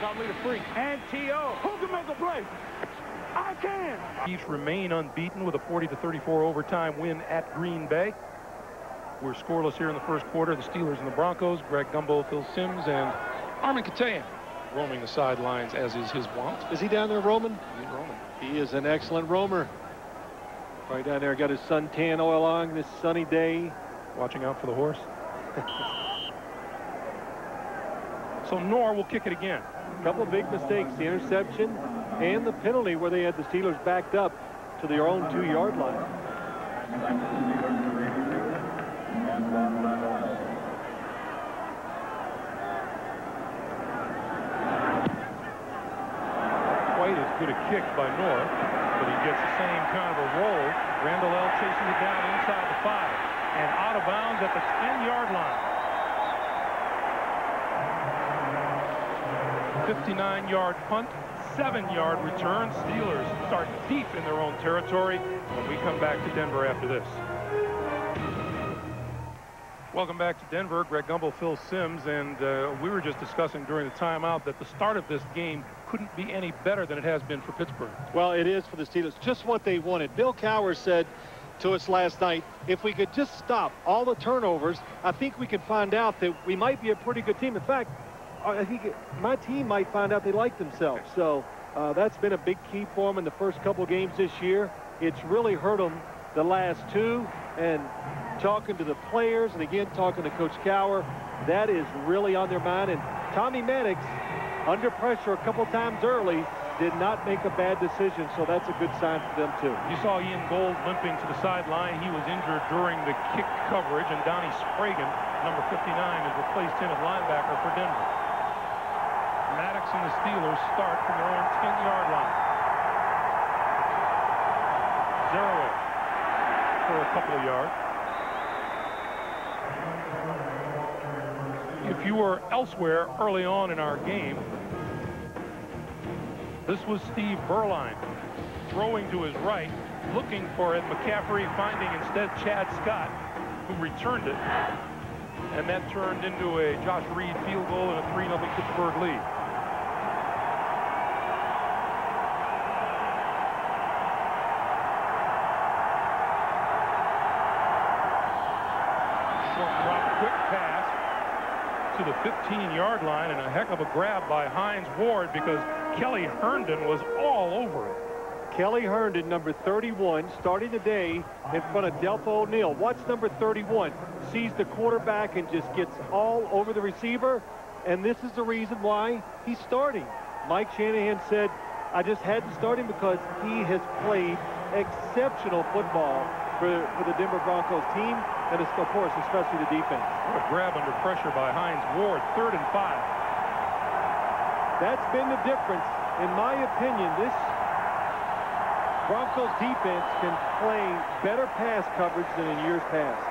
I'll lead a freak. And T.O. Who can make a play? I can. Chiefs remain unbeaten with a 40-34 overtime win at Green Bay. We're scoreless here in the first quarter. The Steelers and the Broncos. Greg Gumbel, Phil Simms, and Armin Katayan roaming the sidelines, as is his wont. Is he down there roaming? He's roaming. He is an excellent roamer. Right down there, got his suntan oil on this sunny day. Watching out for the horse. So Knorr will kick it again. A couple of big mistakes, the interception and the penalty where they had the Steelers backed up to their own 2-yard line. Quite as good a kick by Knorr, but he gets the same kind of a roll. Randall L. chasing it down inside the 5 and out of bounds at the 10-yard line. 59-yard punt, 7-yard return. Steelers start deep in their own territory when we come back to Denver after this. Welcome back to Denver. Greg Gumbel, Phil Simms, and we were just discussing during the timeout that the start of this game couldn't be any better than it has been for Pittsburgh. Well, it is for the Steelers. Just what they wanted. Bill Cowher said to us last night, if we could just stop all the turnovers, I think we could find out that we might be a pretty good team. In fact, I think my team might find out they like themselves. So that's been a big key for them in the first couple of games this year. It's really hurt them the last 2. And talking to the players and again talking to Coach Cowher, that is really on their mind. And Tommy Maddox, under pressure a couple times early, did not make a bad decision. So that's a good sign for them too. You saw Ian Gold limping to the sideline. He was injured during the kick coverage, and Donnie Spragan, number 59, has replaced him at linebacker for Denver. Maddox and the Steelers start from their own 10-yard line. Zeroway for a couple of yards. If you were elsewhere early on in our game, this was Steve Berline throwing to his right, looking for it. McCaffrey finding instead Chad Scott, who returned it. And that turned into a Josh Reed field goal and a 3-0 Pittsburgh lead. To the 15-yard line, and a heck of a grab by Hines Ward because Kelly Herndon was all over it. Kelly Herndon, number 31, starting the day in front of Delph O'Neal. Watch number 31. Sees the quarterback and just gets all over the receiver, and this is the reason why he's starting. Mike Shanahan said, I just had to start him because he has played exceptional football for the Denver Broncos team, and of course, especially the defense. What a grab under pressure by Hines Ward, 3rd and 5. That's been the difference. In my opinion, this Broncos defense can play better pass coverage than in years past.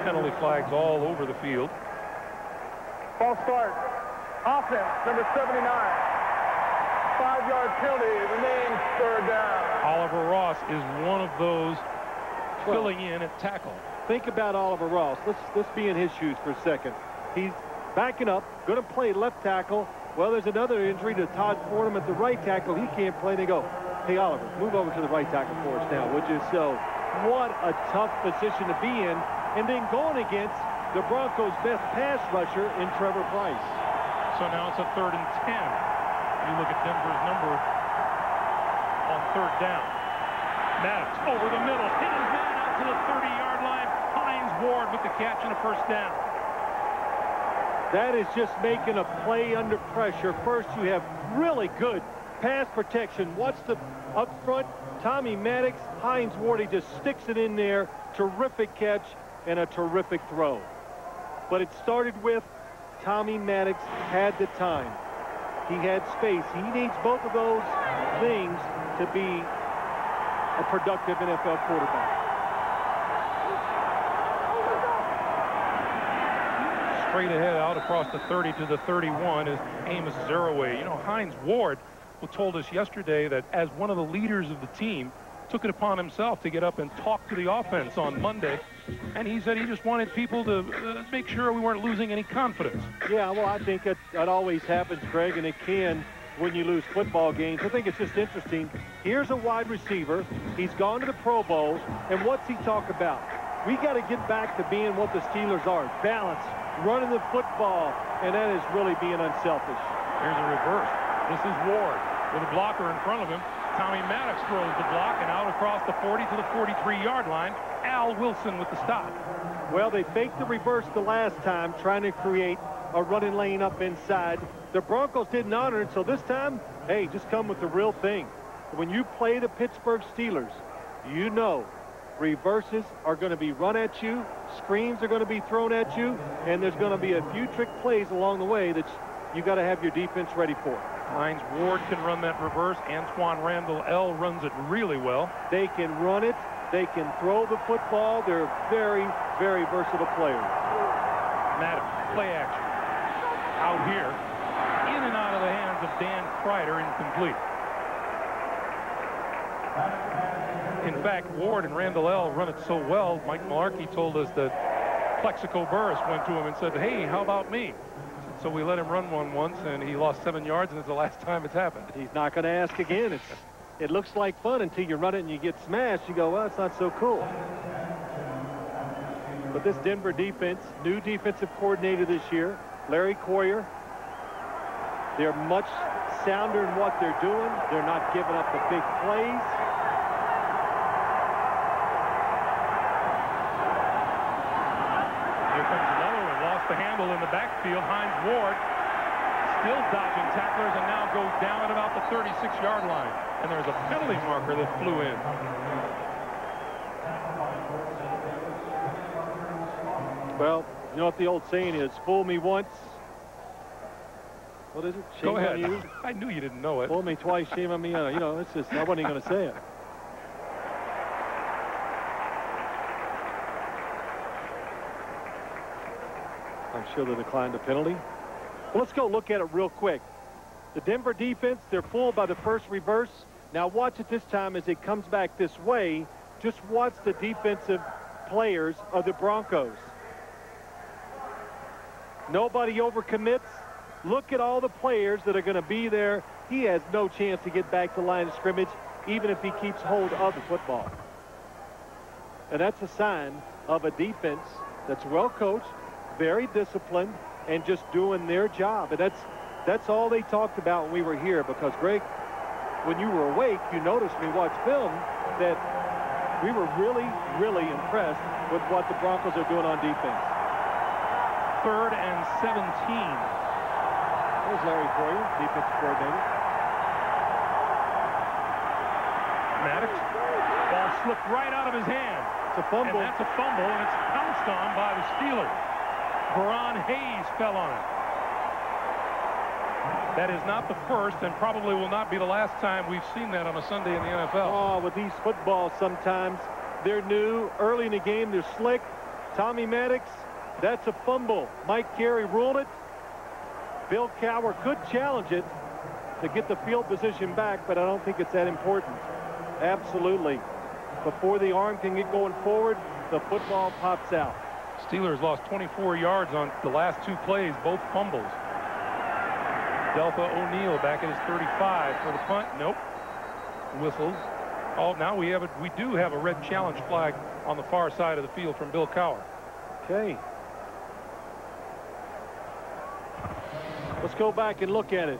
Penalty flags all over the field. False start. Offense, number 79. 5-yard penalty, remains 3rd down. Oliver Ross is one of those filling in at tackle. Think about Oliver Ross. Let's be in his shoes for a second. He's backing up, going to play left tackle. Well, there's another injury to Todd Fordham at the right tackle. He can't play. They go, hey, Oliver, move over to the right tackle for us now, would you? So what a tough position to be in. And then going against the Broncos' best pass rusher in Trevor Price. So now it's a 3rd and 10. You look at Denver's number on 3rd down. Maddox over the middle, hit his man out to the 30-yard line. Hines Ward with the catch and a 1st down. That is just making a play under pressure. First, you have really good pass protection. Watch the up front, Tommy Maddox, Hines Ward, he just sticks it in there. Terrific catch and a terrific throw. But it started with Tommy Maddox had the time. He had space. He needs both of those things to be a productive NFL quarterback. Straight ahead out across the 30 to the 31 is Amos Zeroway. You know, Hines Ward told us yesterday that as one of the leaders of the team, took it upon himself to get up and talk to the offense on Monday. And he said he just wanted people to make sure we weren't losing any confidence. Yeah, well, I think that always happens, Greg, and it can when you lose football games. I think it's just interesting. Here's a wide receiver. He's gone to the Pro Bowl, and what's he talk about? We got to get back to being what the Steelers are, balance, running the football, and that is really being unselfish. Here's a reverse. This is Ward with a blocker in front of him. Tommy Maddox throws the block, and out across the 40 to the 43-yard line. Al Wilson with the stop. Well, they faked the reverse the last time, trying to create a running lane up inside. The Broncos didn't honor it, so this time, hey, just come with the real thing. When you play the Pittsburgh Steelers, you know reverses are going to be run at you, screens are going to be thrown at you, and there's going to be a few trick plays along the way that you got to have your defense ready for. Hines Ward can run that reverse. Antoine Randall L. runs it really well. They can run it. They can throw the football. They're very, very versatile players. Maddox, play action. Out here, in and out of the hands of Dan Kreider, incomplete. In fact, Ward and Randall L. run it so well, Mike Malarkey told us that Plexico Burris went to him and said, hey, how about me? So we let him run one once, and he lost 7 yards, and it's the last time it's happened. He's not going to ask again. It looks like fun until you run it and you get smashed. You go, well, it's not so cool. But this Denver defense, new defensive coordinator this year, Larry Coyer, they're much sounder in what they're doing. They're not giving up the big plays. Here comes another one. Lost the handle in the backfield. Hines Ward still dodging tacklers and now goes down at about the 36-yard line. And there's a penalty marker that flew in. Well, you know what the old saying is, fool me once. What is it? Shame Go ahead. on you. I knew you didn't know it. Fool me twice, shame on me. You know, it's just, I wasn't even going to say it. I'm sure they declined the penalty. Well, let's go look at it real quick. The Denver defense, they're fooled by the first reverse. Now watch it this time as it comes back this way. Just watch the defensive players of the Broncos. Nobody overcommits. Look at all the players that are going to be there. He has no chance to get back to the line of scrimmage, even if he keeps hold of the football. And that's a sign of a defense that's well coached, very disciplined, and just doing their job. And that's all they talked about when we were here, because, Greg, when you were awake, you noticed when we watched film that we were really, really impressed with what the Broncos are doing on defense. 3rd and 17. There's Larry Coyer, defensive coordinator. Maddox, ball slipped right out of his hand. It's a fumble. And that's a fumble, and it's pounced on by the Steelers. Baron Hayes fell on it. That is not the first and probably will not be the last time we've seen that on a Sunday in the NFL. Oh, with these footballs sometimes, they're new. Early in the game, they're slick. Tommy Maddox, that's a fumble. Mike Carey ruled it. Bill Cowher could challenge it to get the field position back, but I don't think it's that important. Absolutely. Before the arm can get going forward, the football pops out. Steelers lost 24 yards on the last 2 plays, both fumbles. Delta O'Neal back at his 35 for the punt. Nope. Whistles. Oh, now we do have a red challenge flag on the far side of the field from Bill Cowher. Okay. Let's go back and look at it.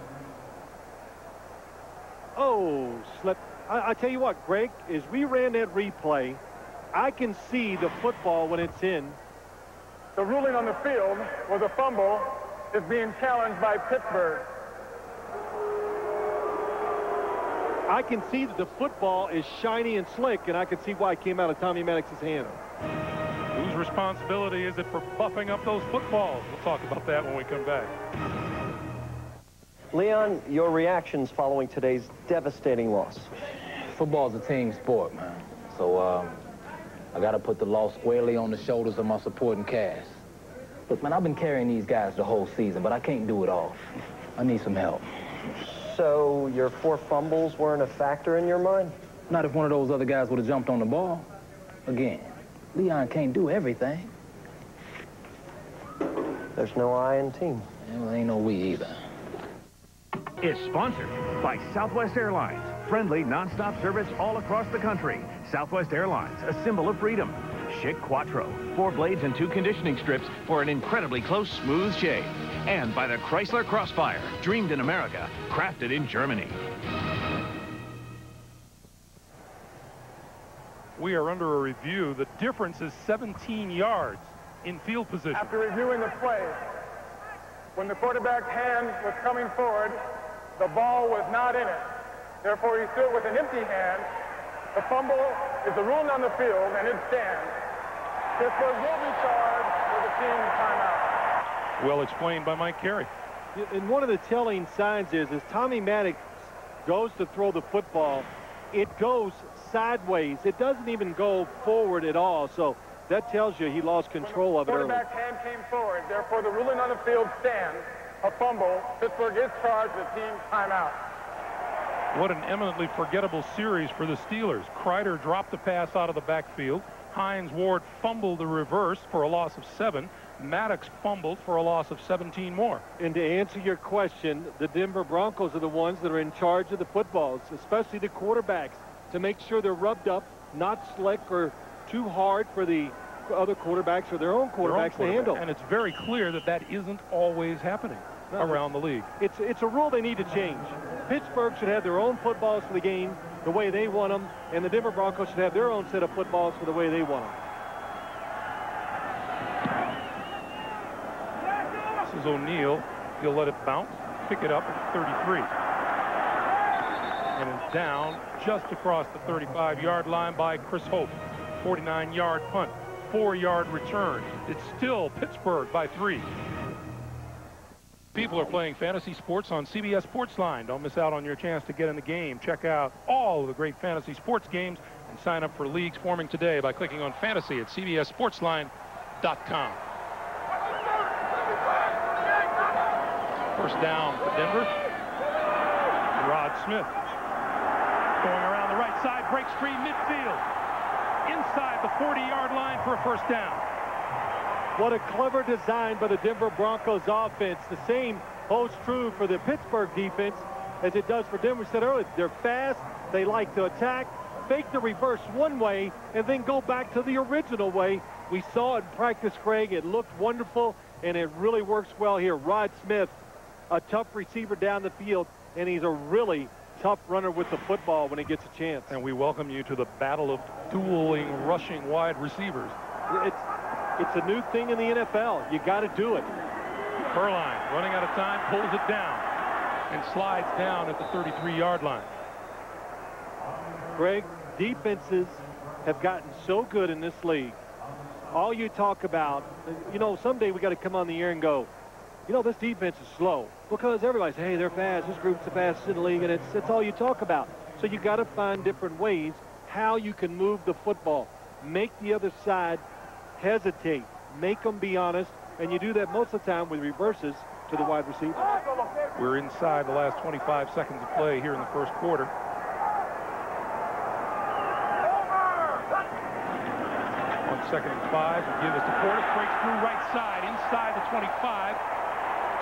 Oh, slip. I tell you what, Greg, as we ran that replay, I can see the football when it's in. The ruling on the field was a fumble is being challenged by Pittsburgh. I can see that the football is shiny and slick, and I can see why it came out of Tommy Maddox's hand. Whose responsibility is it for buffing up those footballs? We'll talk about that when we come back. Leon, your reactions following today's devastating loss? Football's a team sport, man. So, I got to put the loss squarely on the shoulders of my supporting cast. Look, man, I've been carrying these guys the whole season, but I can't do it all. I need some help. So your 4 fumbles weren't a factor in your mind? Not if one of those other guys would have jumped on the ball. Again, Leon can't do everything. There's no I in team. Yeah, well, ain't no we either. Is sponsored by Southwest Airlines. Friendly, nonstop service all across the country. Southwest Airlines, a symbol of freedom. Schick Quattro, 4 blades and 2 conditioning strips for an incredibly close, smooth shave. And by the Chrysler Crossfire, dreamed in America, crafted in Germany. We are under a review. The difference is 17 yards in field position. After reviewing the play, when the quarterback's hand was coming forward, the ball was not in it. Therefore, he threw it with an empty hand. The fumble is the ruling on the field, and it stands. Pittsburgh will be charged with a team timeout. Well explained by Mike Carey. And one of the telling signs is Tommy Maddox goes to throw the football, it goes sideways. It doesn't even go forward at all. So that tells you he lost control of it early. The quarterback's hand came forward. Therefore, the ruling on the field stands. A fumble. Pittsburgh is charged with team timeout. What an eminently forgettable series for the Steelers. Kreider dropped the pass out of the backfield. Hines Ward fumbled the reverse for a loss of 7. Maddox fumbled for a loss of 17 more. And to answer your question, the Denver Broncos are the ones that are in charge of the footballs, especially the quarterbacks, to make sure they're rubbed up, not slick or too hard for the other quarterbacks or their own quarterbacks to handle. And it's very clear that that isn't always happening around the league. It's a rule they need to change. Pittsburgh should have their own footballs for the game the way they want them, and the Denver Broncos should have their own set of footballs for the way they want them. This is O'Neal. He'll let it bounce, pick it up at 33. And it's down just across the 35-yard line by Chris Hope. 49-yard punt, 4-yard return. It's still Pittsburgh by 3. People are playing fantasy sports on CBS Sportsline. Don't miss out on your chance to get in the game. Check out all of the great fantasy sports games and sign up for leagues forming today by clicking on fantasy at cbssportsline.com. First down for Denver. Rod Smith going around the right side, breaks free midfield. Inside the 40-yard line for a first down. What a clever design by the Denver Broncos offense. The same holds true for the Pittsburgh defense as it does for Denver. We said earlier, they're fast, they like to attack, fake the reverse one way, and then go back to the original way. We saw it in practice, Craig. It looked wonderful, and it really works well here. Rod Smith, a tough receiver down the field, and he's a really tough runner with the football when he gets a chance. And we welcome you to the battle of dueling rushing wide receivers. It's a new thing in the NFL. You got to do it. Furline running out of time, pulls it down and slides down at the 33-yard line. Greg, defenses have gotten so good in this league. All you talk about, you know, someday we got to come on the air and go, you know, this defense is slow, because everybody says, hey, they're fast. This group's the fastest in the league, and it's all you talk about. So you got to find different ways how you can move the football, make the other side hesitate, make them be honest, and you do that most of the time with reverses to the wide receiver. We're inside the last 25 seconds of play here in the first quarter. On 2nd and 5, we give this to Portis, breaks through right side, inside the 25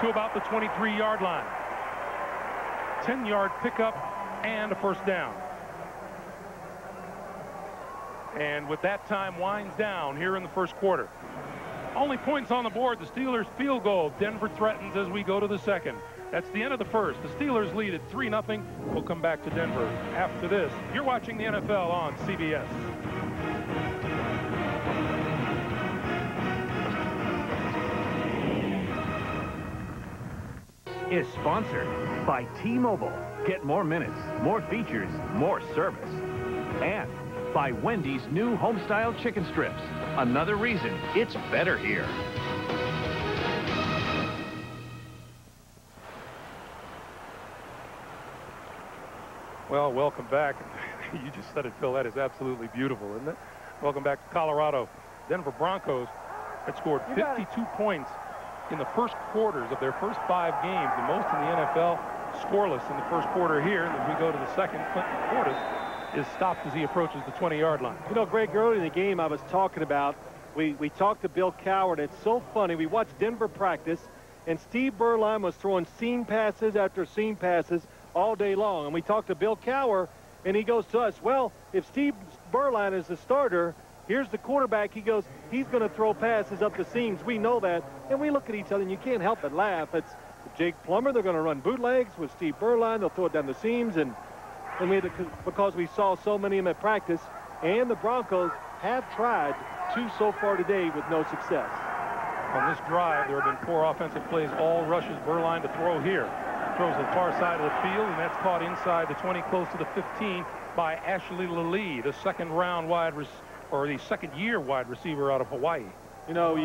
to about the 23-yard line. 10-yard pickup and a first down. And with that, time winds down here in the first quarter. Only points on the board, the Steelers field goal. Denver threatens as we go to the second. That's the end of the first. The Steelers lead at 3-0. We'll come back to Denver after this. You're watching the NFL on CBS. Is sponsored by T-Mobile. Get more minutes, more features, more service. And by Wendy's new home-style chicken strips. Another reason it's better here. Well, welcome back. You just said it, Phil. That is absolutely beautiful, isn't it? Welcome back to Colorado. Denver Broncos had scored 52 points in the first quarters of their first 5 games, the most in the NFL, scoreless in the first quarter here. And as we go to the second, Clinton Portis is stopped as he approaches the 20-yard line. You know, Greg, early in the game I was talking about, we talked to Bill Cowher. It's so funny. We watched Denver practice, and Steve Berline was throwing seam passes after seam passes all day long. And we talked to Bill Cowher, and he goes to us, well, if Steve Berline is the starter, here's the quarterback. He goes, he's going to throw passes up the seams. We know that. And we look at each other, and you can't help but laugh. It's Jake Plummer. They're going to run bootlegs with Steve Berline. They'll throw it down the seams. And we had to, because we saw so many of them at practice, and the Broncos have tried 2 so far today with no success. On this drive, there have been 4 offensive plays. All rushes Berline to throw here. Throws to the far side of the field, and that's caught inside the 20, close to the 15 by Ashley Lally, the second-year wide receiver out of Hawaii. You know,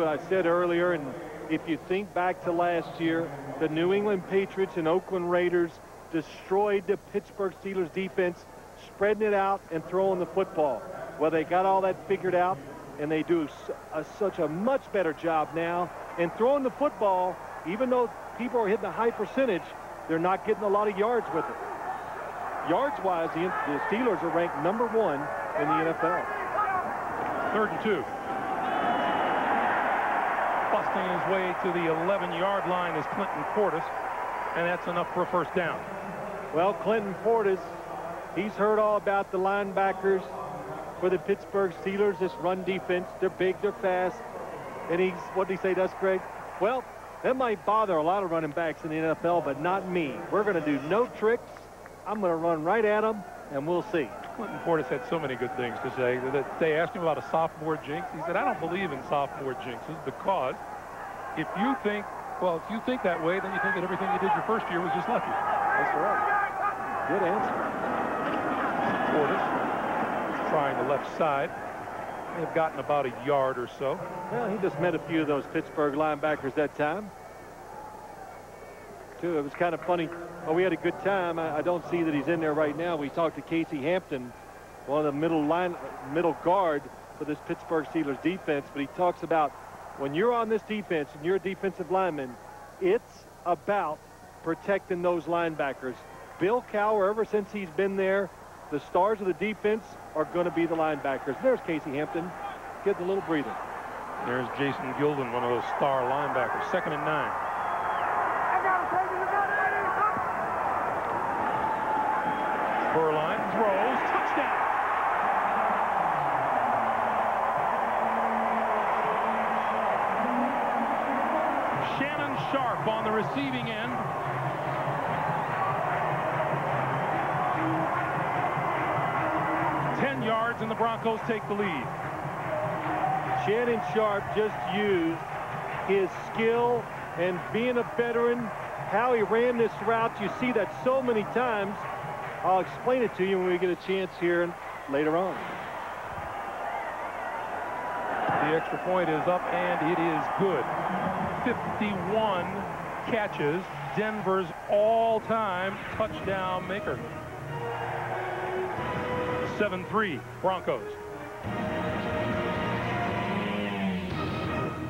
I said earlier, and if you think back to last year, the New England Patriots and Oakland Raiders destroyed the Pittsburgh Steelers defense, spreading it out and throwing the football. Well, they got all that figured out, and they do such a much better job now. And throwing the football, even though people are hitting a high percentage, they're not getting a lot of yards with it. Yards-wise, the Steelers are ranked #1 in the NFL. 3rd and 2. Busting his way to the 11-yard line is Clinton Portis, and that's enough for a first down. Well, Clinton Portis, he's heard all about the linebackers for the Pittsburgh Steelers, this run defense. They're big, they're fast. And what did he say to us, Greg? Well, that might bother a lot of running backs in the NFL, but not me. We're going to do no tricks. I'm going to run right at them, and we'll see. Clinton Portis had so many good things to say. They asked him about a sophomore jinx. He said, I don't believe in sophomore jinxes, because if you think that way, then you think that everything you did your first year was just lucky. That's right. Good answer. Portis trying the left side. They've gotten about a yard or so. Well, he just met a few of those Pittsburgh linebackers that time. Too, it was kind of funny. Well, we had a good time. I don't see that he's in there right now. We talked to Casey Hampton, one of the middle guard for this Pittsburgh Steelers defense, but he talks about when you're on this defense and you're a defensive lineman, it's about protecting those linebackers. Bill Cowher, ever since he's been there, the stars of the defense are going to be the linebackers. There's Casey Hampton getting a little breather. There's Jason Gilden, one of those star linebackers. 2nd and 9. Berline throws, touchdown. Shannon Sharp on the receiving end. Yards, and the Broncos take the lead. Shannon Sharp just used his skill and being a veteran, how he ran this route. You see that so many times. I'll explain it to you when we get a chance here later on. The extra point is up, and it is good. 51 catches, Denver's all-time touchdown maker. 7-3 Broncos.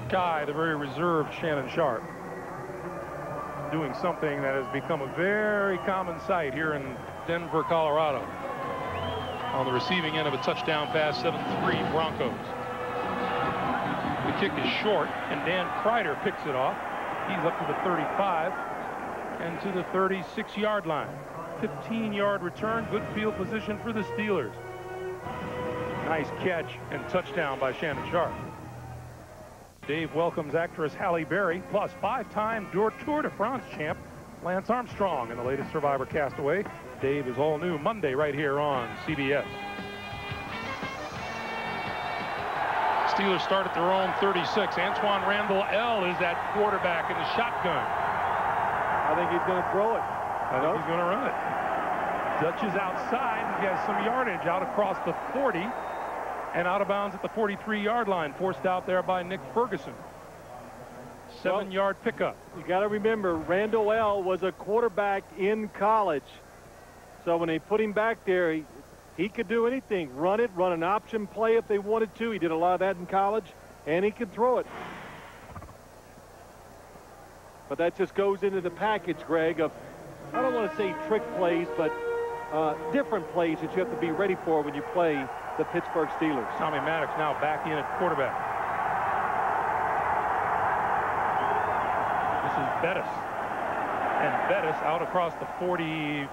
Guy, the very reserved Shannon Sharp, doing something that has become a very common sight here in Denver, Colorado. On the receiving end of a touchdown pass, 7-3 Broncos. The kick is short, and Dan Kreider picks it off. He's up to the 35 and to the 36-yard line. 15-yard return, good field position for the Steelers. Nice catch and touchdown by Shannon Sharp. Dave welcomes actress Halle Berry, plus 5-time Tour de France champ Lance Armstrong in the latest Survivor Castaway. Dave is all new Monday right here on CBS. Steelers start at their own 36. Antoine Randall L. is at quarterback in the shotgun. I think he's going to throw it. I think he's going to run it. Dutch is outside. He has some yardage out across the 40 and out of bounds at the 43-yard line, forced out there by Nick Ferguson. 7-yard pickup. You got to remember, Randall L. was a quarterback in college. So when they put him back there, he could do anything. Run it, run an option play if they wanted to. He did a lot of that in college, and he could throw it. But that just goes into the package, Greg, of, I don't want to say trick plays, but different plays that you have to be ready for when you play the Pittsburgh Steelers. Tommy Maddox now back in at quarterback. This is Bettis. And Bettis out across the 40,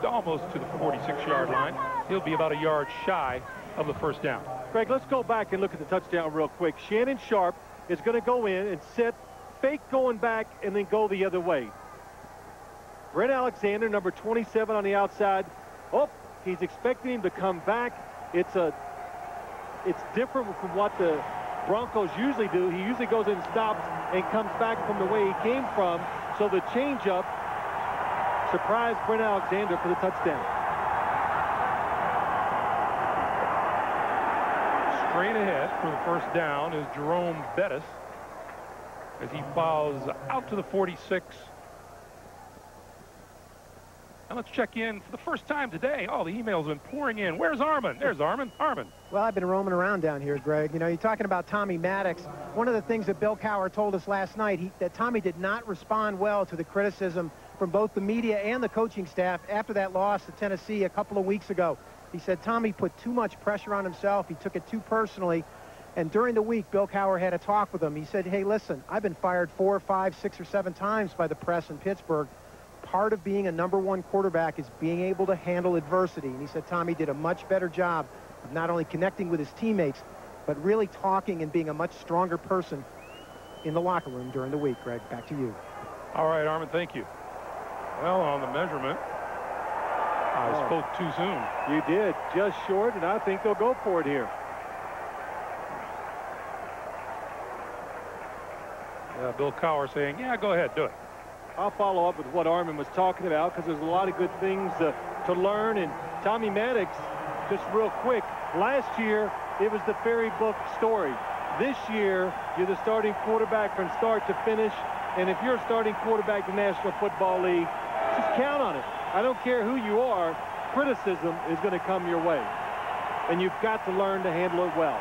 almost to the 46-yard line. He'll be about a yard shy of the first down. Greg, let's go back and look at the touchdown real quick. Shannon Sharp is going to go in and sit, fake going back, and then go the other way. Brent Alexander, number 27 on the outside. Oh, he's expecting him to come back. It's different from what the Broncos usually do. He usually goes in and stops and comes back from the way he came from. So the changeup surprised Brent Alexander for the touchdown. Straight ahead for the first down is Jerome Bettis as he fouls out to the 46. And let's check in for the first time today. Oh, the emails have been pouring in. Where's Armin? There's Armin. Armin. Well, I've been roaming around down here, Greg. You know, you're talking about Tommy Maddox. One of the things that Bill Cowher told us last night, that Tommy did not respond well to the criticism from both the media and the coaching staff after that loss to Tennessee a couple of weeks ago. He said Tommy put too much pressure on himself. He took it too personally. And during the week, Bill Cowher had a talk with him. He said, hey, listen, I've been fired 4 or 5, 6 or 7 times by the press in Pittsburgh. Part of being a #1 quarterback is being able to handle adversity. And he said Tommy did a much better job of not only connecting with his teammates, but really talking and being a much stronger person in the locker room during the week. Greg, back to you. All right, Armin, thank you. Well, on the measurement, I spoke too soon. You did, just short, and I think they'll go for it here. Yeah, Bill Cowher saying, yeah, go ahead, do it. I'll follow up with what Armin was talking about because there's a lot of good things to learn. And Tommy Maddox, just real quick, last year it was the fairy book story. This year, you're the starting quarterback from start to finish. And if you're a starting quarterback in the National Football League, just count on it. I don't care who you are, criticism is going to come your way. And you've got to learn to handle it well.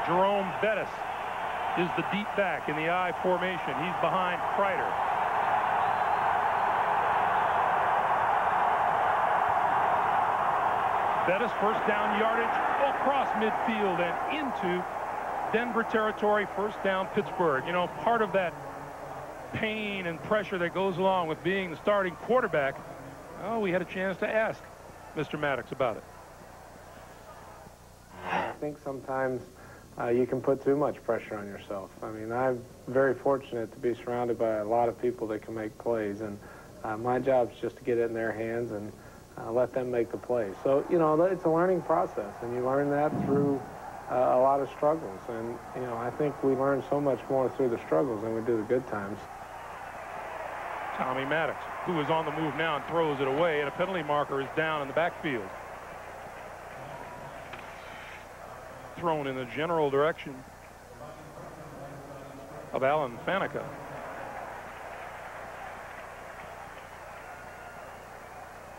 Jerome Bettis is the deep back in the I formation. He's behind Kreider. Bettis, first down yardage across midfield and into Denver territory. First down Pittsburgh. You know, part of that pain and pressure that goes along with being the starting quarterback. Oh, we had a chance to ask Mr. Maddox about it. I think sometimes you can put too much pressure on yourself. I mean, I'm very fortunate to be surrounded by a lot of people that can make plays, and my job is just to get it in their hands and let them make the play. So, you know, it's a learning process, and you learn that through a lot of struggles. And, you know, I think we learn so much more through the struggles than we do the good times. Tommy Maddox, who is on the move now and throws it away, and a penalty marker is down in the backfield. Thrown in the general direction of Alan Faneca.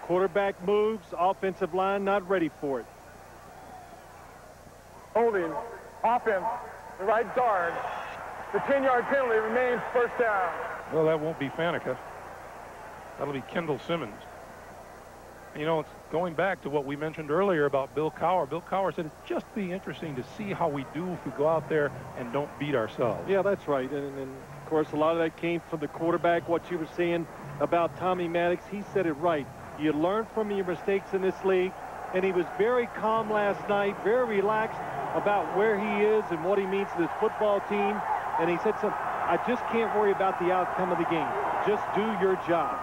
Quarterback moves, offensive line not ready for it. Holding, offense, the right guard. The 10-yard penalty remains first down. Well, that won't be Faneca. That'll be Kendall Simmons. You know, it's going back to what we mentioned earlier about Bill Cowher. Bill Cowher said it'd just be interesting to see how we do if we go out there and don't beat ourselves. Yeah, that's right. And of course, a lot of that came from the quarterback, what you were saying about Tommy Maddox. He said it right. You learn from your mistakes in this league. And he was very calm last night, very relaxed about where he is and what he means to this football team. And he said something, I just can't worry about the outcome of the game. Just do your job.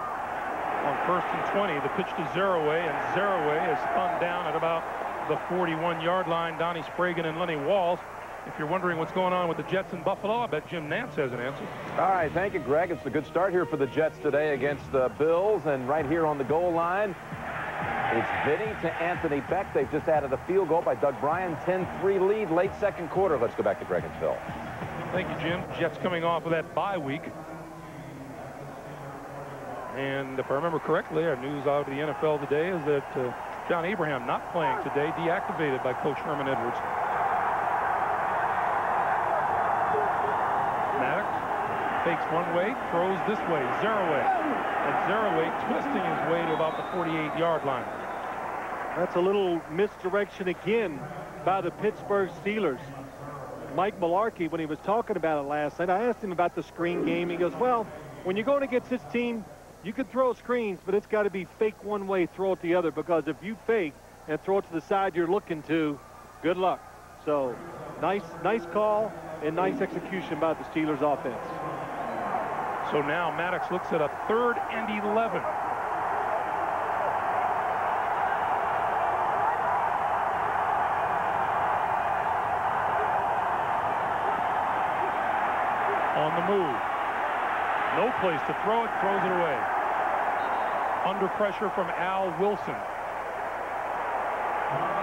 On 1st and 20, the pitch to Zeraway, and Zeraway is spun down at about the 41-yard line. Donnie Spragan and Lenny Walls. If you're wondering what's going on with the Jets in Buffalo, I bet Jim Nantz has an answer. All right, thank you, Greg. It's a good start here for the Jets today against the Bills, and right here on the goal line, it's Vinny to Anthony Beck. They've just added a field goal by Doug Bryan. 10-3 lead, late second quarter. Let's go back to Greg and Phil. Thank you, Jim. Jets coming off of that bye week. And if I remember correctly, our news out of the NFL today is that John Abraham not playing today, deactivated by Coach Herman Edwards. Maddox fakes one way, throws this way, Zeraway. And Zeraway twisting his way to about the 48-yard line. That's a little misdirection again by the Pittsburgh Steelers. Mike Mularkey, when he was talking about it last night, I asked him about the screen game. He goes, well, when you're going against this team, you can throw screens, but it's got to be fake one way, throw it the other, because if you fake and throw it to the side you're looking to, good luck. So nice call and nice execution by the Steelers offense. So now Maddox looks at a 3rd and 11. On the move. No place to throw it, throws it away. Under pressure from Al Wilson.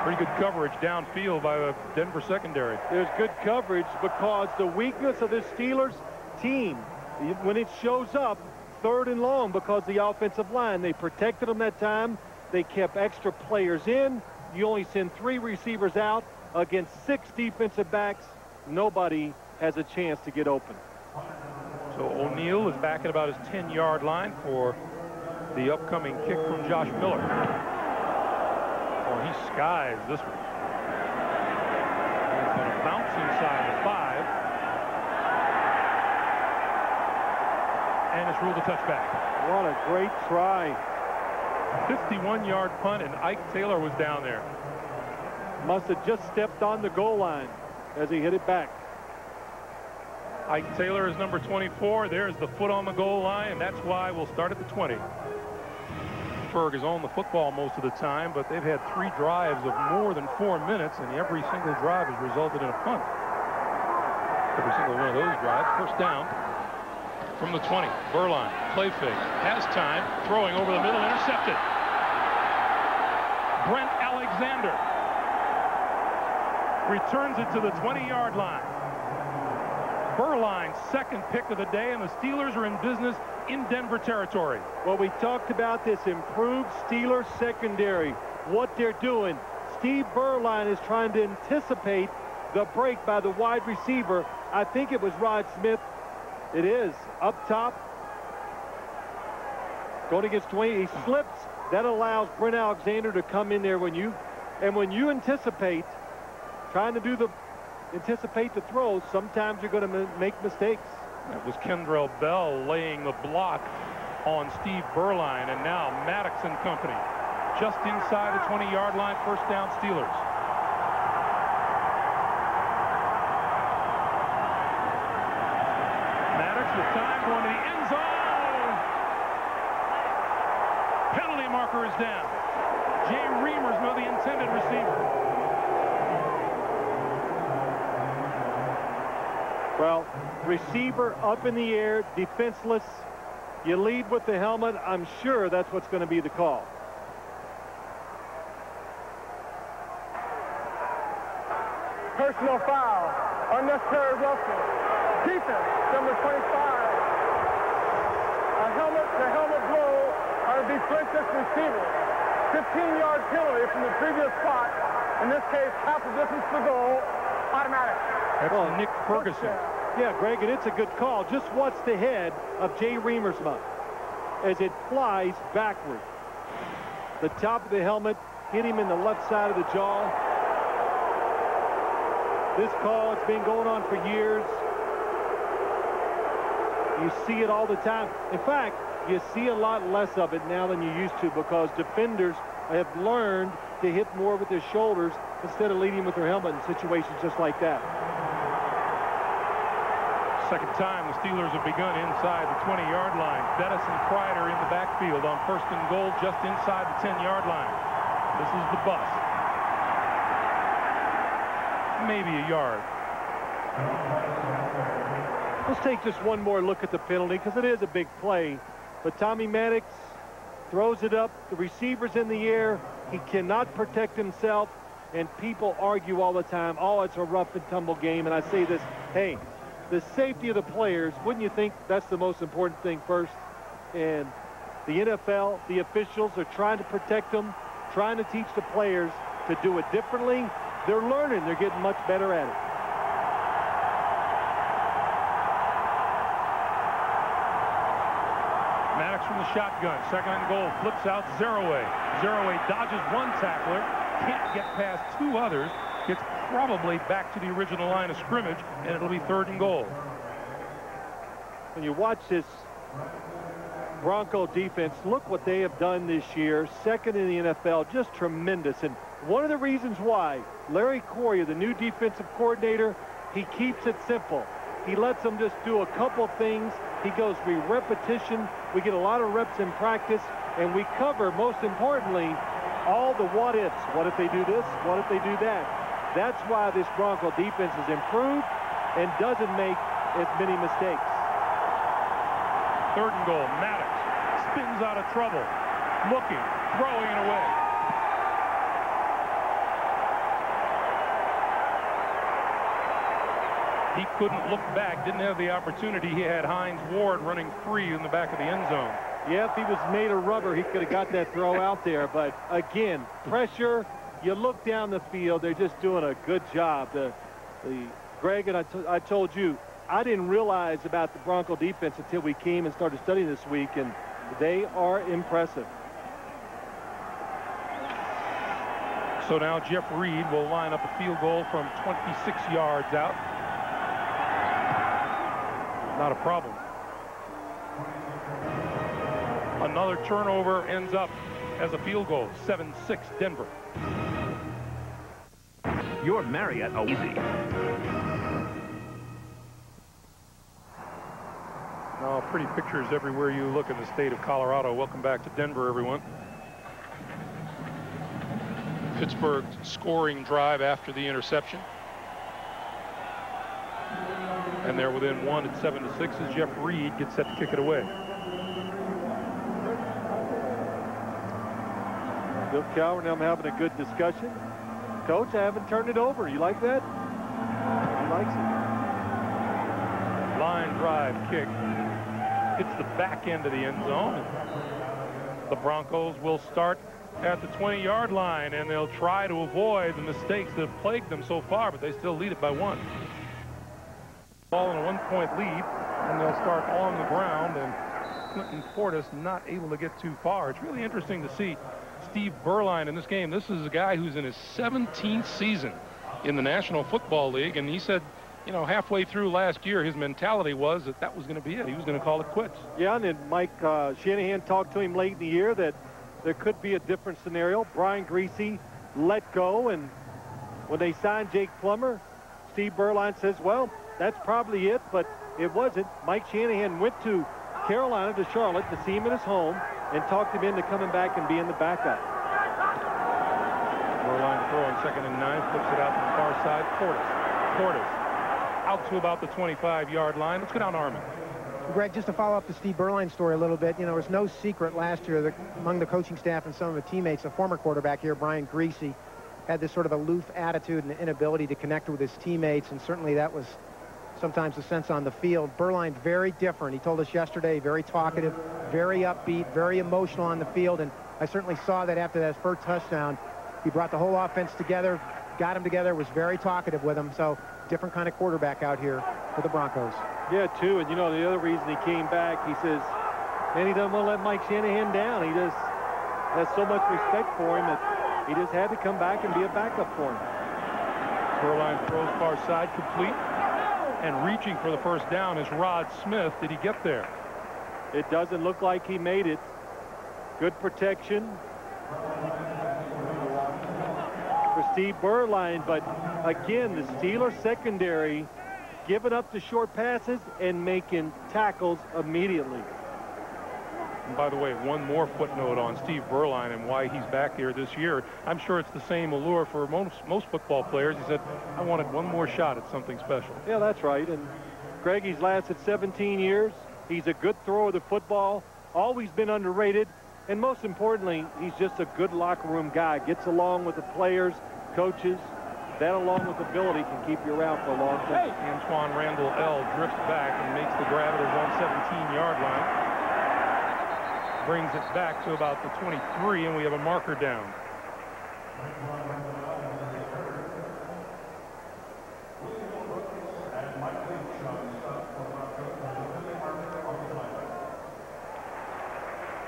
Pretty good coverage downfield by the Denver secondary. There's good coverage because the weakness of this Steelers team, when it shows up, 3rd and long, because the offensive line, they protected them that time. They kept extra players in. You only send 3 receivers out against 6 defensive backs. Nobody has a chance to get open. So O'Neal is back at about his 10-yard line for the upcoming kick from Josh Miller. Oh, he skies this one. He's going to bounce inside the 5. And it's ruled a touchback. What a great try. 51-yard punt, and Ike Taylor was down there. Must have just stepped on the goal line as he hit it back. Ike Taylor is number 24. There's the foot on the goal line, and that's why we'll start at the 20. Pittsburgh has owned the football most of the time, but they've had 3 drives of more than 4 minutes, and every single drive has resulted in a punt. Every single one of those drives. First down from the 20. Burline, play fake, has time, throwing over the middle, intercepted. Brent Alexander returns it to the 20-yard line. Burline's 2nd pick of the day, and the Steelers are in business in Denver territory. Well, we talked about this improved Steelers secondary. What they're doing, Steve Burline is trying to anticipate the break by the wide receiver. I think it was Rod Smith. It is up top. Going against Dwayne, he slips. That allows Brent Alexander to come in there when you anticipate trying to anticipate the throws. Sometimes you're going to make mistakes. That was Kendrell Bell laying the block on Steve Burline, and now Maddox and company just inside the 20-yard line. First down, Steelers. Maddox with time going to the end zone. Penalty marker is down. Jay Reimers was the intended receiver. Well, receiver up in the air, defenseless. You lead with the helmet. I'm sure that's what's going to be the call. Personal foul. Unnecessary roughing. Defense, number 25. A helmet-to-helmet blow on a defenseless receiver. 15-yard penalty from the previous spot. In this case, half the distance to goal. Automatic. That's Nick Ferguson. Yeah, Greg, and it's a good call. Just watch the head of Jay Reimers as it flies backward. The top of the helmet hit him in the left side of the jaw. This call, it's been going on for years. You see it all the time. In fact, you see a lot less of it now than you used to, because defenders have learned to hit more with their shoulders instead of leading with their helmet in situations just like that. Second time the Steelers have begun inside the 20-yard line. Bettis and Kreider in the backfield on 1st and goal just inside the 10-yard line. This is the bus. Maybe a yard. Let's take just one more look at the penalty, because it is a big play. But Tommy Maddox throws it up. The receiver's in the air. He cannot protect himself. And people argue all the time, oh, it's a rough and tumble game. And I say this, hey, the safety of the players, wouldn't you think that's the most important thing first? And the NFL, the officials are trying to protect them, trying to teach the players to do it differently. They're learning. They're getting much better at it. Maddox from the shotgun. 2nd and goal. Flips out Zeraway. Zeraway dodges one tackler. Can't get past 2 others. Gets probably back to the original line of scrimmage, and it'll be 3rd and goal. When you watch this Bronco defense, look what they have done this year. 2nd in the NFL, just tremendous. And one of the reasons why Larry Corrier, the new defensive coordinator, he keeps it simple. He lets them just do a couple things. He goes repetition. We get a lot of reps in practice, and we cover, most importantly, all the what-ifs. What if they do this? What if they do that? That's why this Bronco defense has improved and doesn't make as many mistakes. 3rd and goal. Maddox spins out of trouble. Looking, throwing it away. He couldn't look back, didn't have the opportunity. He had Hines Ward running free in the back of the end zone. Yeah, if he was made of rubber, he could have got that throw out there. But again, pressure, you look down the field, they're just doing a good job. Greg, and I told you, I didn't realize about the Bronco defense until we came and started studying this week, and they are impressive. So now Jeff Reed will line up a field goal from 26 yards out. Not a problem. Another turnover ends up as a field goal. 7-6 Denver. Your Marriott Easy. Oh, pretty pictures everywhere you look in the state of Colorado. Welcome back to Denver, everyone. Pittsburgh's scoring drive after the interception. And they're within 1 at 7-6 as Jeff Reed gets set to kick it away. Bill Cowher and I'm having a good discussion. Coach, I haven't turned it over. You like that? He likes it. Line drive kick. Hits the back end of the end zone. The Broncos will start at the 20-yard line, and they'll try to avoid the mistakes that have plagued them so far, but they still lead it by 1. Ball in a 1-point lead, and they'll start on the ground, and Clinton Portis not able to get too far. It's really interesting to see Steve Berline in this game. This is a guy who's in his 17th season in the National Football League, and he said, you know, halfway through last year, his mentality was that that was going to be it. He was going to call it quits. Yeah, and then Mike Shanahan talked to him late in the year that there could be a different scenario. Brian Griese let go, and when they signed Jake Plummer, Steve Berline says, well, that's probably it, but it wasn't. Mike Shanahan went to Carolina, to Charlotte, to see him in his home and talked him into coming back and being the backup. Berline throw on 2nd and 9, flips it out to the far side. Portis out to about the 25-yard line. Let's go down to Armin. Greg, just to follow up the Steve Berline story a little bit, you know, there's no secret last year that among the coaching staff and some of the teammates, a former quarterback here, Brian Griese, had this sort of aloof attitude and inability to connect with his teammates, and certainly that was sometimes the sense on the field. Berline, very different. He told us yesterday, very talkative, very upbeat, very emotional on the field, and I certainly saw that after that first touchdown. He brought the whole offense together, got him together, was very talkative with him, so different kind of quarterback out here for the Broncos. Yeah, too, and you know, the other reason he came back, he says, man, he doesn't want to let Mike Shanahan down. He just has so much respect for him that he just had to come back and be a backup for him. Berline throws far side, complete, and reaching for the first down is Rod Smith. Did he get there? It doesn't look like he made it. Good protection for Steve Berline, but again, the Steelers secondary giving up the short passes and making tackles immediately. And by the way, one more footnote on Steve Berline and why he's back here this year. I'm sure it's the same allure for most football players. He said, I wanted one more shot at something special. Yeah, that's right. And Greg, he's lasted 17 years. He's a good thrower of the football, always been underrated. And most importantly, he's just a good locker room guy. Gets along with the players, coaches. That, along with ability, can keep you around for a long time. Antoine Randall L. drifts back and makes the grab at his own 17-yard line. Brings it back to about the 23, and we have a marker down.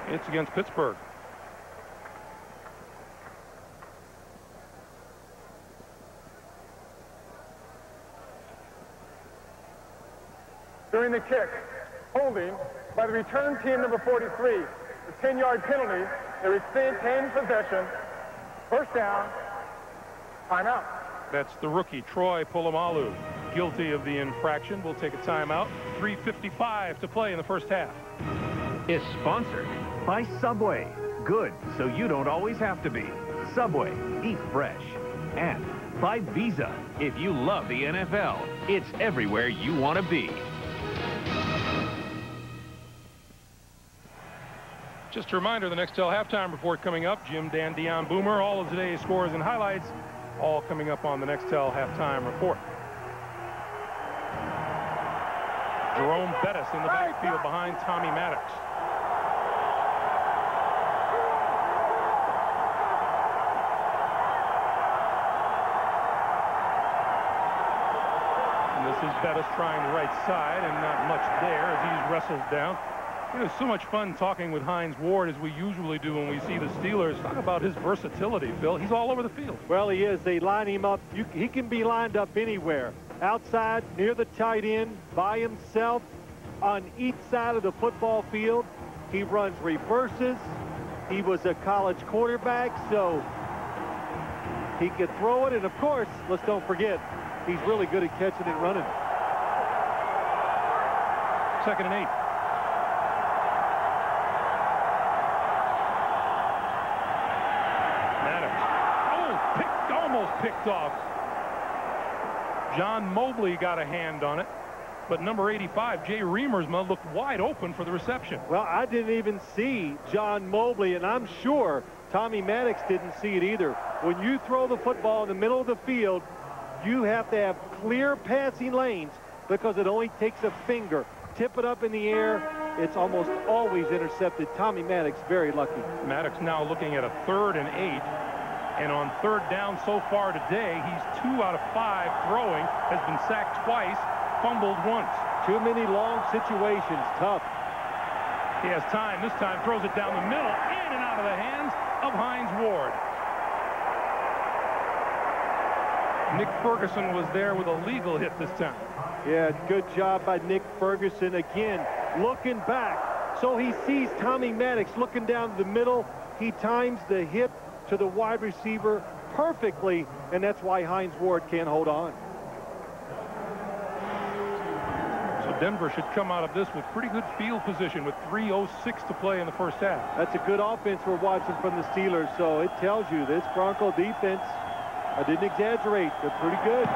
It's against Pittsburgh. During the kick, holding by the return team number 43. The 10-yard penalty. They retain possession. First down. Timeout. That's the rookie, Troy Polamalu, guilty of the infraction. We'll take a timeout. 3:55 to play in the first half. Is sponsored by Subway. Good, so you don't always have to be. Subway, eat fresh. And by Visa. If you love the NFL, it's everywhere you want to be. Just a reminder, the Nextel halftime report coming up. Jim, Dan, Dion, Boomer, all of today's scores and highlights, all coming up on the Nextel halftime report. Jerome Bettis in the backfield behind Tommy Maddox. And this is Bettis trying the right side, and not much there as he's wrestled down. You know, it's so much fun talking with Hines Ward as we usually do when we see the Steelers. Talk about his versatility, Phil. He's all over the field. Well, he is. They line him up. He can be lined up anywhere. Outside, near the tight end, by himself, on each side of the football field. He runs reverses. He was a college quarterback, so he could throw it. And, of course, let's don't forget, he's really good at catching and running. 2nd and 8. Picked off. John Mobley got a hand on it, but number 85, Jay Reamersma, looked wide open for the reception. Well, I didn't even see John Mobley, and I'm sure Tommy Maddox didn't see it either. When you throw the football in the middle of the field, you have to have clear passing lanes because it only takes a finger. Tip it up in the air, it's almost always intercepted. Tommy Maddox, very lucky. Maddox now looking at a 3rd and 8. And on 3rd down so far today, he's 2 out of 5 throwing, has been sacked twice, fumbled once. Too many long situations, tough. He has time, this time throws it down the middle, in and out of the hands of Hines Ward. Nick Ferguson was there with a legal hit this time. Yeah, good job by Nick Ferguson again, looking back. So he sees Tommy Maddox looking down the middle. He times the hit to the wide receiver perfectly, and that's why Hines Ward can't hold on. So Denver should come out of this with pretty good field position with 3:06 to play in the first half. That's a good offense we're watching from the Steelers, so it tells you this Bronco defense, I didn't exaggerate, they're pretty good.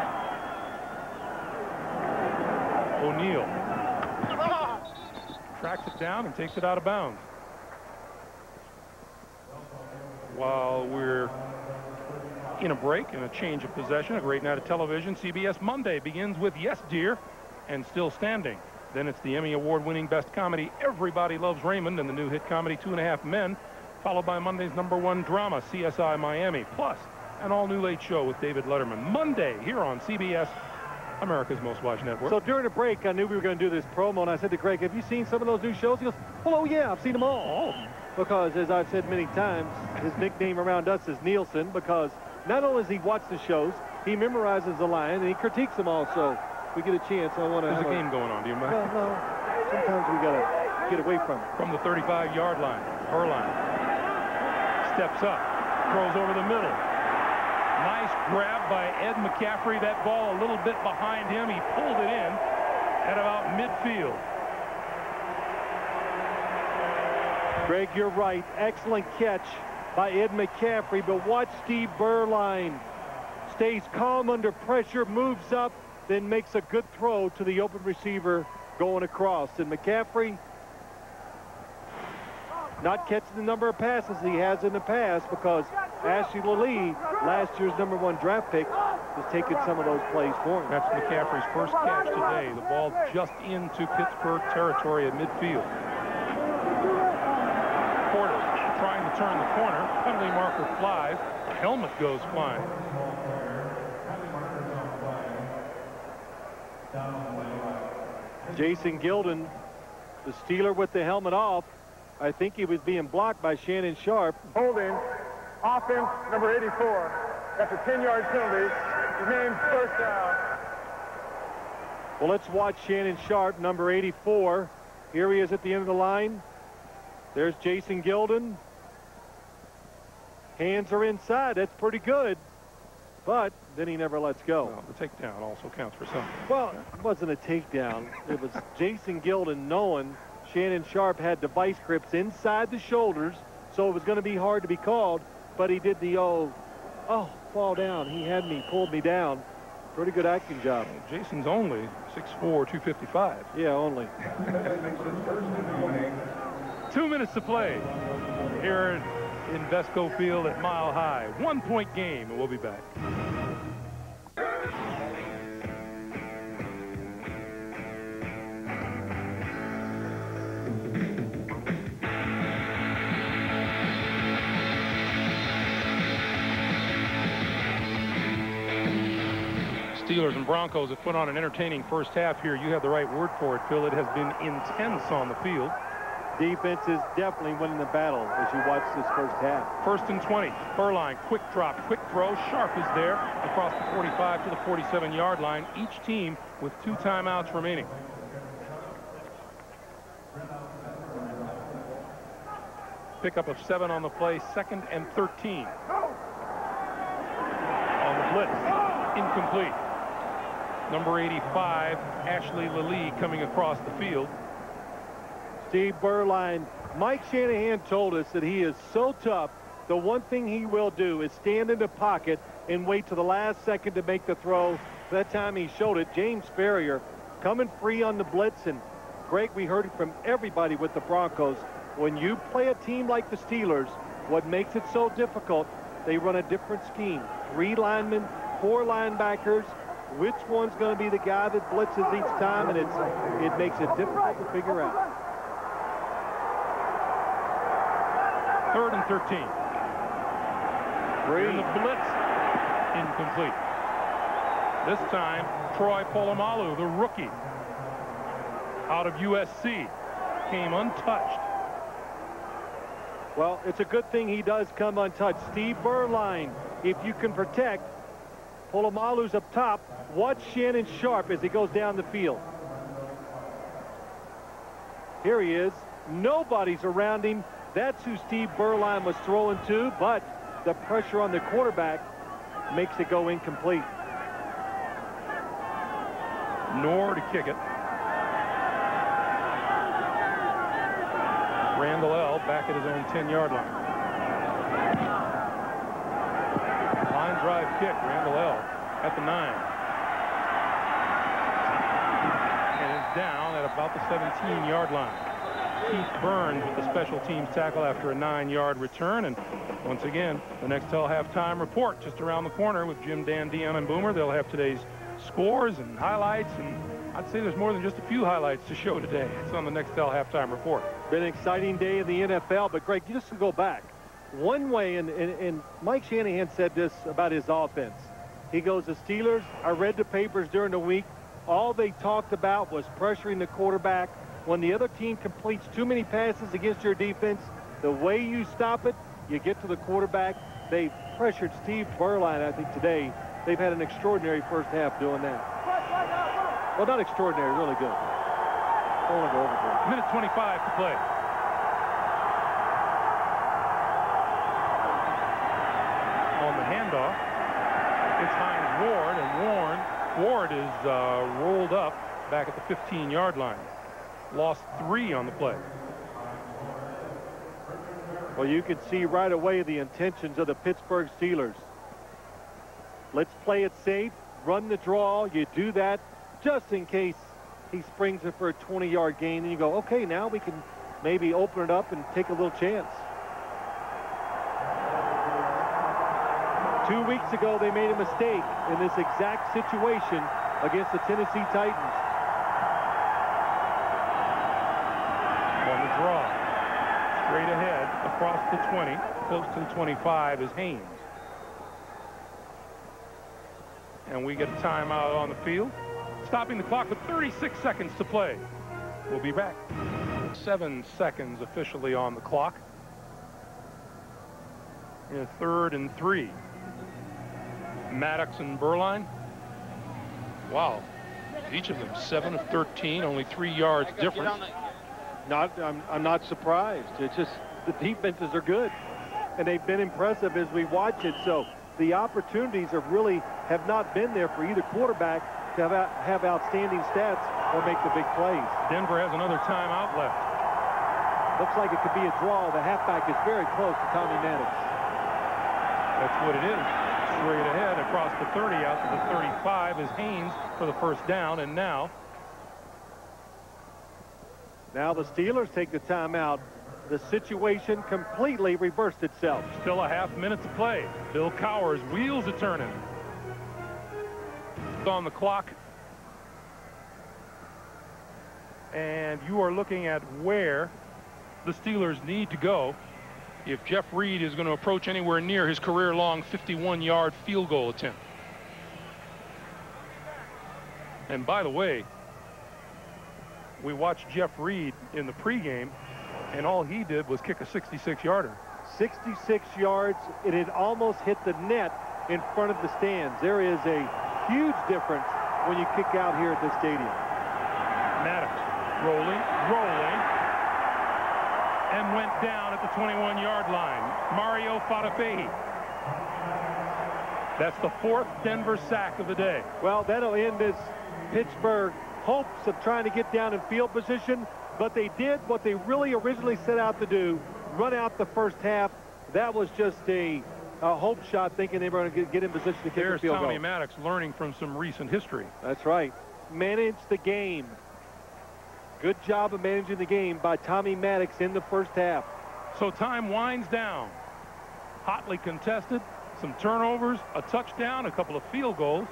O'Neal tracks it down and takes it out of bounds. While we're in a break and a change of possession, a great night of television, CBS Monday begins with Yes Dear and Still Standing. Then it's the Emmy Award-winning best comedy Everybody Loves Raymond and the new hit comedy 2.5 Men, followed by Monday's #1 drama CSI Miami, plus an all-new Late Show with David Letterman. Monday here on CBS, America's most watched network. So during the break, I knew we were going to do this promo, and I said to Greg, have you seen some of those new shows? He goes, oh yeah, I've seen them all. Because, as I've said many times, his nickname around us is Nielsen, because not only does he watch the shows, he memorizes the line, and he critiques them all. So if we get a chance, I want to... There's a game going on, do you mind? Well, no. Sometimes we got to get away from it. From the 35-yard line, Erline steps up, throws over the middle. Nice grab by Ed McCaffrey. That ball a little bit behind him. He pulled it in at about midfield. Greg, you're right. Excellent catch by Ed McCaffrey, but watch Steve Berline. Stays calm under pressure, moves up, then makes a good throw to the open receiver going across. And McCaffrey not catching the number of passes he has in the past because Ashley Lee, last year's #1 draft pick, has taken some of those plays for him. That's McCaffrey's first catch today. The ball just into Pittsburgh territory at midfield. Trying to turn the corner. Penalty marker flies. Helmet goes flying. Jason Gilden, the Steeler with the helmet off. I think he was being blocked by Shannon Sharp. Holding offense number 84. That's a 10-yard penalty. Remains first down. Well, let's watch Shannon Sharp, number 84. Here he is at the end of the line. There's Jason Gilden. Hands are inside. That's pretty good. But then he never lets go. Well, the takedown also counts for something. Well, it wasn't a takedown. It was Jason Gilden knowing Shannon Sharp had the vice grips inside the shoulders, so it was going to be hard to be called. But he did the fall down. He had me, pulled me down. Pretty good acting job. Jason's only 6'4", 255. Yeah, only. 2 minutes to play here in Vesco Field at Mile High. 1-point game, and we'll be back. Steelers and Broncos have put on an entertaining first half here. You have the right word for it, Phil. It has been intense on the field. Defense is definitely winning the battle as you watch this first half. 1st and 20. Furline, quick drop, quick throw. Sharp is there across the 45 to the 47-yard line. Each team with 2 timeouts remaining. Pickup of 7 on the play. 2nd and 13. On the blitz. Incomplete. Number 85, Ashley Lilly, coming across the field. Steve Berline. Mike Shanahan told us that he is so tough. The one thing he will do is stand in the pocket and wait to the last second to make the throw. That time he showed it. James Ferrier coming free on the blitz. And Greg, we heard it from everybody with the Broncos. When you play a team like the Steelers, what makes it so difficult, they run a different scheme. 3 linemen, 4 linebackers. Which one's going to be the guy that blitzes each time, and it makes it difficult to figure out. 3rd and 13. In the blitz, incomplete. This time, Troy Polamalu, the rookie, out of USC, came untouched. Well, it's a good thing he does come untouched. Steve Berline, if you can protect, Polamalu's up top. Watch Shannon Sharp as he goes down the field. Here he is. Nobody's around him. That's who Steve Berline was throwing to, but the pressure on the quarterback makes it go incomplete. Nor to kick it. Randall L. back at his own 10-yard line. Line drive kick. Randall L. at the 9. And is down at about the 17-yard line. Keith Burns with the special teams tackle after a 9-yard return. And once again, the Nextel halftime report just around the corner with Jim, Dan, Dion, and Boomer. They'll have today's scores and highlights, and I'd say there's more than just a few highlights to show today. It's on the Nextel halftime report. Been an exciting day in the NFL, but Greg, just to go back, one way, and Mike Shanahan said this about his offense. He goes, the Steelers, I read the papers during the week, all they talked about was pressuring the quarterback. When the other team completes too many passes against your defense, the way you stop it, you get to the quarterback. They pressured Steve Berline, I think, today. They've had an extraordinary first half doing that. Well, not extraordinary, really good. Don't want to go overboard. Minute 25 to play. On the handoff, it's Hines Ward, and Ward is rolled up back at the 15-yard line. Lost 3 on the play. Well, you can see right away the intentions of the Pittsburgh Steelers. Let's play it safe, run the draw. You do that just in case he springs it for a 20-yard gain. And you go, okay, now we can maybe open it up and take a little chance. 2 weeks ago, they made a mistake in this exact situation against the Tennessee Titans. On the draw, straight ahead, across the 20, close to the 25 is Haynes. And we get a timeout on the field, stopping the clock with 36 seconds to play. We'll be back. 7 seconds officially on the clock. In 3rd and 3. Maddox and Berline. Wow. Each of them 7 of 13, only 3 yards difference. I'm not surprised. It's just the defenses are good, and they've been impressive as we watch it. So the opportunities have not been there for either quarterback to have outstanding stats or make the big plays. Denver has another timeout left. Looks like it could be a draw. The halfback is very close to Tommy Maddox. That's what it is. Straight ahead across the 30 out to the 35 is Haynes for the first down. And now the Steelers take the timeout. The situation completely reversed itself. Still a half minute to play. Bill Cowher's wheels are turning. On the clock. And you are looking at where the Steelers need to go if Jeff Reed is going to approach anywhere near his career-long 51-yard field goal attempt. And by the way, we watched Jeff Reed in the pregame, and all he did was kick a 66-yarder. 66 yards, and it almost hit the net in front of the stands. There is a huge difference when you kick out here at the stadium. Maddox rolling, and went down at the 21-yard line. Mario Fatafehi. That's the 4th Denver sack of the day. Well, that'll end this Pittsburgh hopes of trying to get down in field position, but they did what they really originally set out to do, run out the first half. That was just a hope shot, thinking they were going to get in position to kick the field goal. There's Tommy Maddox learning from some recent history. That's right. Manage the game. Good job of managing the game by Tommy Maddox in the first half. So time winds down. Hotly contested, some turnovers, a touchdown, a couple of field goals,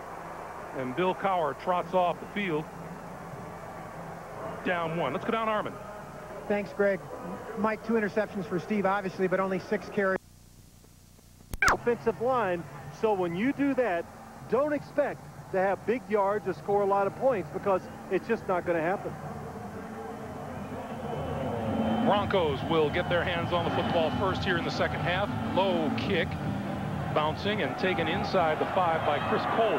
and Bill Cowher trots off the field. Down 1. Let's go down Armin. Thanks, Greg. Mike, 2 interceptions for Steve, obviously, but only 6 carries. Offensive line, so when you do that, don't expect to have big yards or score a lot of points, because it's just not going to happen. Broncos will get their hands on the football first here in the second half. Low kick, bouncing and taken inside the 5 by Chris Cole.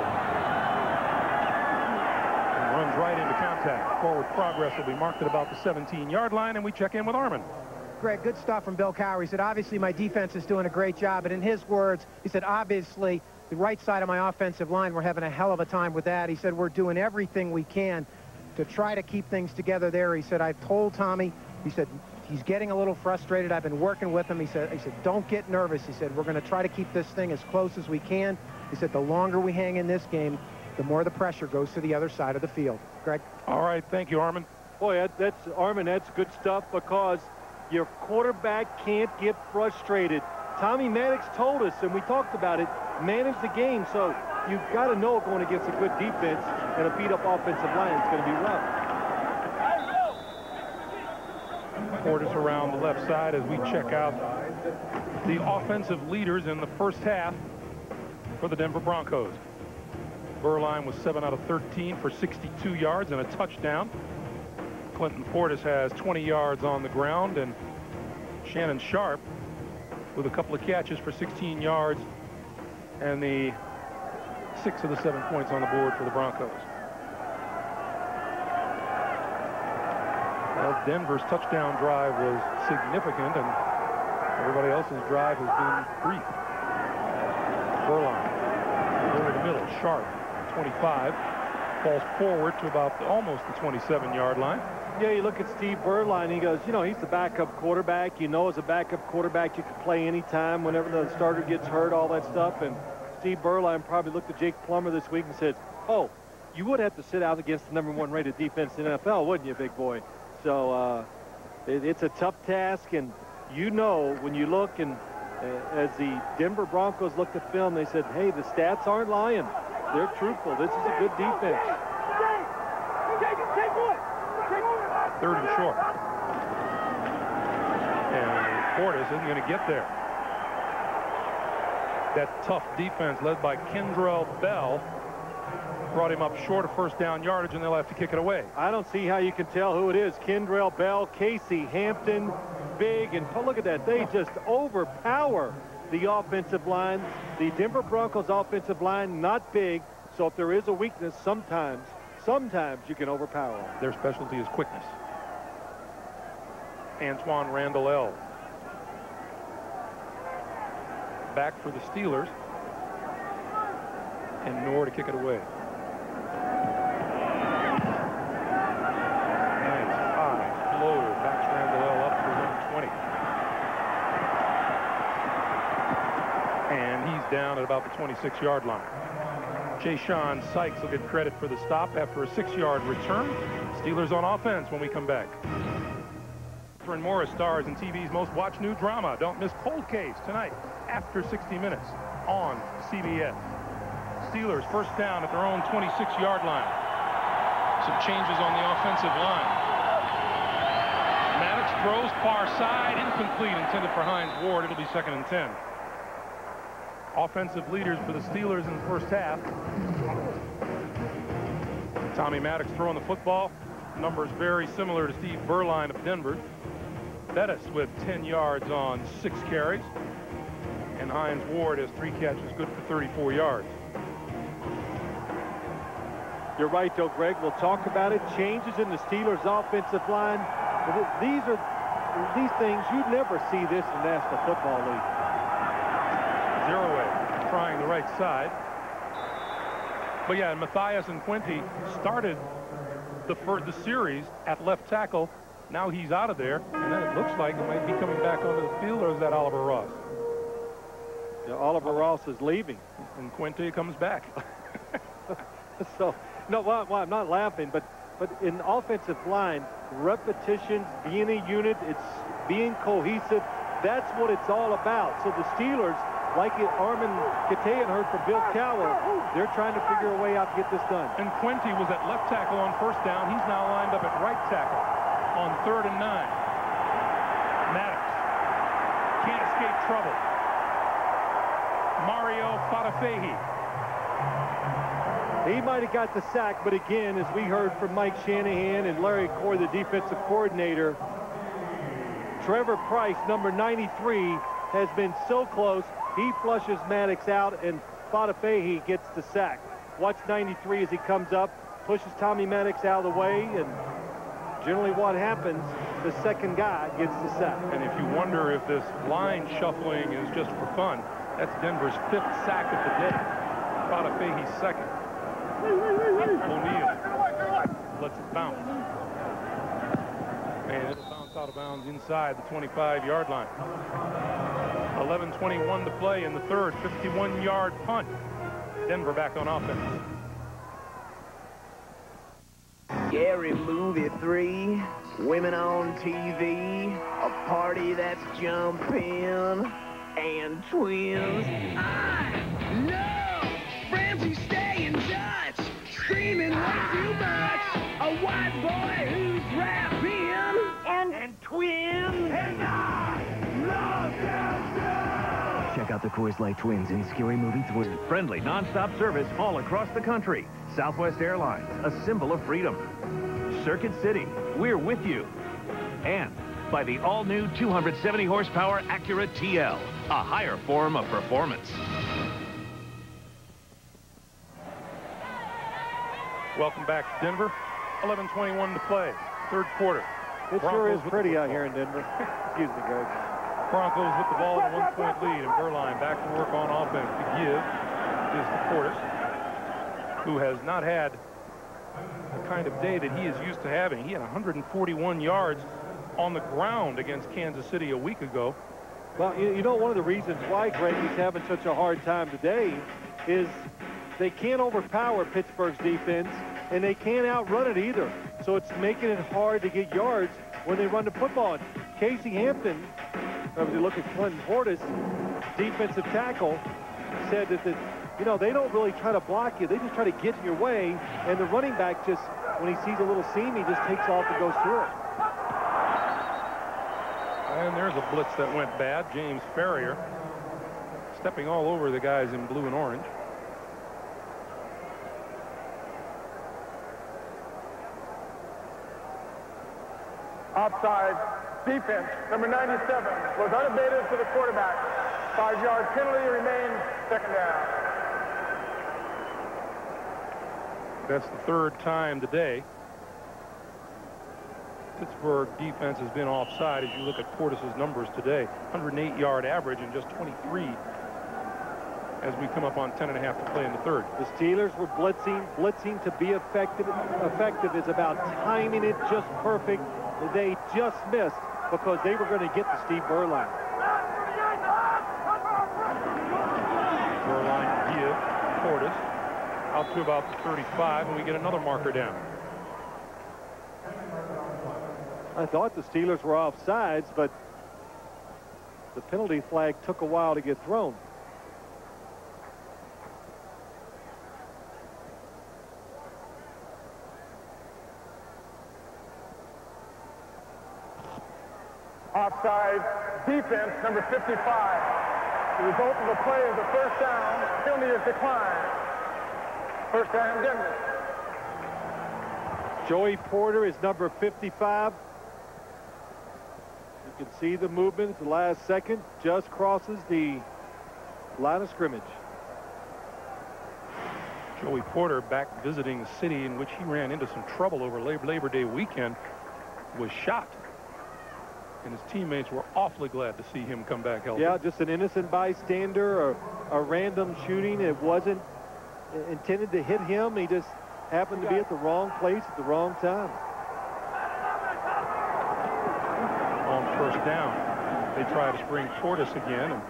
And runs right into contact. Forward progress will be marked at about the 17-yard line, and we check in with Armin. Greg, good stuff from Bill Cowher. He said, obviously, my defense is doing a great job. And in his words, he said, obviously, the right side of my offensive line, we're having a hell of a time with that. He said, we're doing everything we can to try to keep things together there. He said, I've told Tommy, he said, he's getting a little frustrated. I've been working with him. He said, don't get nervous. He said, we're going to try to keep this thing as close as we can. He said, the longer we hang in this game, the more the pressure goes to the other side of the field. Greg? All right. Thank you, Armin. Boy, Armin, that's good stuff, because your quarterback can't get frustrated. Tommy Maddox told us, and we talked about it, manage the game. So you've got to know going against a good defense and a beat-up offensive line, it's going to be rough. Portis around the left side as we check out the offensive leaders in the first half for the Denver Broncos. Berline was 7 out of 13 for 62 yards and a touchdown. Clinton Portis has 20 yards on the ground, and Shannon Sharp with a couple of catches for 16 yards and the 6 of the 7 points on the board for the Broncos. Well, Denver's touchdown drive was significant, and everybody else's drive has been brief. Berline over the middle, Sharp, 25, falls forward to about almost the 27-yard line. Yeah, you look at Steve Berline, he goes, you know, he's the backup quarterback. You know, as a backup quarterback, you can play anytime whenever the starter gets hurt, all that stuff. And Steve Berline probably looked at Jake Plummer this week and said, oh, you would have to sit out against the #1 rated defense in the NFL, wouldn't you, big boy? So it's a tough task, and you know when you look, and as the Denver Broncos looked at film, they said, hey, the stats aren't lying. They're truthful. This is a good defense. 3rd and short. And Portis isn't going to get there. That tough defense led by Kendrell Bell brought him up short of first down yardage, and they'll have to kick it away. I don't see how you can tell who it is. Kendrell Bell, Casey Hampton, big, and look at that. They just overpower the offensive line. The Denver Broncos offensive line, not big, so if there is a weakness, sometimes you can overpower them. Their specialty is quickness. Antoine Randall L. Back for the Steelers. And Knorr to kick it away. Nice high blow. Backs Randall L up for 120. And he's down at about the 26-yard line. Jay-Sean Sykes will get credit for the stop after a 6-yard return. Steelers on offense when we come back. And Morris stars in TV's most watched new drama. Don't miss Cold Case tonight after 60 minutes on CBS. Steelers first down at their own 26-yard line. Some changes on the offensive line. Maddox throws far side, incomplete, intended for Hines Ward. It'll be 2nd and 10. Offensive leaders for the Steelers in the first half. Tommy Maddox throwing the football. Numbers very similar to Steve Berline of Denver. Bettis with 10 yards on 6 carries. And Hines Ward has 3 catches, good for 34 yards. You're right, though, Greg. We'll talk about it. Changes in the Steelers' offensive line. These things, you never see this in the National Football League. Zero-way, trying the right side. But yeah, Matthias and Quinty started the series at left tackle. Now he's out of there, and then it looks like he might be coming back onto the field, or is that Oliver Ross? Yeah, Oliver Ross is leaving. And Quinty comes back. So, no, well, I'm not laughing, but in offensive line, repetitions, being a unit, it's being cohesive, that's what it's all about. So the Steelers, like Armin Katayan heard from Bill Cowher, they're trying to figure a way out to get this done. And Quinty was at left tackle on first down. He's now lined up at right tackle on 3rd and 9. Maddox can't escape trouble. Mario Fatafehi. He might have got the sack, but again, as we heard from Mike Shanahan and Larry Corr, the defensive coordinator, Trevor Price, number 93, has been so close. He flushes Maddox out, and Fatafehi gets the sack. Watch 93 as he comes up, pushes Tommy Maddox out of the way, and generally what happens, the second guy gets the sack. And if you wonder if this line shuffling is just for fun, that's Denver's 5th sack of the day. Fatafehi's 2nd. O'Neal lets it bounce. And it'll bounce out of bounds inside the 25-yard line. 11:21 to play in the 3rd. 51-yard punt. Denver back on offense. Scary Movie 3, women on TV, a party that's jumping, and twins. I love Ramsey staying Dutch, screaming way too much, a white boy who's rapping, and twins. And I love them. Check out the Coors Light Twins in Scary Movie 3. Friendly, non-stop service all across the country. Southwest Airlines, a symbol of freedom. Circuit City, we're with you. And by the all-new 270-horsepower Acura TL, a higher form of performance. Welcome back to Denver. 11:21 to play. 3rd quarter. It sure is pretty out here in Denver. Excuse me, Greg. Broncos with the ball in a 1-point lead, and Berline back to work on offense to give is to Portis, who has not had the kind of day that he is used to having. He had 141 yards on the ground against Kansas City a week ago. Well, you know, one of the reasons why, Greg, he's having such a hard time today is they can't overpower Pittsburgh's defense, and they can't outrun it either. So it's making it hard to get yards when they run the football. And Casey Hampton, if you look at Clinton Portis, defensive tackle, said that you know, they don't really try to block you. They just try to get in your way, and the running back just, when he sees a little seam, he just takes off and goes through it. And there's a blitz that went bad. James Ferrier stepping all over the guys in blue and orange. Offside defense, number 97, was unabated to the quarterback. 5-yard penalty remains, second down. That's the third time today Pittsburgh defense has been offside. As you look at Portis's numbers today, 108-yard average and just 23 as we come up on 10 and a half to play in the third. The Steelers were blitzing. Blitzing to be effective. Effective is about timing it just perfect. They just missed because they were going to get to Steve Beuerlein. Beuerlein give Portis out to about the 35, and we get another marker down. I thought the Steelers were offsides, but the penalty flag took a while to get thrown. Offside defense, number 55. The result of the play is a first down. Penalty is declined. First down, Denver. Joey Porter is number 55. You can see the movement at the last second. Just crosses the line of scrimmage. Joey Porter, back visiting the city in which he ran into some trouble over Labor Day weekend, was shot. And his teammates were awfully glad to see him come back healthy. Yeah, just an innocent bystander or a random shooting. It wasn't intended to hit him. He just happened to be at the wrong place at the wrong time. On first down, they try to spring Portis again, and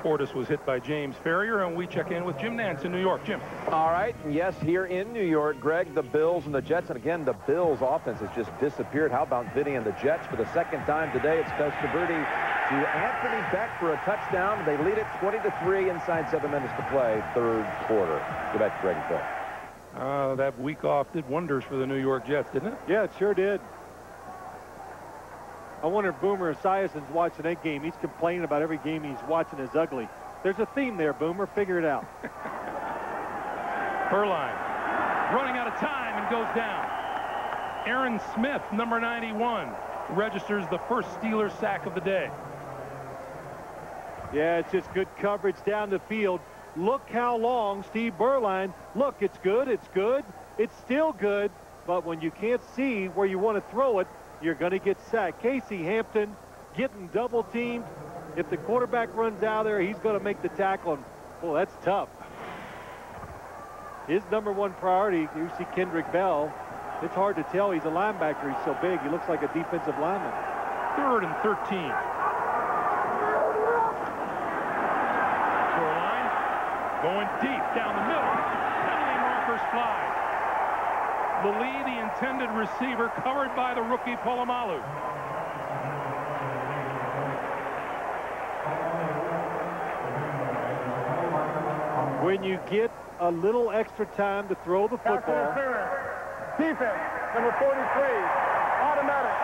Portis was hit by James Ferrier, and we check in with Jim Nantz in New York. Jim. All right, yes, here in New York, Greg, the Bills and the Jets, and again, the Bills offense has just disappeared. How about Vinny and the Jets? For the second time today, it's Testaverde to Anthony Beck for a touchdown. They lead it 20-3 inside 7 minutes to play, third quarter. Go back to Greg and Phil. That week off did wonders for the New York Jets, didn't it? Yeah, it sure did. I wonder if Boomer Esiason's watching that game. He's complaining about every game he's watching is ugly. There's a theme there, Boomer. Figure it out. Beuerlein running out of time and goes down. Aaron Smith, number 91, registers the first Steelers sack of the day. Yeah, it's just good coverage down the field. Look how long Steve Beuerlein. Look, it's good. It's good. It's still good. But when you can't see where you want to throw it, you're going to get sacked. Casey Hampton getting double teamed. If the quarterback runs out there, he's going to make the tackle. And, well, that's tough. His number one priority, you see Kendrick Bell. It's hard to tell. He's a linebacker. He's so big. He looks like a defensive lineman. 3rd and 13. Beuerlein going deep down the middle. Penalty markers fly. Lee, the intended receiver, covered by the rookie Polamalu. When you get a little extra time to throw the football. Defense, number 43, automatic,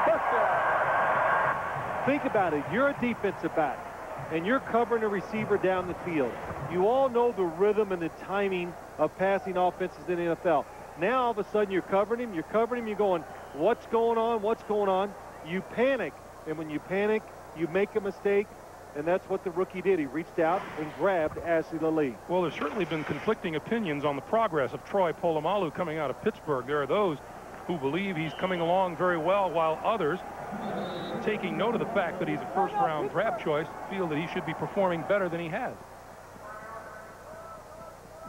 touchdown. Think about it. You're a defensive back, and you're covering a receiver down the field. You all know the rhythm and the timing of passing offenses in the NFL. Now, all of a sudden, you're covering him, you're going, what's going on, what's going on? You panic, and when you panic, you make a mistake, and that's what the rookie did. He reached out and grabbed Ashley Lee. Well, there's certainly been conflicting opinions on the progress of Troy Polamalu coming out of Pittsburgh. There are those who believe he's coming along very well, while others, taking note of the fact that he's a first-round draft choice, feel that he should be performing better than he has.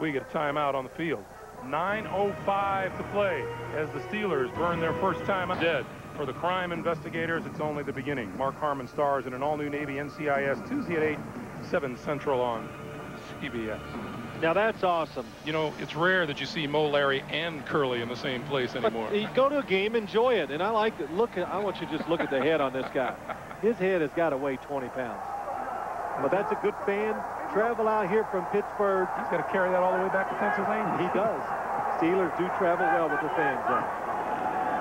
We get a timeout on the field. 9:05 to play as the Steelers burn their first time dead. For the crime investigators, it's only the beginning. Mark Harmon stars in an all-new Navy NCIS Tuesday at 8, 7 Central on CBS. Now that's awesome. You know, it's rare that you see Mo, Larry, and Curly in the same place anymore. But you go to a game, enjoy it, and I like it. I want you to just look at the head on this guy. His head has got to weigh 20 pounds. But that's a good fan. Travel out here from Pittsburgh. He's got to carry that all the way back to Pennsylvania. He does. Steelers do travel well with the fans.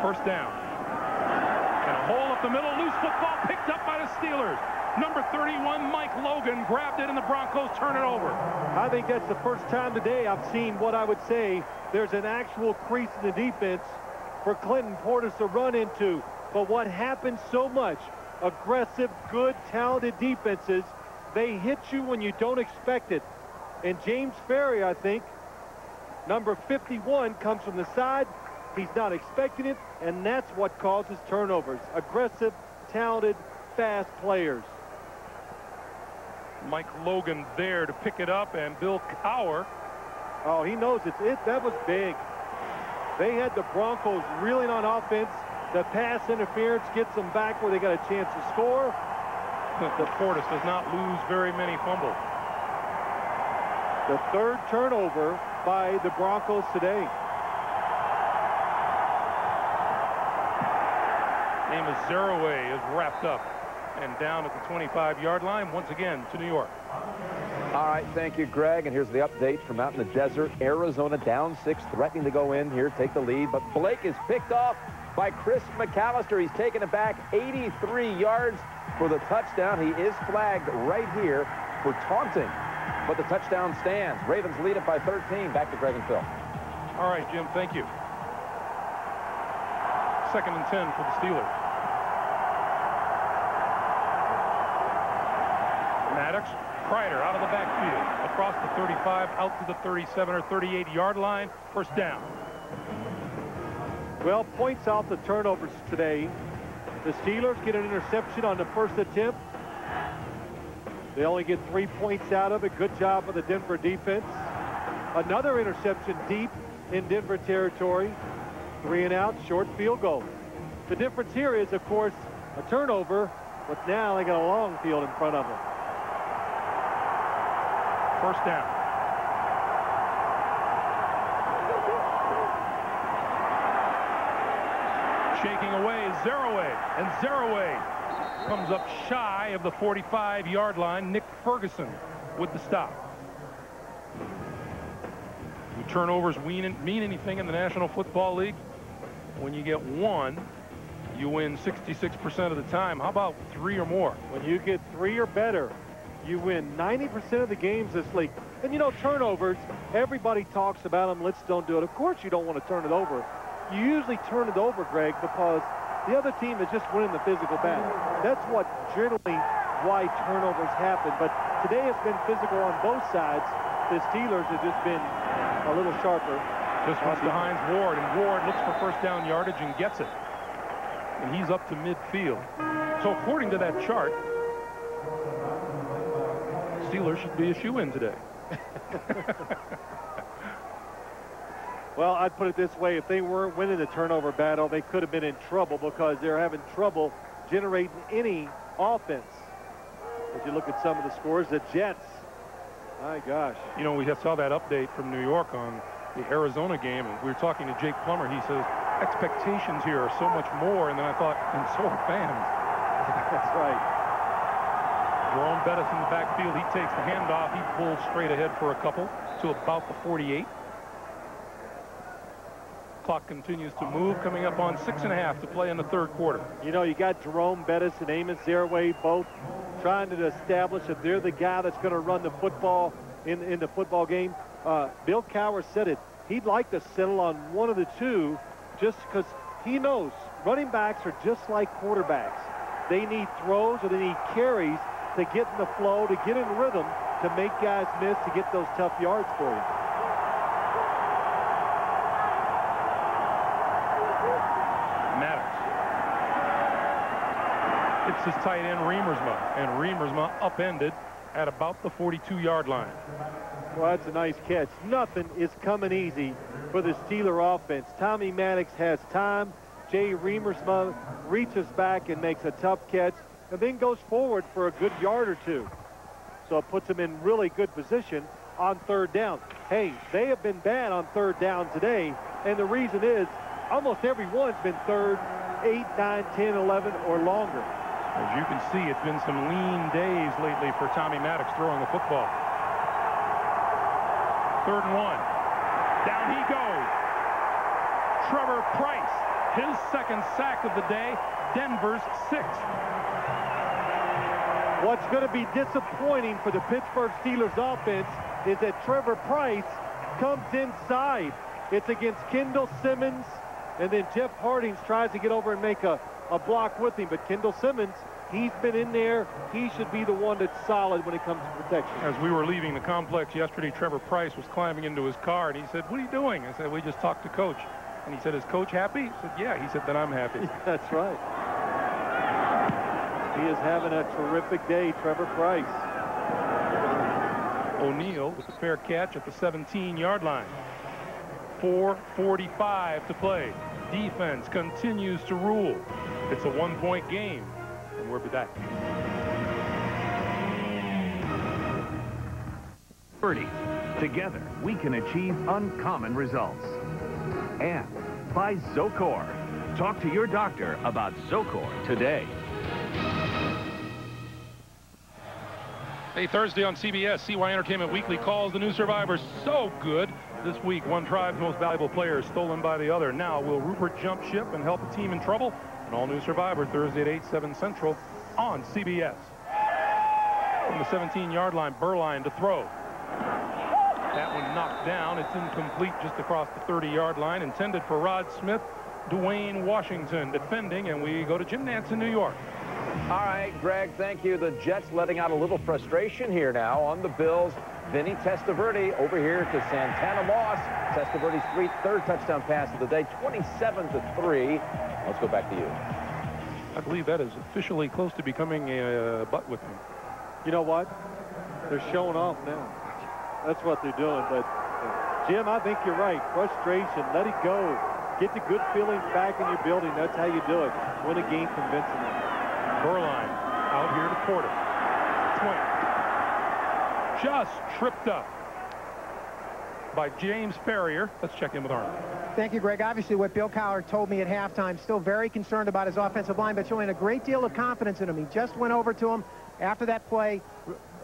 First down. And a hole up the middle. Loose football picked up by the Steelers. Number 31, Mike Logan, grabbed it, and the Broncos turn it over. I think that's the first time today I've seen what I would say there's an actual crease in the defense for Clinton Portis to run into. But what happens so much, aggressive, good, talented defenses, they hit you when you don't expect it. And James Ferry, I think, number 51, comes from the side. He's not expecting it, and that's what causes turnovers. Aggressive, talented, fast players. Mike Logan there to pick it up, and Bill Cowher. Oh, he knows it. That was big. They had the Broncos reeling on offense. The pass interference gets them back where they got a chance to score. The Fortis does not lose very many fumbles. The third turnover by the Broncos today. Amos Zeraway is wrapped up and down at the 25-yard line once again to New York. All right, thank you, Greg. And here's the update from out in the desert. Arizona down 6, threatening to go in here, take the lead. But Blake is picked off by Chris McAllister. He's taken it back 83 yards for the touchdown. He is flagged right here for taunting. But the touchdown stands. Ravens lead it by 13. Back to Greg and Phil. All right, Jim, thank you. 2nd and 10 for the Steelers. Maddox, Kreider out of the backfield, across the 35, out to the 37 or 38-yard line. First down. Well, points out the turnovers today. The Steelers get an interception on the first attempt. They only get 3 points out of it. Good job of the Denver defense. Another interception deep in Denver territory. 3 and out, short field goal. The difference here is, of course, a turnover, but now they got a long field in front of them. First down. Shaking away is Zeraway, and Zeraway comes up shy of the 45-yard line. Nick Ferguson with the stop. Do turnovers mean anything in the National Football League? When you get 1, you win 66% of the time. How about 3 or more? When you get 3 or better, you win 90% of the games this league. And you know, turnovers, everybody talks about them. Let's don't do it. Of course you don't want to turn it over. You usually turn it over, Greg, because the other team is just winning the physical battle. That's what generally why turnovers happen. But today it's been physical on both sides. The Steelers have just been a little sharper. This one's to Hines Ward, and Ward looks for first down yardage and gets it. And he's up to midfield. So according to that chart, Steelers should be a shoe-in today. Well, I'd put it this way. If they weren't winning the turnover battle, they could have been in trouble because they're having trouble generating any offense. If you look at some of the scores, the Jets, my gosh. You know, we just saw that update from New York on the Arizona game, and we were talking to Jake Plummer. He says, expectations here are so much more, and then I thought, and so are fans. That's right. Jerome Bettis in the backfield. He takes the handoff. He pulls straight ahead for a couple to about the 48. Clock continues to move, coming up on 6.5 to play in the third quarter. You know, you got Jerome Bettis and Amos Zeraway both trying to establish that they're the guy that's going to run the football in the football game. Bill Cowher said it. He'd like to settle on one of the two just because he knows running backs are just like quarterbacks. They need throws or they need carries to get in the flow, to get in rhythm, to make guys miss, to get those tough yards for you. It's his tight end, Remersma, and Remersma upended at about the 42-yard line. Well, that's a nice catch. Nothing is coming easy for the Steeler offense. Tommy Maddox has time. Jay Remersma reaches back and makes a tough catch and then goes forward for a good yard or two. So it puts him in really good position on third down. Hey, they have been bad on third down today, and the reason is almost every one's been third, 8, 9, 10, 11, or longer. As you can see, it's been some lean days lately for Tommy Maddox throwing the football. 3rd and 1. Down he goes. Trevor Price, his 2nd sack of the day, Denver's 6th. What's going to be disappointing for the Pittsburgh Steelers offense is that Trevor Price comes inside. It's against Kendall Simmons, and then Jeff Hardings tries to get over and make a a block with him. But Kendall Simmons, he's been in there. He should be the one that's solid when it comes to protection. As we were leaving the complex yesterday, Trevor Price was climbing into his car, and he said, "What are you doing?" I said, "We just talked to Coach." And he said, "Is Coach happy?" I said, "Yeah." He said, "Then I'm happy." Yeah, that's right. He is having a terrific day, Trevor Price. O'Neal with a fair catch at the 17-yard line. 4:45 to play. Defense continues to rule. It's a one-point game, and we'll be back. Birdies. Together, we can achieve uncommon results. And by Zocor. Talk to your doctor about Zocor today. Hey, Thursday on CBS, CY Entertainment Weekly calls the new survivors so good. This week, one tribe's most valuable player is stolen by the other. Now, will Rupert jump ship and help a team in trouble? An all-new Survivor, Thursday at 8, 7 Central on CBS. From the 17-yard line, Burline to throw. That one knocked down. It's incomplete just across the 30-yard line. Intended for Rod Smith. Dwayne Washington defending, and we go to Jim Nantz in New York. All right, Greg, thank you. The Jets letting out a little frustration here now on the Bills. Vinny Testaverde over here to Santana Moss. Testaverde's third touchdown pass of the day, 27-3. Let's go back to you. I believe that is officially close to becoming a butt whipping. You know what? They're showing off now. That's what they're doing. But, Jim, I think you're right. Frustration. Let it go. Get the good feelings back in your building. That's how you do it. Win a game convincingly. Burline out here to Porter. Swing. Just tripped up by James Ferrier. Let's check in with Arnold. Thank you, Greg. Obviously, what Bill Cowher told me at halftime, still very concerned about his offensive line, but showing a great deal of confidence in him. He just went over to him after that play,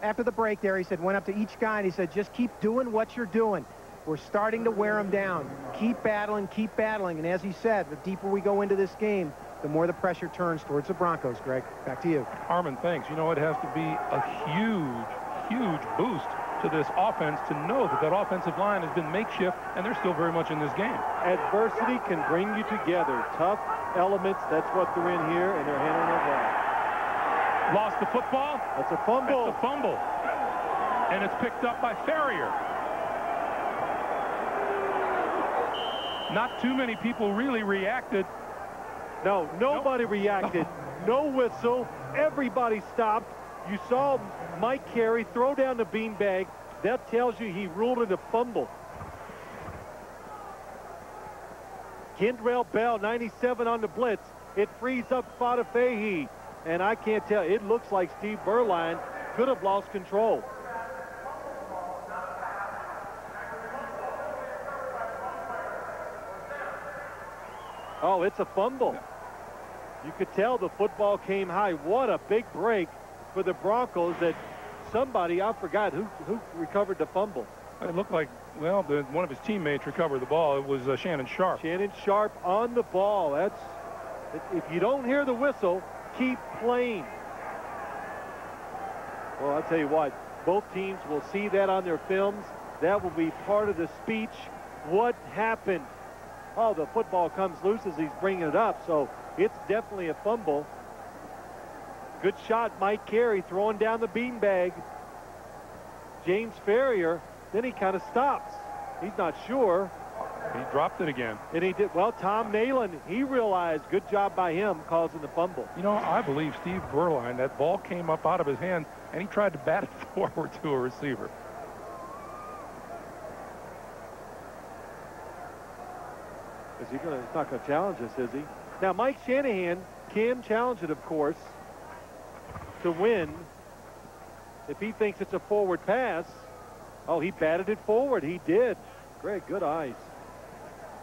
after the break there. He said, went up to each guy, and he said, just keep doing what you're doing. We're starting to wear them down. Keep battling, keep battling. And as he said, the deeper we go into this game, the more the pressure turns towards the Broncos, Greg. Back to you. Armin, thanks. You know, it has to be a huge boost to this offense to know that that offensive line has been makeshift, and they're still very much in this game. Adversity can bring you together. Tough elements, that's what they're in here, and they're handling it well. Lost the football. That's a fumble. That's a fumble. And it's picked up by Ferrier. Not too many people really reacted. No, nobody reacted. No whistle. Everybody stopped. You saw Mike Carey throw down the beanbag. That tells you he ruled it a fumble. Kendrell Bell, 97 on the blitz. It frees up Fada Fahey. And I can't tell. It looks like Steve Burline could have lost control. Oh, it's a fumble. You could tell the football came high. What a big break for the Broncos that somebody, I forgot who recovered the fumble. It looked like, well, one of his teammates recovered the ball. It was Shannon Sharp. Shannon Sharp on the ball. If you don't hear the whistle, keep playing. Well, I'll tell you what, both teams will see that on their films. That will be part of the speech. What happened? Oh, the football comes loose as he's bringing it up, so it's definitely a fumble. Good shot, Mike Carey throwing down the beanbag. James Ferrier, then he kind of stops. He's not sure. He dropped it again. And he did. Well, Tom Nalen, he realized, good job by him causing the fumble. You know, I believe Steve Burline, that ball came up out of his hand, and he tried to bat it forward to a receiver. He's not going to challenge us, is he? Now, Mike Shanahan can challenge it, of course, to win. If he thinks it's a forward pass, oh, he batted it forward. He did. Greg, good eyes.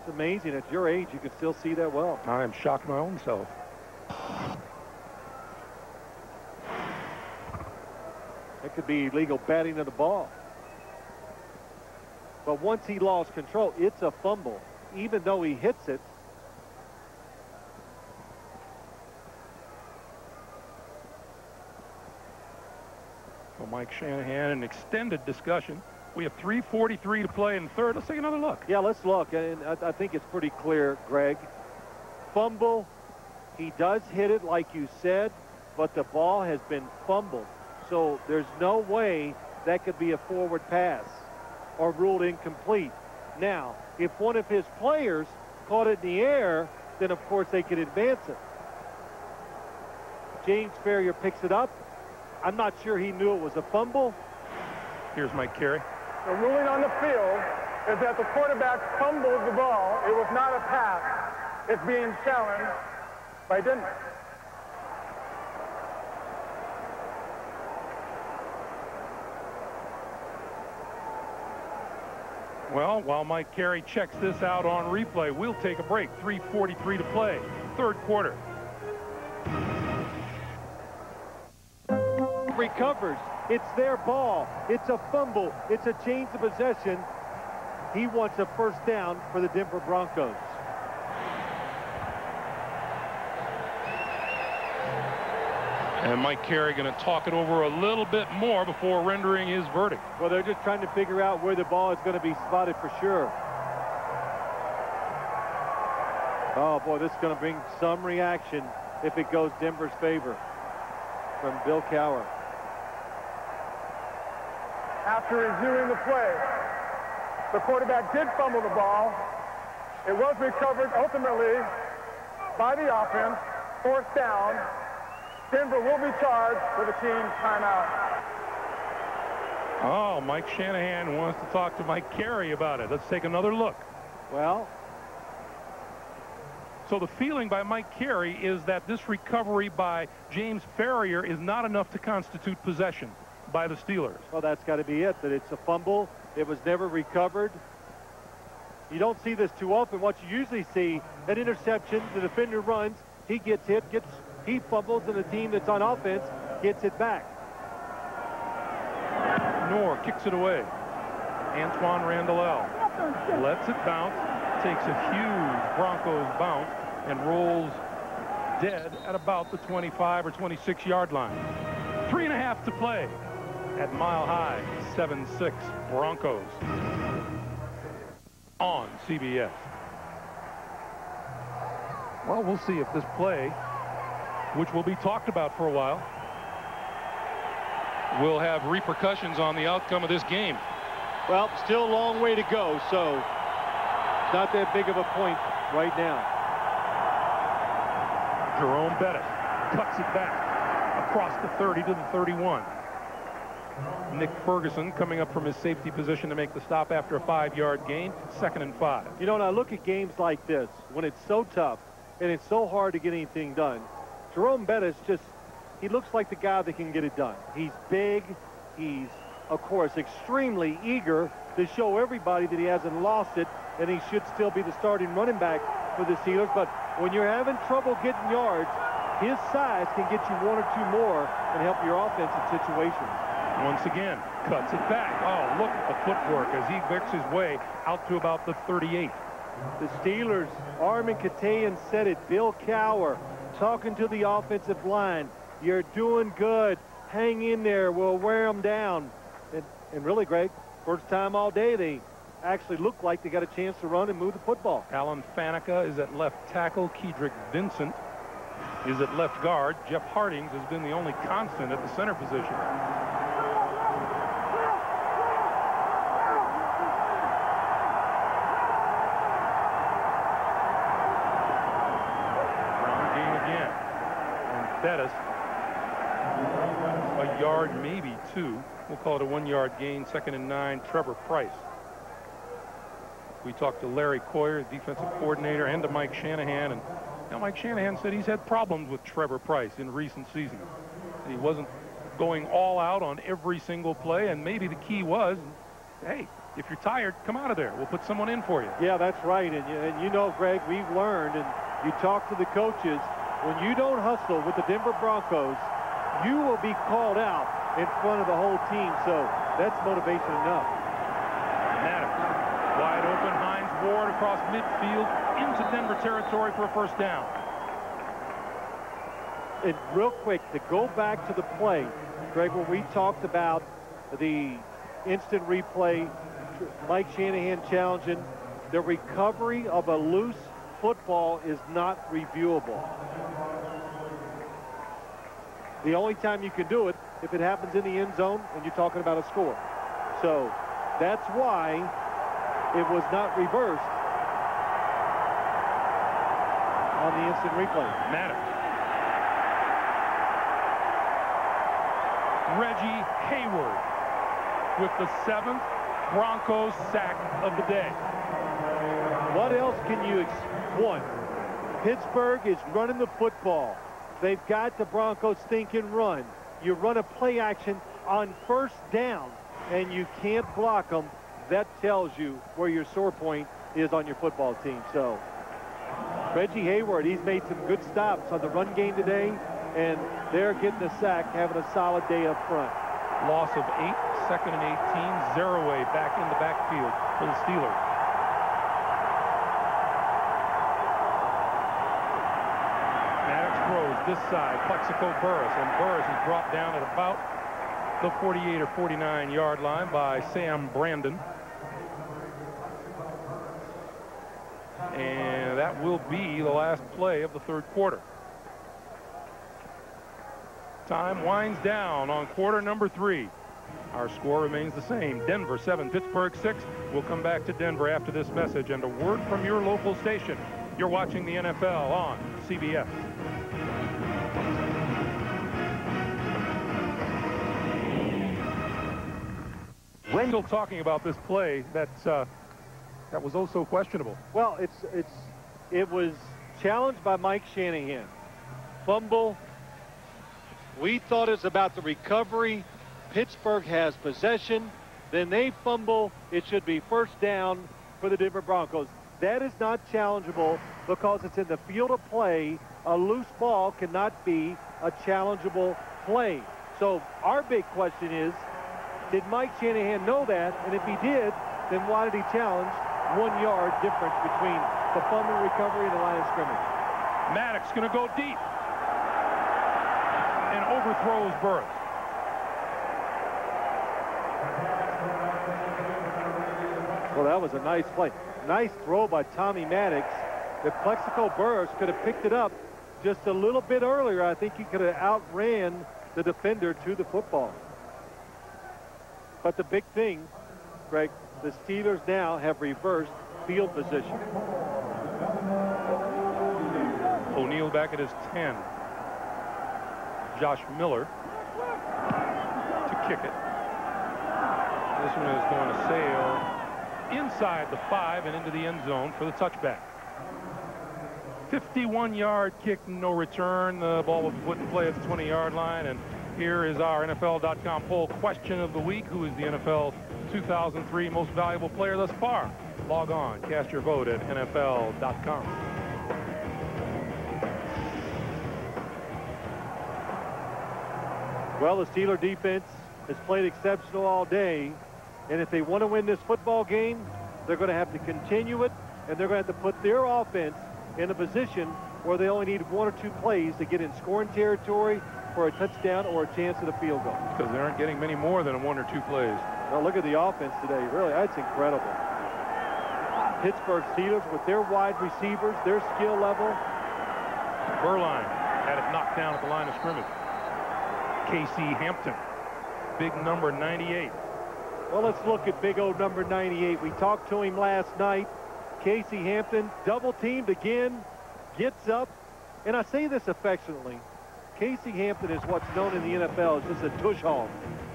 It's amazing. At your age, you can still see that well. I am shocked my own self. That could be illegal batting of the ball. But once he lost control, it's a fumble. Even though he hits it. So Mike Shanahan, an extended discussion. We have 3:43 to play in the third. Let's take another look. Yeah, let's look. And I think it's pretty clear, Greg. Fumble, He does hit it like you said, but the ball has been fumbled. So there's no way that could be a forward pass or ruled incomplete. Now, if one of his players caught it in the air, then of course they could advance it. James Ferrier picks it up. I'm not sure he knew it was a fumble. Here's Mike Carey. The ruling on the field is that the quarterback fumbled the ball. It was not a pass. It's being challenged by Denver. Well, while Mike Carey checks this out on replay, we'll take a break. 3:43 to play, third quarter. Recovers. It's their ball. It's a fumble. It's a change of possession. He wants a first down for the Denver Broncos. And Mike Carey going to talk it over a little bit more before rendering his verdict. Well, they're just trying to figure out where the ball is going to be spotted for sure. Oh, boy, this is going to bring some reaction if it goes Denver's favor from Bill Cowher. After reviewing the play, the quarterback did fumble the ball. It was recovered ultimately by the offense, fourth down. Denver will be charged with a team timeout. Oh, Mike Shanahan wants to talk to Mike Carey about it. Let's take another look. Well, so the feeling by Mike Carey is that this recovery by James Ferrier is not enough to constitute possession by the Steelers. Well, that's got to be it, that it's a fumble. It was never recovered. You don't see this too often. What you usually see, an interception, the defender runs, he gets hit, he fumbles, and the team that's on offense gets it back. Knorr kicks it away. Antoine Randall lets it bounce, takes a huge Broncos bounce, and rolls dead at about the 25 or 26 yard line. 3.5 to play at Mile High. 7-6 Broncos on CBS. Well, we'll see if this play, which will be talked about for a while, will have repercussions on the outcome of this game. Well, still a long way to go, so not that big of a point right now. Jerome Bettis cuts it back across the 30 to the 31. Nick Ferguson coming up from his safety position to make the stop after a 5-yard gain. 2nd and 5. You know, when I look at games like this, when it's so tough and it's so hard to get anything done, Jerome Bettis he looks like the guy that can get it done. He's big. He's, of course, extremely eager to show everybody that he hasn't lost it, and he should still be the starting running back for the Steelers. But when you're having trouble getting yards, his size can get you 1 or 2 more and help your offensive situations. Once again, cuts it back. Oh, look at the footwork as he works his way out to about the 38. The Steelers, Armin Katayan said it, Bill Cowher talking to the offensive line. You're doing good. Hang in there. We'll wear them down. And really, Greg, first time all day they actually look like they got a chance to run and move the football. Alan Faneca is at left tackle. Kedrick Vincent is at left guard. Jeff Hardings has been the only constant at the center position. Ground game again. And Bettis, a yard, maybe 2. We'll call it a 1-yard gain. 2nd and 9. Trevor Price. We talked to Larry Coyer, defensive coordinator, and to Mike Shanahan. And now Mike Shanahan said he's had problems with Trevor Price in recent seasons. He wasn't going all out on every single play, and maybe the key was, hey, if you're tired, come out of there. We'll put someone in for you. Yeah, that's right. And you know, Greg, we've learned, and you talk to the coaches, when you don't hustle with the Denver Broncos, you will be called out in front of the whole team. So that's motivation enough. Maddox, wide open. Hines Ward across midfield into Denver territory for a first down. And real quick, to go back to the play, Greg, when we talked about the instant replay, Mike Shanahan challenging, the recovery of a loose football is not reviewable. The only time you can do it if it happens in the end zone and you're talking about a score. So that's why it was not reversed on the instant replay. Maddox. Reggie Hayward with the 7th Broncos sack of the day. What else can you want? Pittsburgh is running the football. They've got the Broncos thinking run. You run a play action on first down, and you can't block them. That tells you where your sore point is on your football team. So Reggie Hayward, he's made some good stops on the run game today, and they're getting a sack, having a solid day up front. Loss of 8, 2nd and 18. Zeraway back in the backfield for the Steelers. This side, Plexico Burris, and Burris is brought down at about the 48 or 49 yard line by Sam Brandon. And that will be the last play of the 3rd quarter. Time winds down on quarter number 3. Our score remains the same. Denver 7, Pittsburgh 6. We'll come back to Denver after this message and a word from your local station. You're watching the NFL on CBS. We're still talking about this play that was also questionable. Well, it was challenged by Mike Shanahan. Fumble. We thought it's about the recovery. Pittsburgh has possession. Then they fumble. It should be first down for the Denver Broncos. That is not challengeable because it's in the field of play. A loose ball cannot be a challengeable play. So our big question is, did Mike Shanahan know that? And if he did, then why did he challenge 1 yard difference between the fumble recovery and the line of scrimmage? Maddox going to go deep and overthrows Burris. Well, that was a nice play. Nice throw by Tommy Maddox. If Plexico Burris could have picked it up just a little bit earlier, I think he could have outran the defender to the football. But the big thing, Greg, the Steelers now have reversed field position. O'Neal back at his 10. Josh Miller to kick it. This one is going to sail inside the 5 and into the end zone for the touchback. 51-yard kick, no return. The ball will be put in play at the 20-yard line. And here is our NFL.com poll question of the week. Who is the NFL 2003 most valuable player thus far? Log on, cast your vote at NFL.com. Well, the Steeler defense has played exceptional all day. And if they want to win this football game, they're going to have to continue it. And they're going to have to put their offense in a position where they only need 1 or 2 plays to get in scoring territory for a touchdown or a chance at a field goal. Because they aren't getting many more than 1 or 2 plays. Well, look at the offense today. Really, that's incredible. Pittsburgh Steelers with their wide receivers, their skill level. Burline had it knocked down at the line of scrimmage. Casey Hampton, big number 98. Well, let's look at big old number 98. We talked to him last night. Casey Hampton, double teamed again, gets up. And I say this affectionately. Casey Hampton is what's known in the NFL as just a tush hog.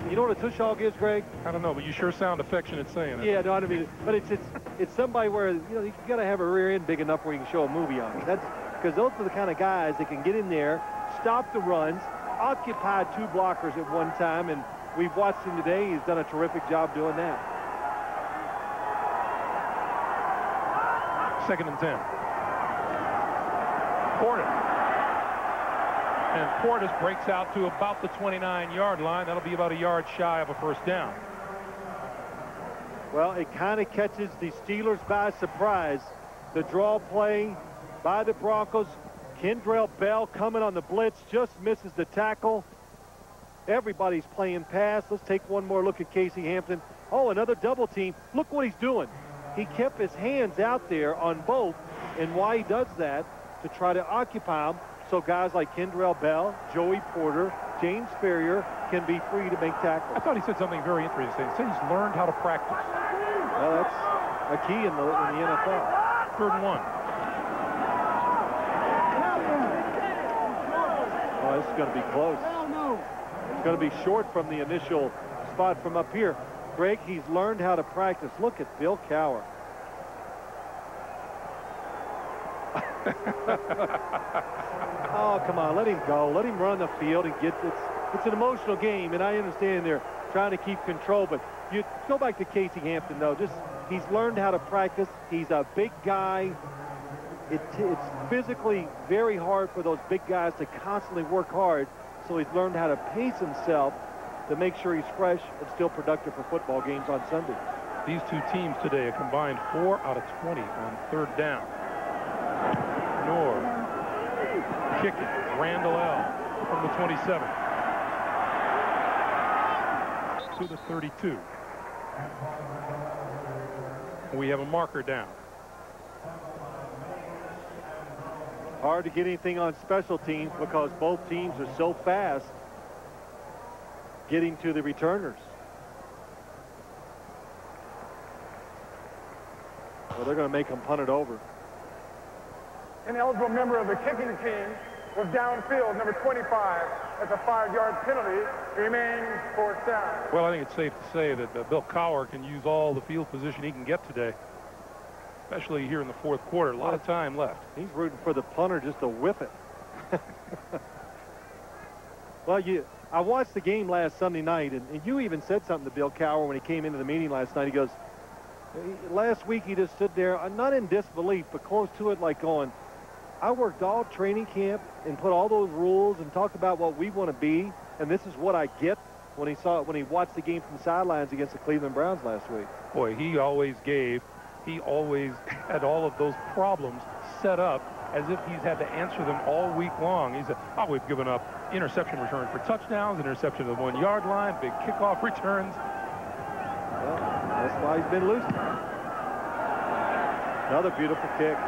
You know what a tush hog is, Greg? I don't know, but you sure sound affectionate saying it. Yeah, no, I mean, but it's somebody where, you know, you got to have a rear end big enough where you can show a movie on it. That's because those are the kind of guys that can get in there, stop the runs, occupy 2 blockers at one time, and we've watched him today. He's done a terrific job doing that. 2nd and 10. Portis. And Portis breaks out to about the 29-yard line. That'll be about a yard shy of a first down. Well, it kind of catches the Steelers by surprise. The draw play by the Broncos. Kendrell Bell coming on the blitz, just misses the tackle. Everybody's playing pass. Let's take one more look at Casey Hampton. Oh, another double team. Look what he's doing. He kept his hands out there on both, and why he does that, to try to occupy them. So guys like Kendrell Bell, Joey Porter, James Ferrier can be free to make tackles. I thought he said something very interesting. He said he's learned how to practice. Well, that's a key in the NFL. 3rd and 1. Oh, this is going to be close. It's going to be short from the initial spot from up here. Greg, he's learned how to practice. Look at Bill Cowher. Oh, come on, let him go. Let him run the field and get this. It's an emotional game, and I understand they're trying to keep control, but you go back to Casey Hampton, though. He's learned how to practice. He's a big guy. It's physically very hard for those big guys to constantly work hard, so he's learned how to pace himself to make sure he's fresh and still productive for football games on Sunday. These two teams today, a combined 4 out of 20 on 3rd down. Nord kicking. Randall L. from the 27 to the 32. We have a marker down. Hard to get anything on special teams because both teams are so fast getting to the returners. Well, they're going to make them punt it over. An eligible member of the kicking team was downfield, number 25. That's a 5-yard penalty. Remains 4th down. Well, I think it's safe to say that Bill Cowher can use all the field position he can get today, especially here in the 4th quarter. A lot of time left. He's rooting for the punter just to whip it. Well, I watched the game last Sunday night, and you even said something to Bill Cowher when he came into the meeting last night. He goes, last week he just stood there, not in disbelief, but close to it, like going, I worked all training camp and put all those rules and talked about what we want to be, and this is what I get when he watched the game from the sidelines against the Cleveland Browns last week. Boy, he always had all of those problems set up as if he's had to answer them all week long. He said, oh, we've given up interception return for touchdowns, interception at the 1-yard line, big kickoff returns. Well, that's why he's been losing. Another beautiful kick.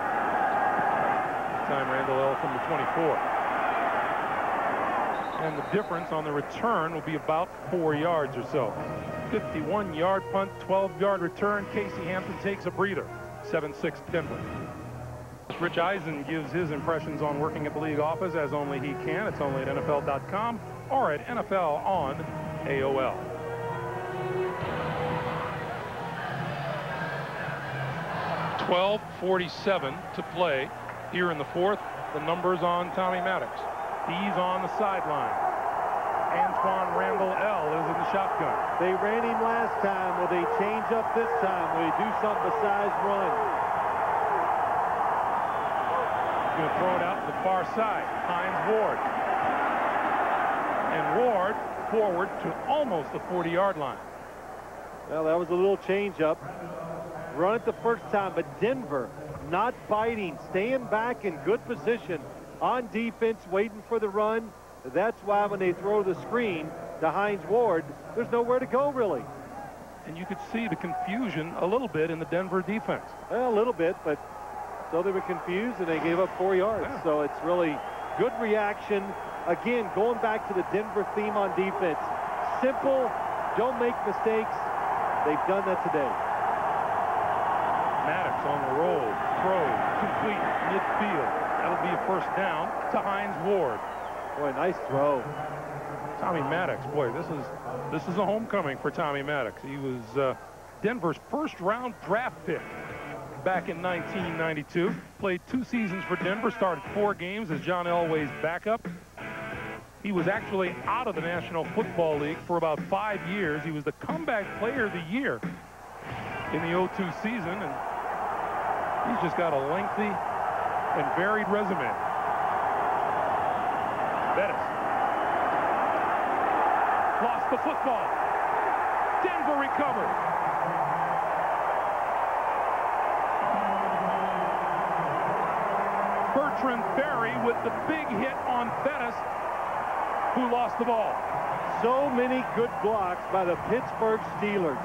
Time Randall L. from the 24. And the difference on the return will be about 4 yards or so. 51-yard punt, 12-yard return. Casey Hampton takes a breather. 7-6 Denver. Rich Eisen gives his impressions on working at the league office as only he can. It's only at NFL.com or at NFL on AOL. .12:47 to play here in the 4th. The numbers on Tommy Maddox. He's on the sideline. Antoine Randall L. is in the shotgun. They ran him last time. Will they change up this time? Will they do something besides run? He's going to throw it out to the far side. Hines Ward. And Ward forward to almost the 40-yard line. Well, that was a little change up. Run it the first time, but Denver not biting, staying back in good position on defense, waiting for the run. That's why when they throw the screen to Hines Ward, there's nowhere to go, really. And you could see the confusion a little bit in the Denver defense. Well, a little bit, but so they were confused, and they gave up 4 yards. Yeah. So it's really good reaction. Again, going back to the Denver theme on defense. Simple, don't make mistakes. They've done that today. Maddox on the roll, throw, complete, midfield. That'll be a 1st down to Hines Ward. Boy, nice throw. Tommy Maddox, boy, this is a homecoming for Tommy Maddox. He was Denver's 1st-round draft pick back in 1992. Played 2 seasons for Denver, started 4 games as John Elway's backup. He was actually out of the National Football League for about 5 years. He was the comeback player of the year in the 02 season, and he's just got a lengthy and varied resume. Bettis lost the football. Denver recovered. Bertrand Berry with the big hit on Bettis, who lost the ball. So many good blocks by the Pittsburgh Steelers.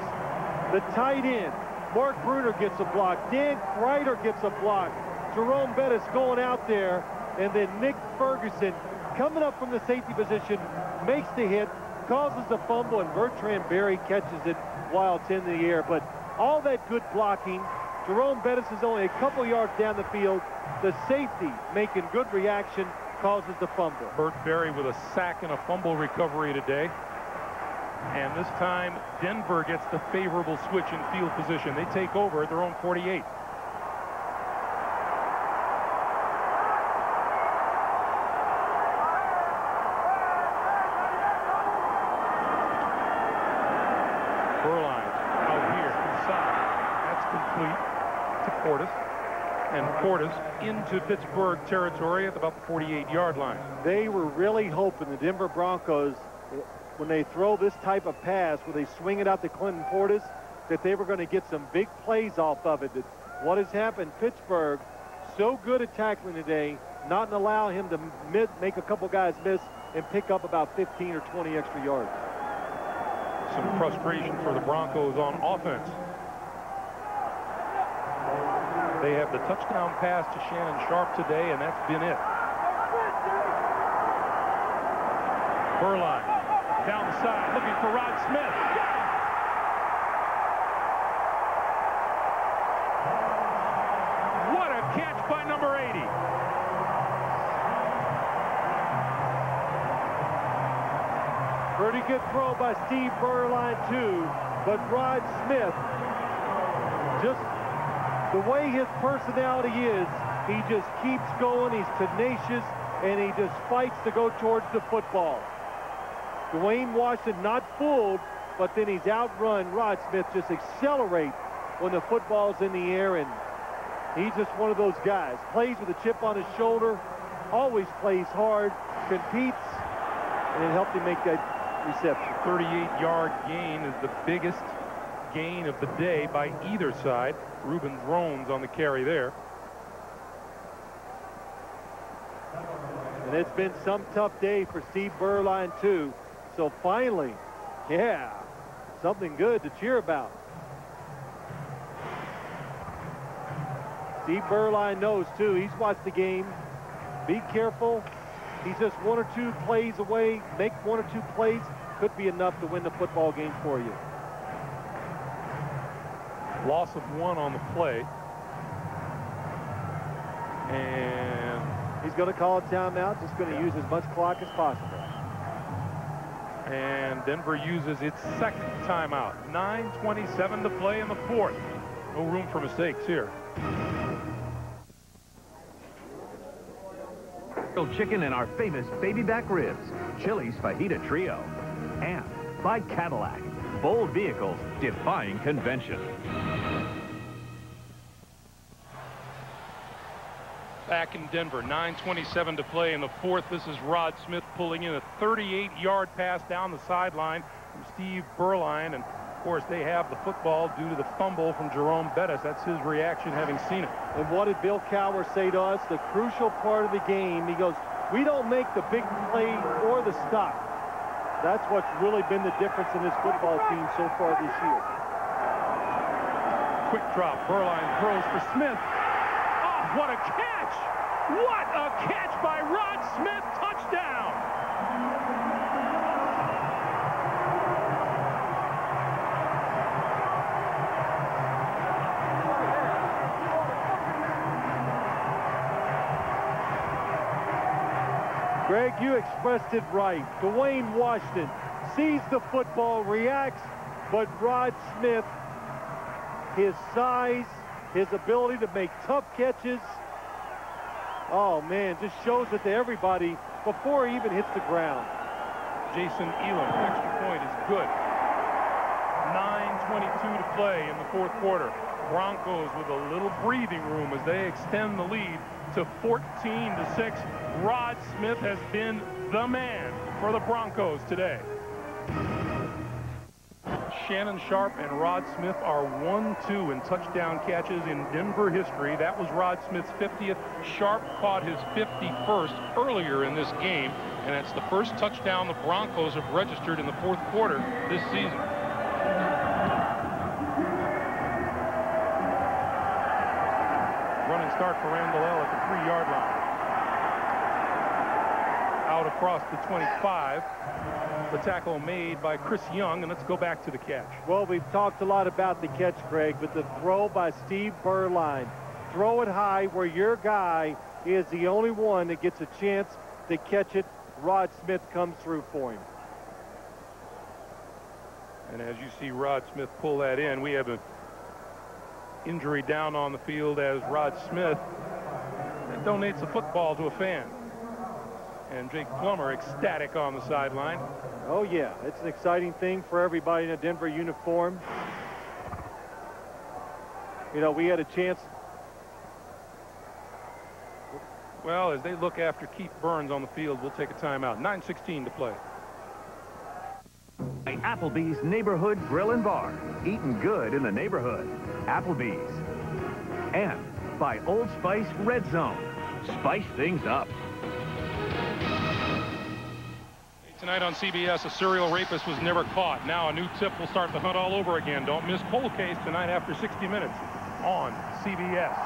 The tight end, Mark Bruner, gets a block. Dan Kreider gets a block. Jerome Bettis going out there, and then Nick Ferguson coming up from the safety position, makes the hit, causes the fumble, and Bertrand Berry catches it while it's in the air. But all that good blocking, Jerome Bettis is only a couple yards down the field. The safety making good reaction causes the fumble. Bert Berry with a sack and a fumble recovery today. And this time, Denver gets the favorable switch in field position. They take over at their own 48. Burline out here inside. That's complete to Portis. And Portis into Pittsburgh territory at about the 48-yard line. They were really hoping, the Denver Broncos, when they throw this type of pass, where they swing it out to Clinton Portis, that they were going to get some big plays off of it. What has happened, Pittsburgh, so good at tackling today, not allow him to make a couple guys miss and pick up about 15 or 20 extra yards. Some frustration for the Broncos on offense. They have the touchdown pass to Shannon Sharp today, and that's been it. Burline down the side, looking for Rod Smith. What a catch by number 80. Pretty good throw by Steve Burline, too. But Rod Smith, just the way his personality is, he just keeps going. He's tenacious, and he just fights to go towards the football. Dwayne Washington not fooled, but then he's outrun. Rod Smith just accelerates when the football's in the air, and he's just one of those guys. Plays with a chip on his shoulder, always plays hard, competes, and it helped him make that reception. 38-yard gain is the biggest gain of the day by either side. Ruben Drones on the carry there. And it's been some tough day for Steve Burline, too. So finally, yeah, something good to cheer about. Steve Burline knows, too. He's watched the game. Be careful. He's just one or two plays away. Make one or two plays. Could be enough to win the football game for you. Loss of one on the play. And he's going to call a timeout. Just going to use as much clock as possible. And Denver uses its second timeout. 9:27 to play in the fourth. No room for mistakes here. Grilled chicken and our famous baby back ribs, Chili's Fajita Trio, and by Cadillac, bold vehicles defying convention. Back in Denver, 9:27 to play in the fourth. This is Rod Smith pulling in a 38-yard pass down the sideline from Steve Burline. And, of course, they have the football due to the fumble from Jerome Bettis. That's his reaction, having seen it. And what did Bill Cowher say to us? The crucial part of the game, he goes, we don't make the big play or the stop. That's what's really been the difference in this football team so far this year. Quick drop. Burline throws for Smith. Oh, what a catch! What a catch by Rod Smith. Touchdown! Greg, you expressed it right. Dwayne Washington sees the football, reacts, but Rod Smith, his size, his ability to make tough catches, oh man, just shows it to everybody before he even hits the ground. Jason Elam, extra point is good. 9:22 to play in the fourth quarter. Broncos with a little breathing room as they extend the lead to 14-6. Rod Smith has been the man for the Broncos today. Shannon Sharp and Rod Smith are 1-2 in touchdown catches in Denver history. That was Rod Smith's 50th. Sharp caught his 51st earlier in this game, and it's the first touchdown the Broncos have registered in the fourth quarter this season. Running start for Randall L at the 3-yard line. Out out across the 25. The tackle made by Chris Young, and let's go back to the catch. Well, we've talked a lot about the catch, Greg, but the throw by Steve Berline. Throw it high where your guy is the only one that gets a chance to catch it. Rod Smith comes through for him. And as you see Rod Smith pull that in, we have an injury down on the field as Rod Smith donates the football to a fan. And Jake Plummer ecstatic on the sideline. Oh, yeah, it's an exciting thing for everybody in a Denver uniform. You know, we had a chance. Well, as they look after Keith Burns on the field, we'll take a timeout. 9:16 to play. Applebee's Neighborhood Grill and Bar. Eating good in the neighborhood. Applebee's. And by Old Spice Red Zone. Spice things up. Tonight on CBS, a serial rapist was never caught. Now a new tip will start the hunt all over again. Don't miss Cold Case tonight after 60 minutes on CBS.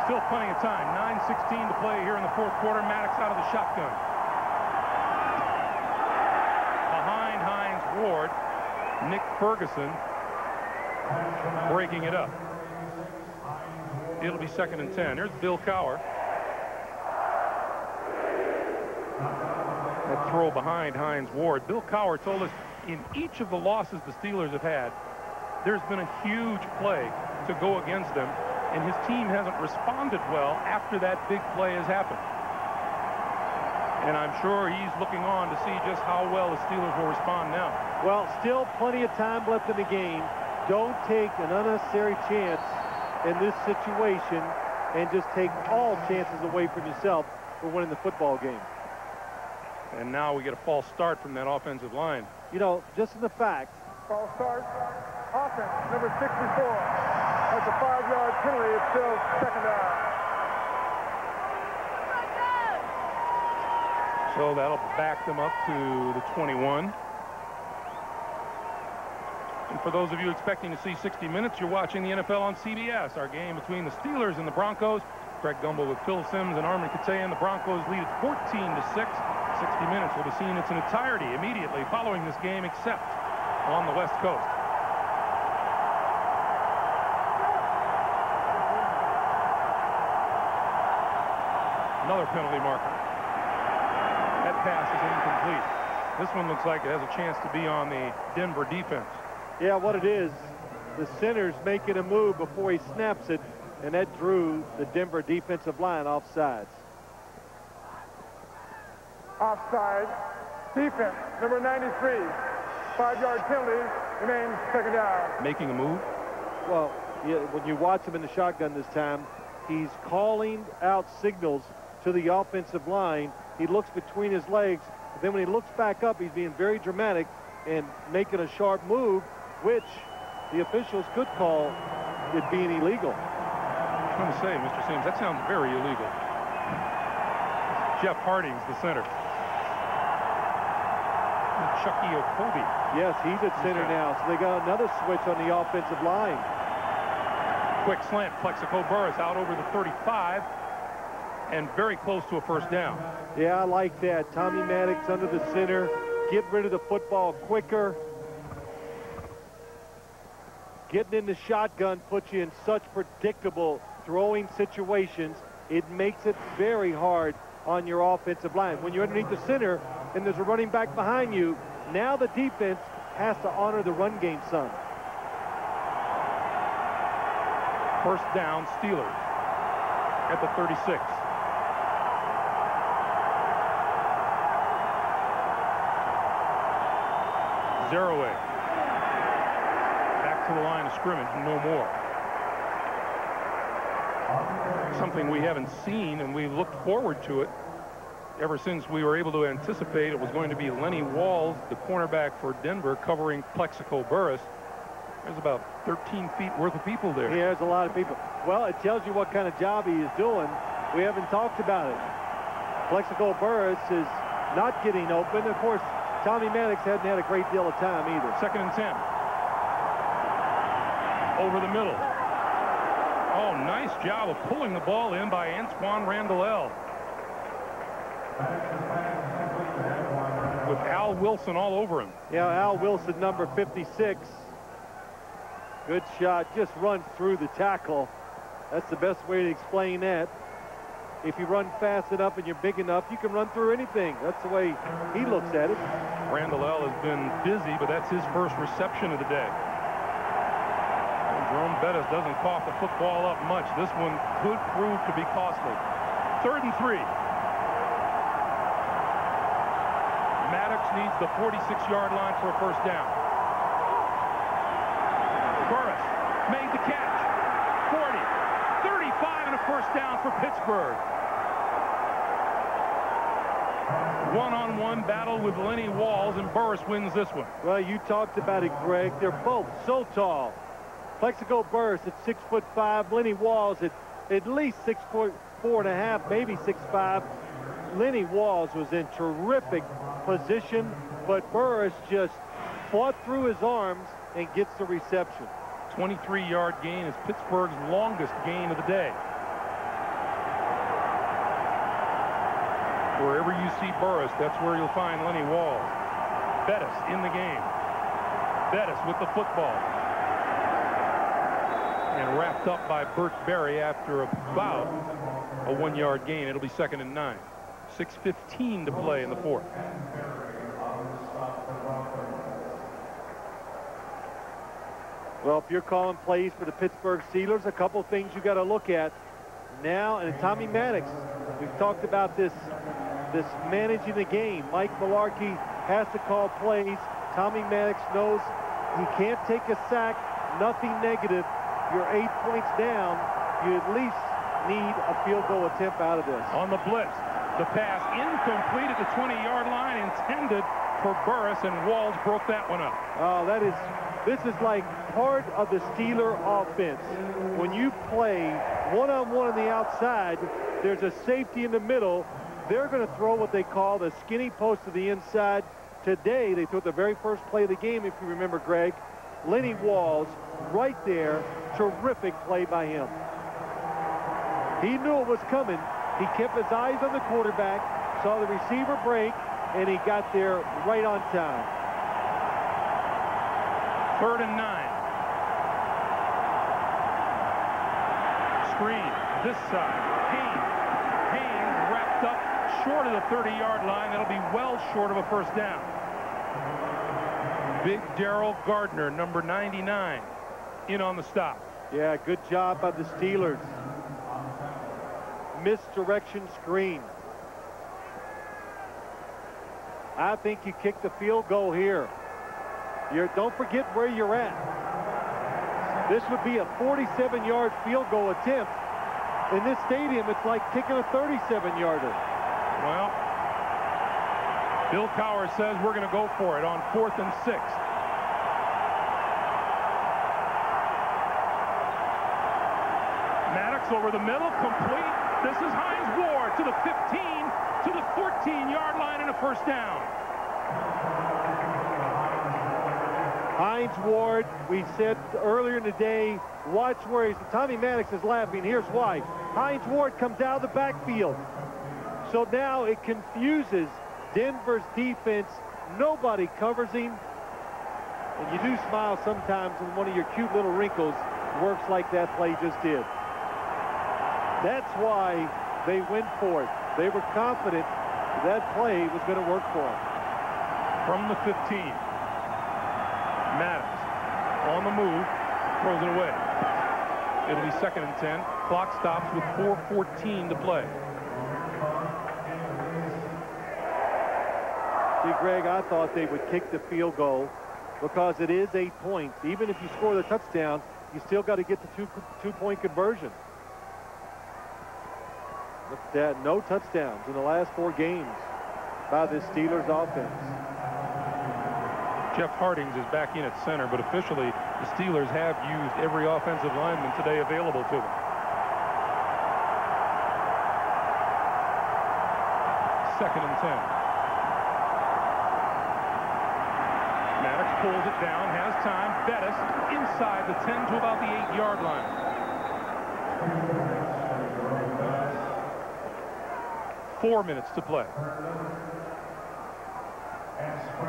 Still plenty of time. 9:16 to play here in the fourth quarter. Maddox out of the shotgun. Behind Hines Ward, Nick Ferguson breaking it up. It'll be 2nd and 10. Here's Bill Cowher. That throw behind Hines Ward. Bill Cowher told us in each of the losses the Steelers have had, there's been a huge play to go against them, and his team hasn't responded well after that big play has happened. And I'm sure he's looking on to see just how well the Steelers will respond now. Well, still plenty of time left in the game. Don't take an unnecessary chance in this situation and just take all chances away from yourself for winning the football game. And now we get a false start from that offensive line. You know, just in the fact. False start. Offense, number 64. That's a 5-yard penalty. It's still 2nd down. So that'll back them up to the 21. And for those of you expecting to see 60 minutes, you're watching the NFL on CBS. Our game between the Steelers and the Broncos. Craig Gumbel with Phil Simms and Armin Kateyan. The Broncos lead it 14-6. 60 minutes will be seen in its entirety immediately following this game, except on the West Coast. Another penalty marker. That pass is incomplete. This one looks like it has a chance to be on the Denver defense. Yeah, what it is, the center's making a move before he snaps it, and that drew the Denver defensive line offsides. Offside. Defense, number 93. 5-yard penalty. Remains 2nd down. Making a move? Well, yeah, when you watch him in the shotgun this time, he's calling out signals to the offensive line. He looks between his legs. Then when he looks back up, he's being very dramatic and making a sharp move, which the officials could call it being illegal. I was going to say, Mr. Sims, that sounds very illegal. Jeff Harding's the center. Chucky Okobi. Yes, he's at center now, so they got another switch on the offensive line. Quick slant, Plexico Burris out over the 35 and very close to a 1st down. Yeah, I like that. Tommy Maddox under the center. Get rid of the football quicker. Getting in the shotgun puts you in such predictable throwing situations. It makes it very hard on your offensive line. When you're underneath the center and there's a running back behind you, now the defense has to honor the run game some. 1st down, Steelers at the 36. Zeroay. Back to the line of scrimmage, no more. Something we haven't seen, and we looked forward to it ever since we were able to anticipate it was going to be Lenny Walls, the cornerback for Denver, covering Plexico Burris. There's about 13 feet worth of people there. Yeah, there's a lot of people. Well, it tells you what kind of job he is doing. We haven't talked about it. Plexico Burris is not getting open. Of course, Tommy Maddox hadn't had a great deal of time either. 2nd and 10. Over the middle. Oh, nice job of pulling the ball in by Antoine Randall. With Al Wilson all over him. Yeah, Al Wilson, number 56. Good shot, just runs through the tackle. That's the best way to explain that. If you run fast enough and you're big enough, you can run through anything. That's the way he looks at it. Randall L. has been busy, but that's his first reception of the day. And Jerome Bettis doesn't cough the football up much. This one could prove to be costly. 3rd and 3. Maddox needs the 46-yard line for a first down. Burris made the catch. 40, 35, and a first down for Pittsburgh. One-on-one battle with Lenny Walls, and Burris wins this one. Well, you talked about it, Greg. They're both so tall. Plexico Burris at 6'5", Lenny Walls at least 6'4.5", maybe 6'5". Lenny Walls was in terrific position, but Burris just fought through his arms and gets the reception. 23-yard gain is Pittsburgh's longest gain of the day. Wherever you see Burris, that's where you'll find Lenny Walls. Bettis in the game. Bettis with the football. And wrapped up by Burt Berry after about a 1-yard gain. It'll be 2nd and 9. 6:15 to play in the 4th. Well, if you're calling plays for the Pittsburgh Steelers, a couple things you got to look at now. And Tommy Maddox, we've talked about this managing the game. Mike Mularkey has to call plays. Tommy Maddox knows he can't take a sack, nothing negative. You're 8 points down. You at least need a field goal attempt out of this. On the blitz, the pass incomplete at the 20-yard line, intended for Burris, and Walls broke that one up. Oh, this is like part of the Steeler offense. When you play one-on-one on the outside, there's a safety in the middle. They're going to throw what they call the skinny post to the inside. Today, they threw the very first play of the game, if you remember, Greg. Lenny Walls right there. Terrific play by him. He knew it was coming. He kept his eyes on the quarterback, saw the receiver break, and he got there right on time. 3rd and 9. Screen this side. Haynes wrapped up short of the 30-yard line. That'll be well short of a first down. Big Darrell Gardner, number 99, in on the stop. Yeah, good job by the Steelers. Misdirection screen. I think you kick the field goal here. Don't forget where you're at. This would be a 47-yard field goal attempt. In this stadium, it's like kicking a 37-yarder. Well, Bill Cowher says we're going to go for it on 4th and 6. Maddox over the middle, complete. This is Hines Ward to the 15, to the 14-yard line, and a first down. Hines Ward, we said earlier in the day, watch where he's. Tommy Maddox is laughing. Here's why. Hines Ward comes out of the backfield. So now it confuses Denver's defense. Nobody covers him. And you do smile sometimes when one of your cute little wrinkles works like that play just did. That's why they went for it. They were confident that play was going to work for them. From the 15. Maddox on the move, throws it away. It'll be 2nd and 10. Clock stops with 4:14 to play. See, Greg, I thought they would kick the field goal because it is 8 points. Even if you score the touchdown, you still got to get the two-point conversion. Look at that, no touchdowns in the last 4 games by the Steelers offense. Jeff Hardings is back in at center, but officially the Steelers have used every offensive lineman today available to them. Second and 10. Maddox pulls it down, has time. Bettis inside the 10 to about the 8-yard line. 4 minutes to play.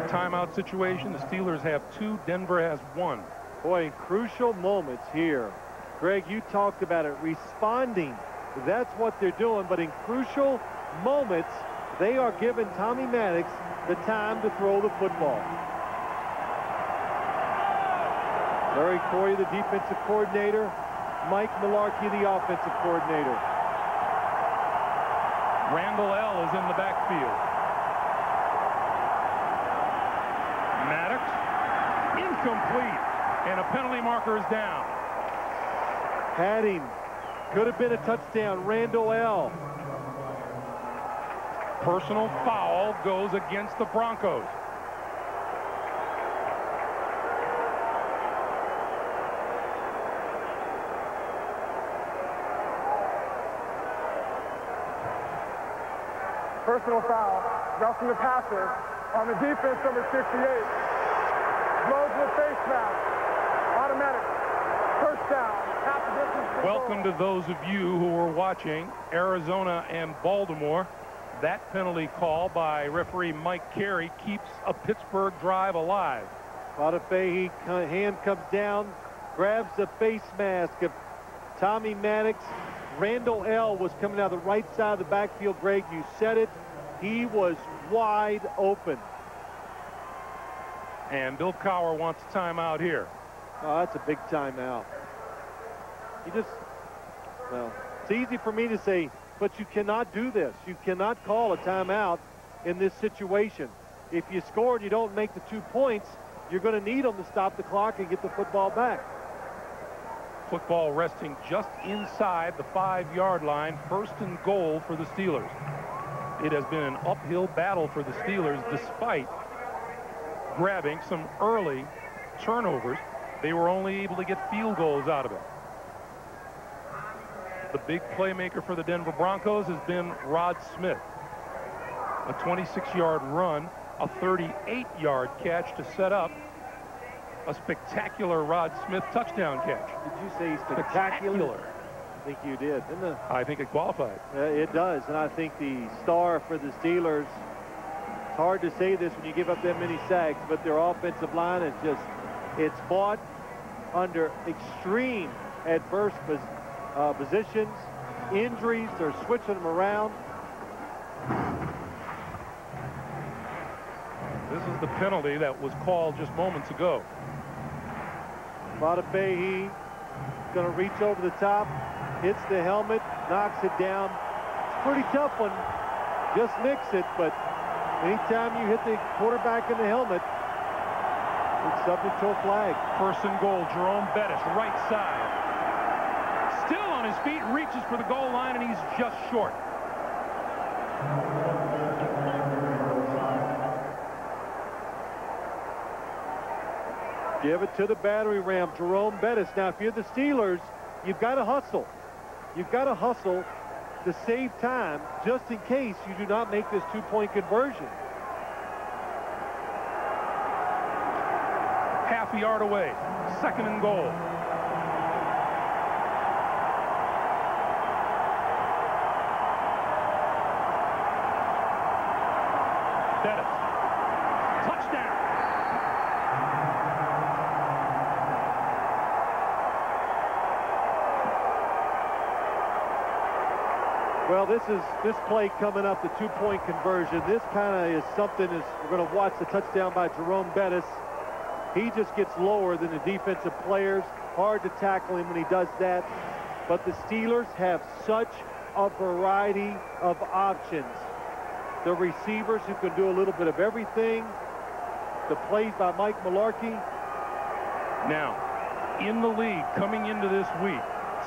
Timeout situation. The Steelers have 2. Denver has 1. Boy, in crucial moments here. Greg, you talked about it. Responding. That's what they're doing. But in crucial moments, they are giving Tommy Maddox the time to throw the football. Larry Corey, the defensive coordinator. Mike Mularkey, the offensive coordinator. Randall L. is in the backfield. Maddox, incomplete, and a penalty marker is down. Padding, could have been a touchdown. Randall L. Personal foul goes against the Broncos. Personal foul, roughing the passer on the defense, number 68. Blows the face mask. Automatic. First down. Half the distance to Welcome goal. to those of you who are watching Arizona and Baltimore. That penalty call by referee Mike Carey keeps a Pittsburgh drive alive. Badafahi, hand comes down, grabs the face mask of Tommy Maddox. Randall L. was coming out the right side of the backfield. Greg, you said it. He was wide open. And Bill Cowher wants a timeout here. Oh, that's a big timeout. Well, it's easy for me to say, but you cannot do this. You cannot call a timeout in this situation. If you score and you don't make the 2 points, you're going to need them to stop the clock and get the football back. Football resting just inside the 5-yard line. 1st and goal for the Steelers. It has been an uphill battle for the Steelers despite grabbing some early turnovers. They were only able to get field goals out of it. The big playmaker for the Denver Broncos has been Rod Smith. A 26-yard run, a 38-yard catch to set up a spectacular Rod Smith touchdown catch. Did you say spectacular? I think you did, didn't it? I think it qualified. It does, and I think the star for the Steelers, it's hard to say this when you give up that many sacks, but their offensive line is just, it's fought under extreme adverse positions, injuries, they're switching them around. This is the penalty that was called just moments ago. Badafahi going to reach over the top, hits the helmet, knocks it down. It's a pretty tough one. Just mix it, but anytime you hit the quarterback in the helmet, it's subject to a flag. 1st and goal, Jerome Bettis, right side. Still on his feet, reaches for the goal line, and he's just short. Give it to the battering ram, Jerome Bettis. Now, if you're the Steelers, you've got to hustle. You've got to hustle to save time just in case you do not make this 2-point conversion. Half a yard away, 2nd and goal. Bettis. Touchdown. Well, this play coming up, the 2-point conversion. This kind of is something we're going to watch the touchdown by Jerome Bettis. He just gets lower than the defensive players. Hard to tackle him when he does that. But the Steelers have such a variety of options. The receivers who can do a little bit of everything. The plays by Mike Mularkey. Now, in the league coming into this week,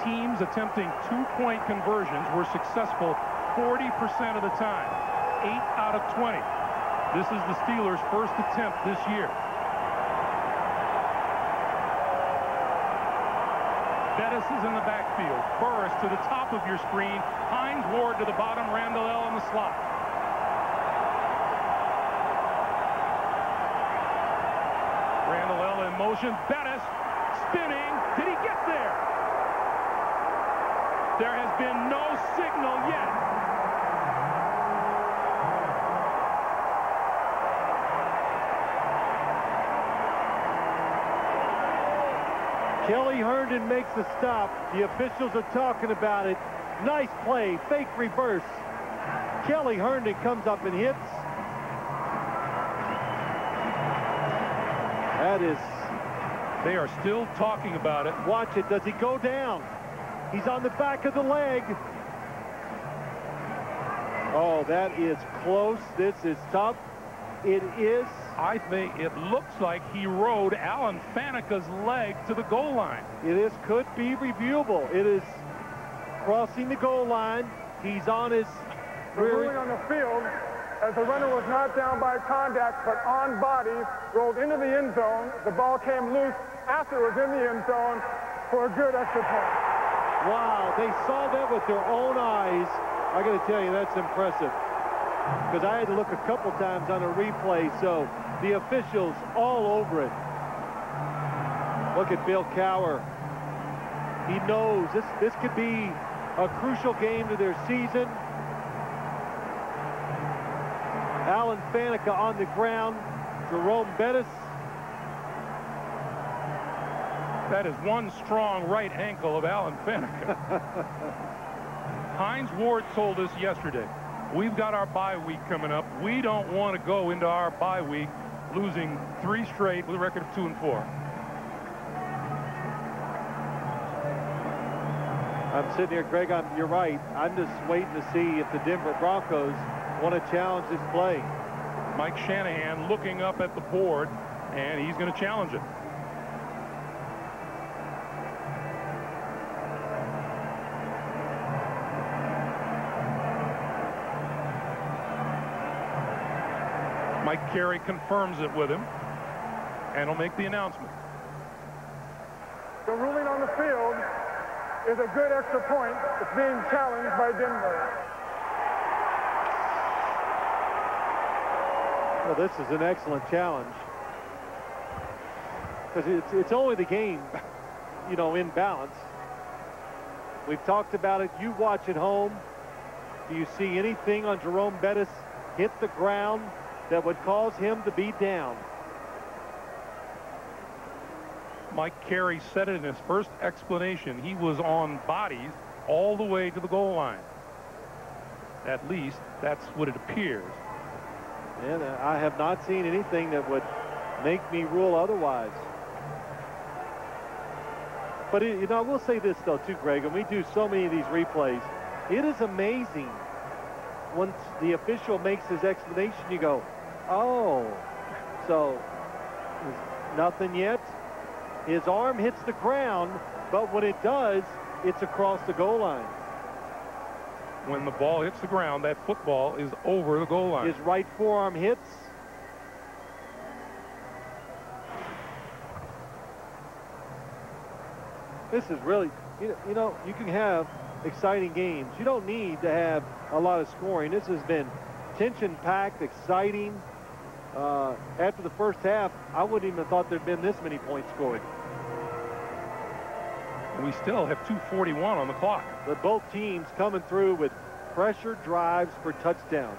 teams attempting 2-point conversions were successful 40% of the time. 8 out of 20. This is the Steelers' first attempt this year. Bettis is in the backfield. Burris to the top of your screen. Hines Ward to the bottom. Randall L in the slot. Randall L in motion. Bettis spinning. Did he get there? There has been no signal yet. Kelly Herndon makes the stop. The officials are talking about it. Nice play, fake reverse. Kelly Herndon comes up and hits. That is... They are still talking about it. Watch it. Does he go down? He's on the back of the leg. Oh, that is close. This is tough. It is. I think it looks like he rode Alan Faneca's leg to the goal line. It could be reviewable. It is crossing the goal line. He's on his rear. On the field, as the runner was not down by contact, but on body, rolled into the end zone. The ball came loose after it was in the end zone for a good extra point. Wow, they saw that with their own eyes. I got to tell you, that's impressive. Because I had to look a couple times on a replay, so the officials all over it. Look at Bill Cowher. He knows this could be a crucial game to their season. Alan Faneca on the ground. Jerome Bettis. That is one strong right ankle of Alan Faneca. Hines Ward told us yesterday, we've got our bye week coming up. We don't want to go into our bye week losing 3 straight with a record of 2-4. I'm sitting here, Greg, you're right. I'm just waiting to see if the Denver Broncos want to challenge this play. Mike Shanahan looking up at the board, and he's going to challenge it. Mike Carey confirms it with him, and will make the announcement. The ruling on the field is a good extra point. It's being challenged by Denver. Well, this is an excellent challenge. Because it's only the game, you know, in balance. We've talked about it. You watch at home. Do you see anything on Jerome Bettis hit the ground that would cause him to be down? Mike Carey said it in his first explanation. He was on bodies all the way to the goal line. At least that's what it appears. And I have not seen anything that would make me rule otherwise. But you know, I will say this though too, Greg, and we do so many of these replays. It is amazing once the official makes his explanation, you go, oh, so nothing yet. His arm hits the ground, but when it does, it's across the goal line. When the ball hits the ground, that football is over the goal line. His right forearm hits. This is really, you know, you can have exciting games. You don't need to have a lot of scoring. This has been tension-packed, exciting. After the first half, I wouldn't even have thought there'd been this many points scored. We still have 2:41 on the clock. But both teams coming through with pressure drives for touchdowns.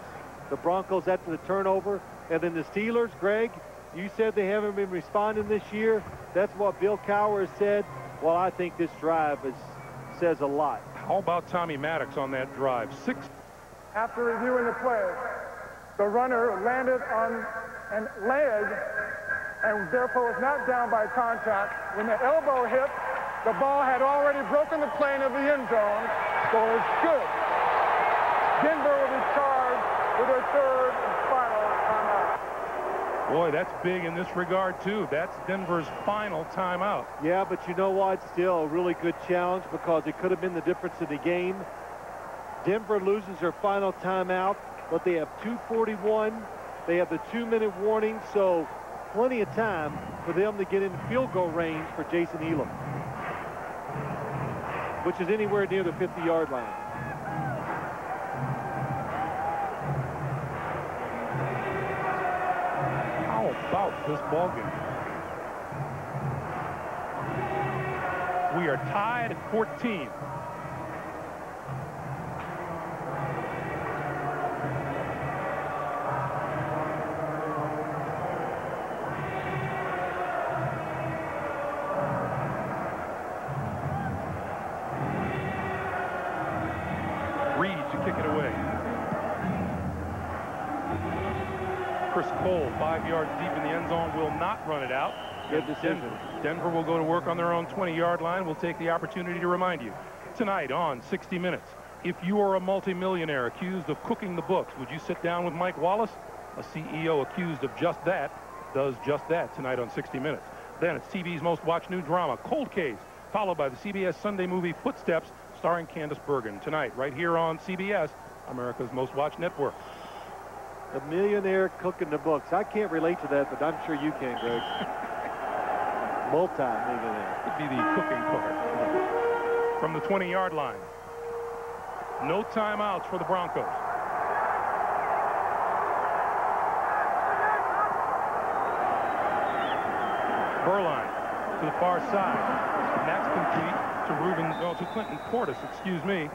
The Broncos after the turnover, and then the Steelers, Greg, you said they haven't been responding this year. That's what Bill Cowher said. Well, I think this drive says a lot. How about Tommy Maddox on that drive? 6. After reviewing the play, the runner landed on an leg and therefore was not down by contact. When the elbow hit, the ball had already broken the plane of the end zone, so it's good. Denver will be charged with their 3rd and final timeout. Boy, that's big in this regard, too. That's Denver's final timeout. Yeah, but you know what? Still a really good challenge because it could have been the difference in the game. Denver loses their final timeout, but they have 2:41. They have the 2-minute warning, so plenty of time for them to get in field goal range for Jason Elam, which is anywhere near the 50-yard line. How about this ball game? We are tied at 14. Chris Cole, 5 yards deep in the end zone, will not run it out. Good decision. Denver will go to work on their own 20-yard line. We'll take the opportunity to remind you tonight on 60 Minutes. If you are a multimillionaire accused of cooking the books, would you sit down with Mike Wallace? A CEO accused of just that does just that tonight on 60 Minutes. Then it's TV's most watched new drama, Cold Case, followed by the CBS Sunday movie Footsteps, starring Candace Bergen. Tonight, right here on CBS, America's most watched network. The millionaire cooking the books. I can't relate to that, but I'm sure you can, Greg. Multi-millionaire. Could be the cooking part. From the 20-yard line. No timeouts for the Broncos. Burline to the far side. And that's complete to Clinton Portis, excuse me.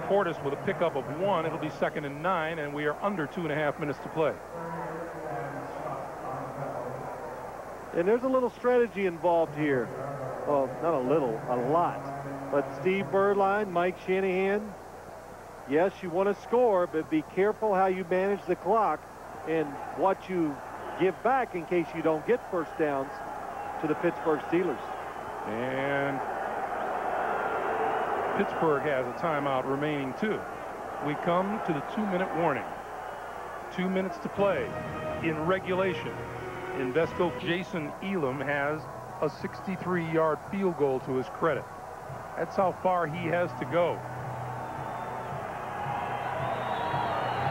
Portis with a pickup of 1. It'll be 2nd and 9, and we are under 2.5 minutes to play. And there's a little strategy involved here. Well, not a little, a lot. But Steve Burline, Mike Shanahan, yes, you want to score, but be careful how you manage the clock and what you give back in case you don't get first downs to the Pittsburgh Steelers. And Pittsburgh has a timeout remaining too. We come to the 2-minute warning. 2 minutes to play in regulation. Invesco Jason Elam has a 63-yard field goal to his credit. That's how far he has to go.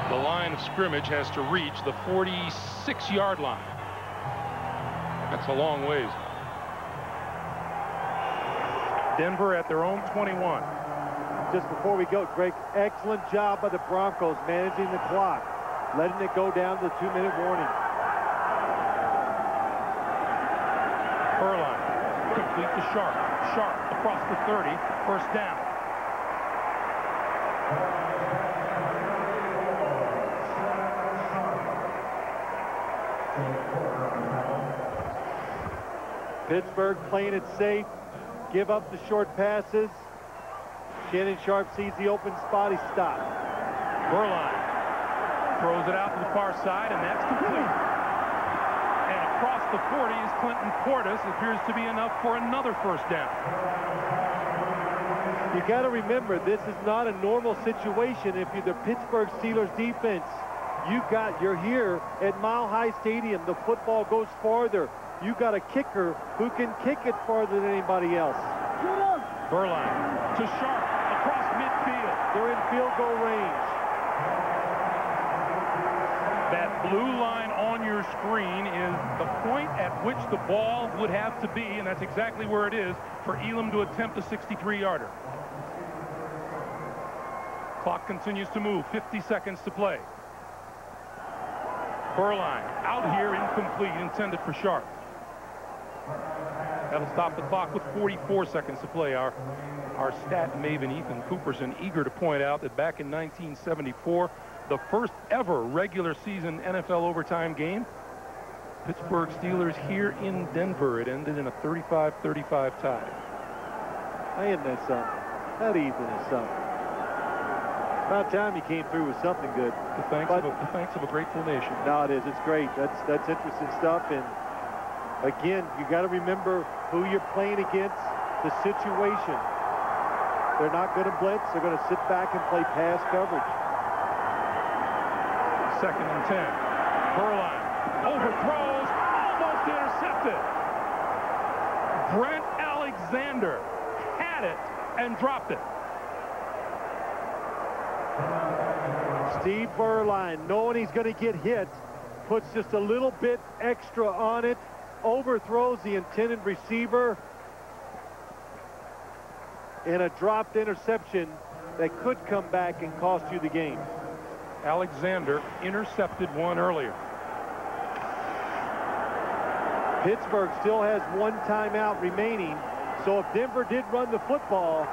The line of scrimmage has to reach the 46-yard line. That's a long ways. Denver at their own 21. Just before we go, Greg, excellent job by the Broncos managing the clock, letting it go down to the 2-minute warning. Burline complete to Sharp. Sharp across the 30, first down. Pittsburgh playing it safe, give up the short passes. Shannon Sharp sees the open spot, he stops. Burline throws it out to the far side, and that's complete. And across the 40 is Clinton Portis. Appears to be enough for another first down. You got to remember, this is not a normal situation. If you're the Pittsburgh Steelers defense, you're here at Mile High Stadium. The football goes farther. You got a kicker who can kick it farther than anybody else. Burline to Sharp across midfield. They're in field goal range. That blue line on your screen is the point at which the ball would have to be, and that's exactly where it is for Elam to attempt a 63-yarder. Clock continues to move. 50 seconds to play. Burline out here, incomplete, intended for Sharp. That'll stop the clock with 44 seconds to play. Our stat maven Ethan Cooperson eager to point out that back in 1974, the first ever regular season NFL overtime game, Pittsburgh Steelers here in Denver, it ended in a 35-35 tie. Isn't that something? That Ethan is something. About time he came through with something good. The thanks of a grateful nation. No, it is. It's great. That's interesting stuff. And again, you got to remember who you're playing against, the situation. They're not going to blitz. They're going to sit back and play pass coverage. 2nd and 10. Burline overthrows, almost intercepted. Brent Alexander had it and dropped it. Steve Burline, knowing he's going to get hit, puts just a little bit extra on it, overthrows the intended receiver, and a dropped interception that could come back and cost you the game. Alexander intercepted one earlier. Pittsburgh still has one timeout remaining, so if Denver did run the football,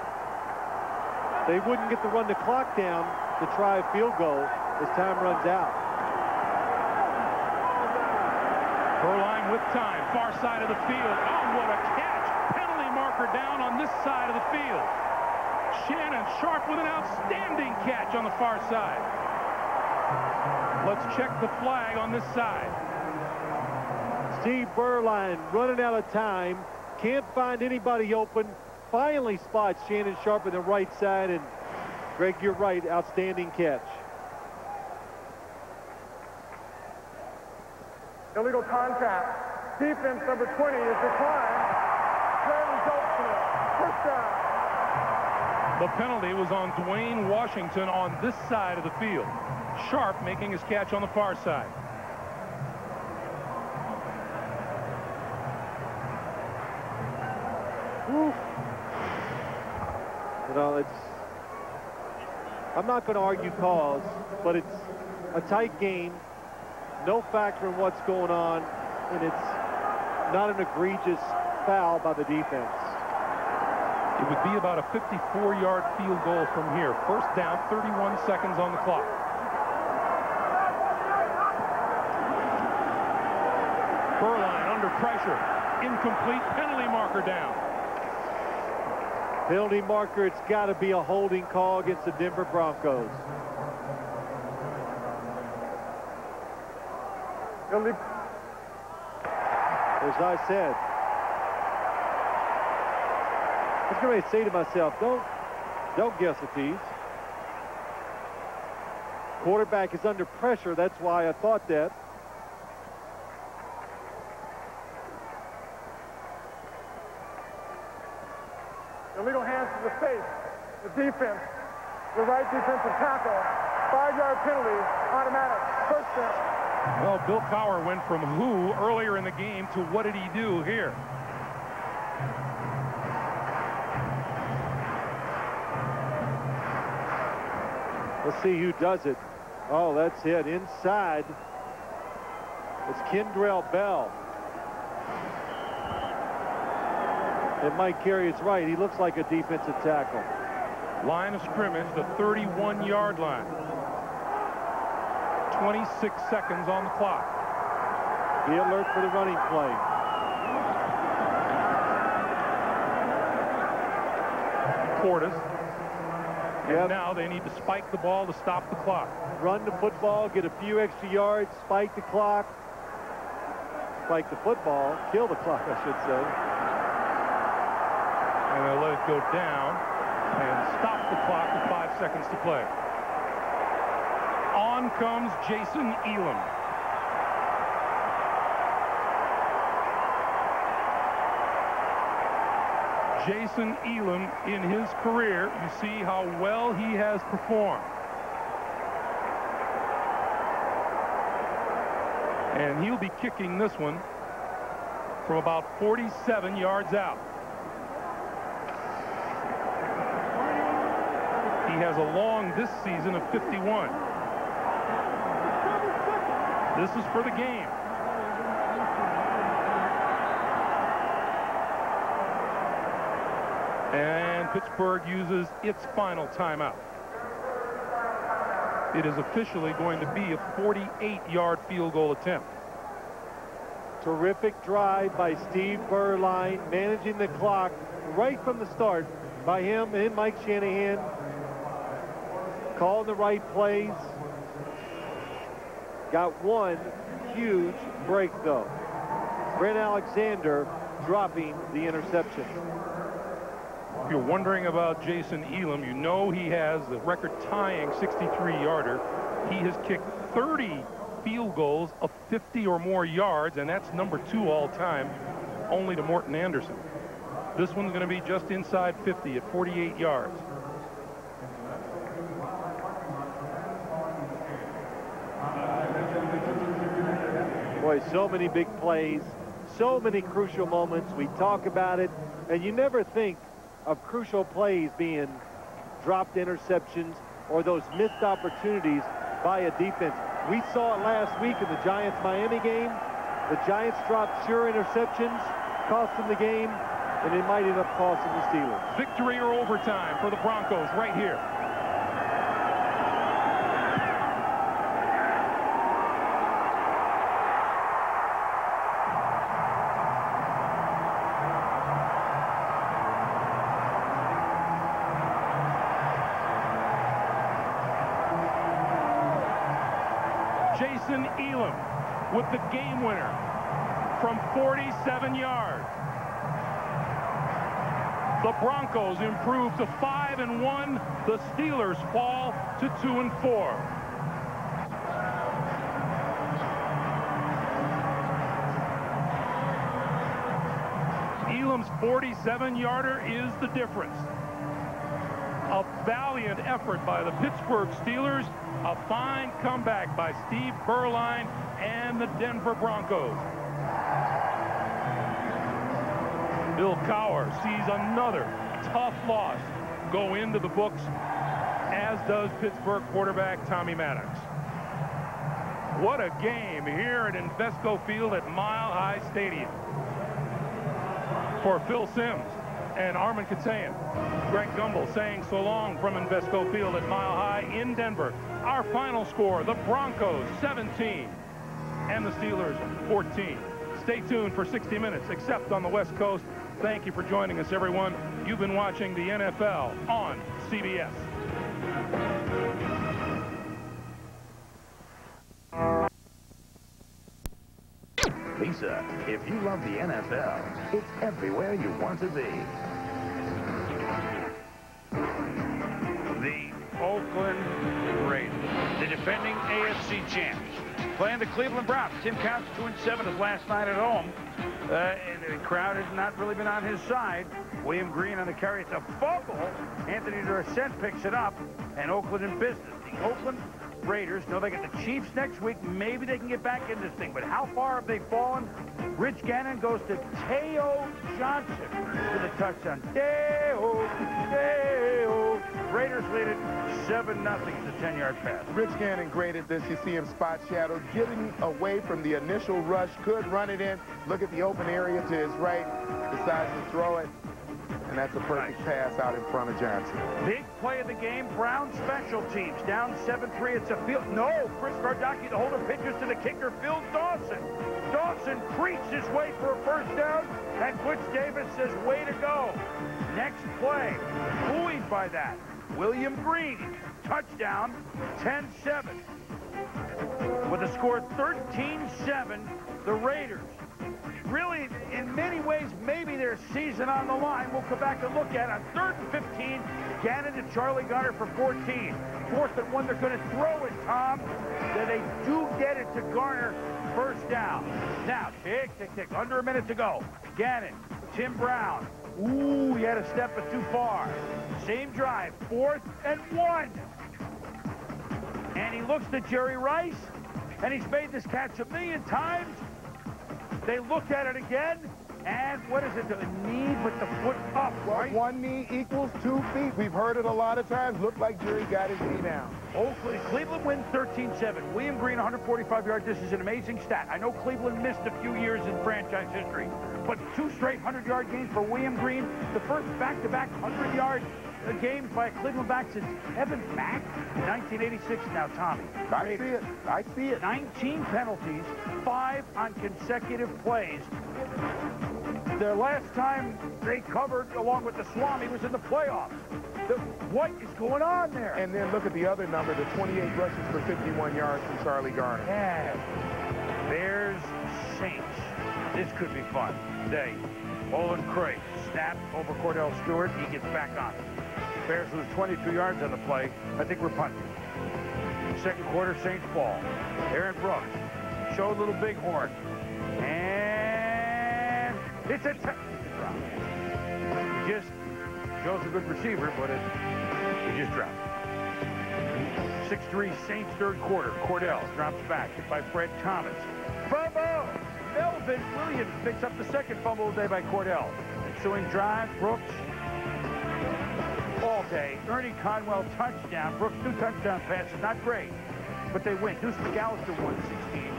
they wouldn't get to run the clock down to try a field goal as time runs out. Burline with time, far side of the field. Oh, what a catch. Penalty marker down on this side of the field. Shannon Sharp with an outstanding catch on the far side. Let's check the flag on this side. Steve Berline running out of time. Can't find anybody open. Finally spots Shannon Sharp on the right side. And Greg, you're right. Outstanding catch. Illegal contact. Defense number 20 is declined. Play results in it. First down. The penalty was on Dwayne Washington on this side of the field. Sharp making his catch on the far side. Woo. You know, I'm not going to argue calls, but it's a tight game. No factor in what's going on, and it's not an egregious foul by the defense. It would be about a 54-yard field goal from here. First down, 31 seconds on the clock. Berline under pressure. Incomplete, penalty marker down. Penalty marker, it's got to be a holding call against the Denver Broncos. As I said, I was going to say to myself, don't guess a tease. Quarterback is under pressure. That's why I thought that. Illegal hands to the face. The defense, the right defensive tackle. 5-yard penalty, automatic. First down. Well, Bill Cowher went from who earlier in the game to what did he do here? Let's see who does it. Oh, that's it. Inside, it's Kendrell Bell. And Mike Carey is right. He looks like a defensive tackle. Line of scrimmage, the 31-yard line. 26 seconds on the clock. Be alert for the running play. Portis. Yep. And now they need to spike the ball to stop the clock. Run the football, get a few extra yards, spike the clock. Spike the football, kill the clock, I should say. And they'll let it go down and stop the clock with 5 seconds to play. On comes Jason Elam. Jason Elam, in his career, you see how well he has performed. And he'll be kicking this one from about 47 yards out. He has a long this season of 51. This is for the game. And Pittsburgh uses its final timeout. It is officially going to be a 48-yard field goal attempt. Terrific drive by Steve Berline, managing the clock right from the start by him and Mike Shanahan. Calling the right plays. Got one huge break, though. Brent Alexander dropping the interception. If you're wondering about Jason Elam, you know he has the record-tying 63-yarder. He has kicked 30 field goals of 50 or more yards, and that's number 2 all-time, only to Morton Anderson. This one's going to be just inside 50 at 48 yards. Boy, so many big plays, so many crucial moments. We talk about it, and you never think of crucial plays being dropped interceptions or those missed opportunities by a defense. We saw it last week in the Giants-Miami game. The Giants dropped sure interceptions, cost them the game, and it might end up costing the Steelers. Victory or overtime for the Broncos right here. Jason Elam with the game winner from 47 yards. The Broncos improve to 5-1. The Steelers fall to 2-4. Elam's 47-yarder is the difference. A valiant effort by the Pittsburgh Steelers. A fine comeback by Steve Berline and the Denver Broncos. Bill Cowher sees another tough loss go into the books, as does Pittsburgh quarterback Tommy Maddox. What a game here at Invesco Field at Mile High Stadium. For Phil Simms and Armin Katayan, Greg Gumbel saying so long from Invesco Field at Mile High in Denver. Our final score, the Broncos 17 and the Steelers 14. Stay tuned for 60 minutes, except on the West Coast. Thank you for joining us, everyone. You've been watching the NFL on CBS. Lisa, if you love the NFL, it's everywhere you want to be. The Oakland Raiders, the defending AFC champs, playing the Cleveland Browns. Tim Couch 2-7 his last night at home. The crowd has not really been on his side. William Green on the carry. It's a fumble. Anthony Dorsett picks it up, and Oakland in business. The Oakland Raiders know they get the Chiefs next week. Maybe they can get back in this thing, but how far have they fallen? Rich Gannon goes to Teo Johnson for the touchdown. Teo. Raiders lead it 7-0. It's a 10-yard pass. Rich Gannon great at this. You see him spot shadow, getting away from the initial rush, could run it in, look at the open area to his right, decides to throw it, and that's a perfect pass out in front of Johnson. Big play of the game, Brown special teams, down 7-3. It's a field. No, Chris Gardocki, the holder, pitches to the kicker, Phil Dawson. Dawson creeps his way for a first down, and Butch Davis says, way to go. Next play, buoyed by that. William Green, touchdown, 10-7. With a score 13-7, the Raiders, really, in many ways, maybe their season on the line. We'll come back and look at on 3rd and 15. Gannon to Charlie Garner for 14. 4th and 1, they're going to throw it, Tom. Then they do get it to Garner, first down. Now, tick, under a minute to go. Gannon, Tim Brown. Ooh, he had a step but too far. Same drive, 4th and 1. And he looks to Jerry Rice, and he's made this catch a million times. They look at it again, and what is it? The knee with the foot up, right? Well, one knee equals 2 feet. We've heard it a lot of times. Looked like Jerry got his knee down. Cleveland wins 13-7. William Green, 145 yards. This is an amazing stat. I know Cleveland missed a few years in franchise history, but 2 straight 100-yard games for William Green. The first back-to-back 100-yard games by a Cleveland back since Evan Mack in 1986. Now, Tommy. I see it. 19 penalties, 5 on consecutive plays. Their last time they covered, along with the Swami, was in the playoffs. What is going on there? And then look at the other number, the 28 rushes for 51 yards from Charlie Garner. Yeah. Bears, Saints. This could be fun. Today, Olin Craig snapped over Cordell Stewart. He gets back on it. Bears lose 22 yards on the play. I think we're punting. Second quarter, Saints ball. Aaron Brooks showed a little bighorn. And it's a drop. Just shows a good receiver, but he just dropped. 6-3 Saints third quarter. Cordell drops back, hit by Fred Thomas. Fumble! Melvin Williams picks up the second fumble of the day by Cordell. Ensuing drive, Brooks. All day. Ernie Conwell touchdown. Brooks 2 touchdown passes. Not great, but they win. Deuce McAllister won 16.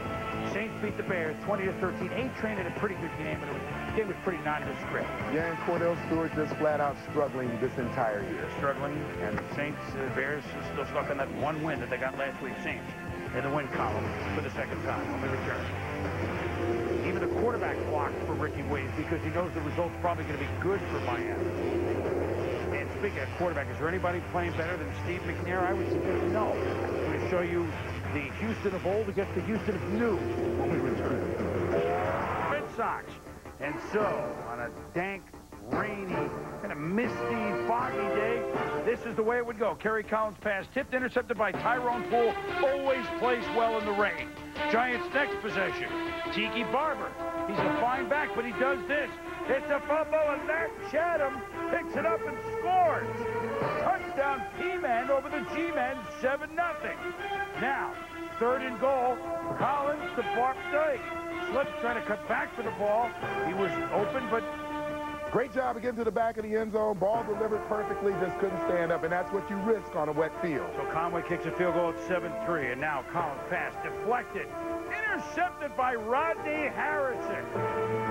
Saints beat the Bears 20-13. A-Train had a pretty good game, and the game was pretty nondescript. Yeah, and Cordell Stewart just flat out struggling this entire year. Struggling, and the Saints, Bears still stuck on that one win that they got last week. Saints in the win column for the second time when we return. Even the quarterback blocked for Ricky Williams because he knows the result's probably going to be good for Miami. And speaking of quarterback, is there anybody playing better than Steve McNair? I would suggest no. I'm going to show you the Houston of old against the Houston of new when we return. Red Sox. And so, on a dank, rainy, kind of misty, foggy day, this is the way it would go. Kerry Collins pass tipped, intercepted by Tyrone Poole, always plays well in the rain. Giants next possession. Tiki Barber. He's a fine back, but he does this. It's a fumble, and Matt Chatham picks it up and scores. Touchdown P-Man over the G-Man, 7-0. Now, 3rd and goal. Collins to Barber. Slips trying to cut back for the ball. He was open, but great job of getting to the back of the end zone. Ball delivered perfectly, just couldn't stand up, and that's what you risk on a wet field. So Conway kicks a field goal at 7-3, and now Collins pass deflected. Intercepted by Rodney Harrison.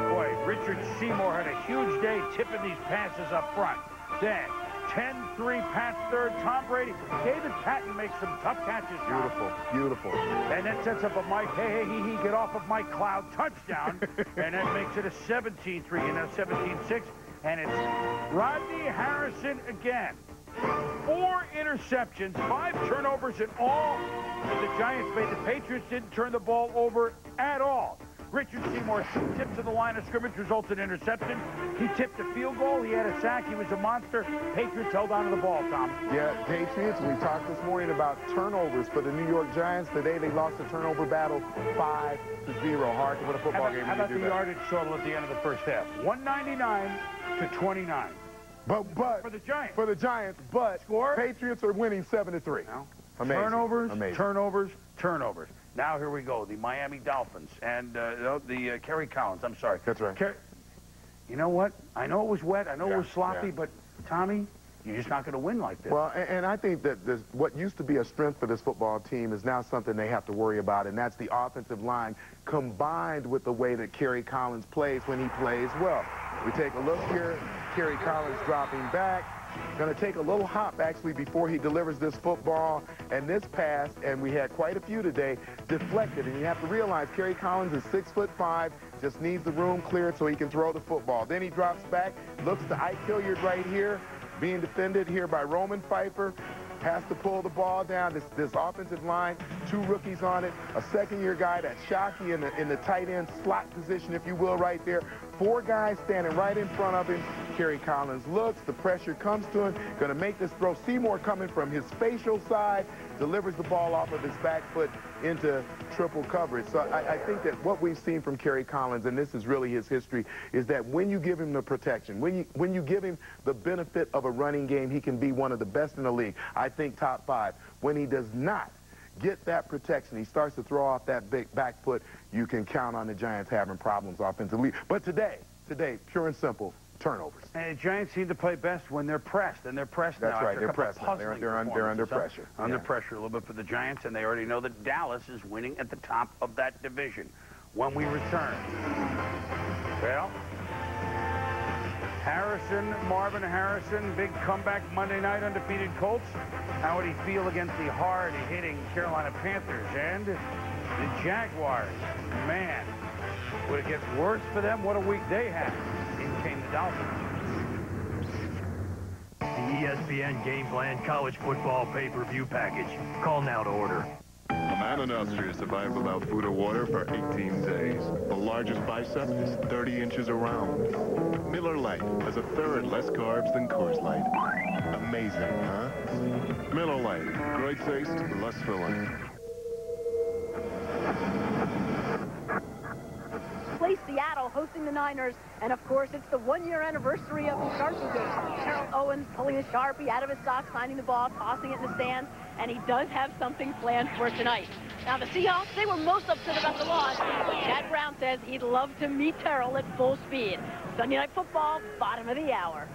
Boy, Richard Seymour had a huge day tipping these passes up front. Then, 10-3 Pat's third. Tom Brady. David Patton makes some tough catches. Beautiful, beautiful. And that sets up a Mike, hey, get off of Mike Cloud touchdown. And that makes it a 17-3, and now 17-6. And it's Rodney Harrison again. 4 interceptions, 5 turnovers in all that the Giants made. The Patriots didn't turn the ball over at all. Richard Seymour tipped to the line of scrimmage, resulted in interception. He tipped a field goal. He had a sack. He was a monster. Patriots held on to the ball, Tom. Yeah, Patriots, we talked this morning about turnovers for the New York Giants. Today they lost the turnover battle 5-0. Hard to win a football game. How about the yardage total at the end of the first half? 199 to 29. But for the Giants. For the Giants, but score? Patriots are winning 7-3. No. Amazing. Turnovers, Amazing. turnovers. Now here we go. The Miami Dolphins and the Kerry Collins. I'm sorry. That's right. You know what? I know it was wet. I know it was sloppy, but Tommy, you're just not going to win like this. Well, and I think that what used to be a strength for this football team is now something they have to worry about, and that's the offensive line combined with the way that Kerry Collins plays when he plays well. We take a look here. Kerry Collins dropping back. Going to take a little hop, actually, before he delivers this football. And this pass, and we had quite a few today, deflected. And you have to realize Kerry Collins is 6'5", just needs the room cleared so he can throw the football. Then he drops back, looks to Ike Hilliard right here, being defended here by Roman Pfeiffer. Has to pull the ball down. This offensive line, 2 rookies on it, a second-year guy, that's Shockey in the tight end slot position, if you will, right there. 4 guys standing right in front of him. Kerry Collins looks, the pressure comes to him, going to make this throw. Seymour coming from his facial side, delivers the ball off of his back foot into triple coverage. So I think that what we've seen from Kerry Collins, and this is really his history, is that when you give him the protection, when you give him the benefit of a running game, he can be one of the best in the league. I think top 5. When he does not get that protection, he starts to throw off that big back foot, you can count on the Giants having problems offensively. But today, pure and simple, turnovers. And the Giants seem to play best when they're pressed, and they're pressed now. That's right, they're pressed now. They're under pressure. Under pressure a little bit for the Giants, and they already know that Dallas is winning at the top of that division. When we return, well, Marvin Harrison, big comeback Monday night, undefeated Colts. How would he feel against the hard-hitting Carolina Panthers and the Jaguars? Man, would it get worse for them? What a week they had. In came the Dolphins. The ESPN Game Plan College Football Pay-Per-View Package. Call now to order. A man in Austria survived without food or water for 18 days. The largest bicep is 30 inches around. Miller Lite has 1/3 less carbs than Coors Light. Amazing, huh? Miller Lite, great taste, less filling. Play Seattle hosting the Niners, and of course it's the 1-year anniversary of the Sharpie game. Terrell Owens pulling a Sharpie out of his sock, signing the ball, tossing it in the stands, and he does have something planned for tonight. Now the Seahawks, they were most upset about the loss, but Chad Brown says he'd love to meet Terrell at full speed. Sunday Night Football, bottom of the hour.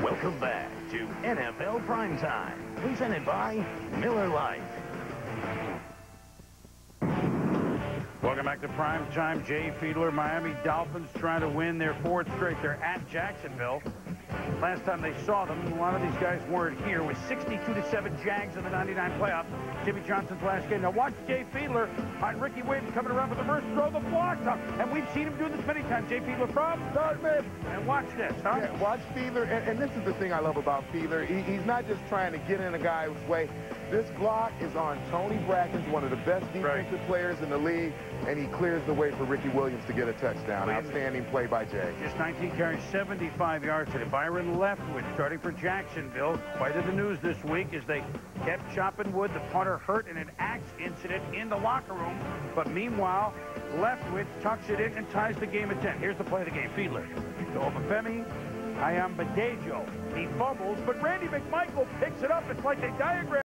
Welcome back to NFL Primetime, presented by Miller Lite. Welcome back to Prime Time. Jay Fiedler, Miami Dolphins trying to win their 4th straight. They're at Jacksonville. Last time they saw them, a lot of these guys weren't here. It was 62-7 Jags in the 99 playoffs. Jimmy Johnson's last game. Now watch Jay Fiedler on Ricky Williams coming around for the first throw, the block. And we've seen him do this many times. Jay Fiedler from Dartmouth. And watch this, huh? Yeah, watch Fiedler. And this is the thing I love about Fiedler. He's not just trying to get in a guy's way. This block is on Tony Brackens, one of the best defensive players in the league, and he clears the way for Ricky Williams to get a touchdown. Outstanding play by Jay. Just 19 carries, 75 yards today. Byron Leftwich starting for Jacksonville. Quite of the news this week as they kept chopping wood. The punter hurt in an axe incident in the locker room. But meanwhile, Leftwich tucks it in and ties the game at 10. Here's the play of the game. Fiedler to Obafemi. Badejo. He fumbles, but Randy McMichael picks it up. It's like they diagram.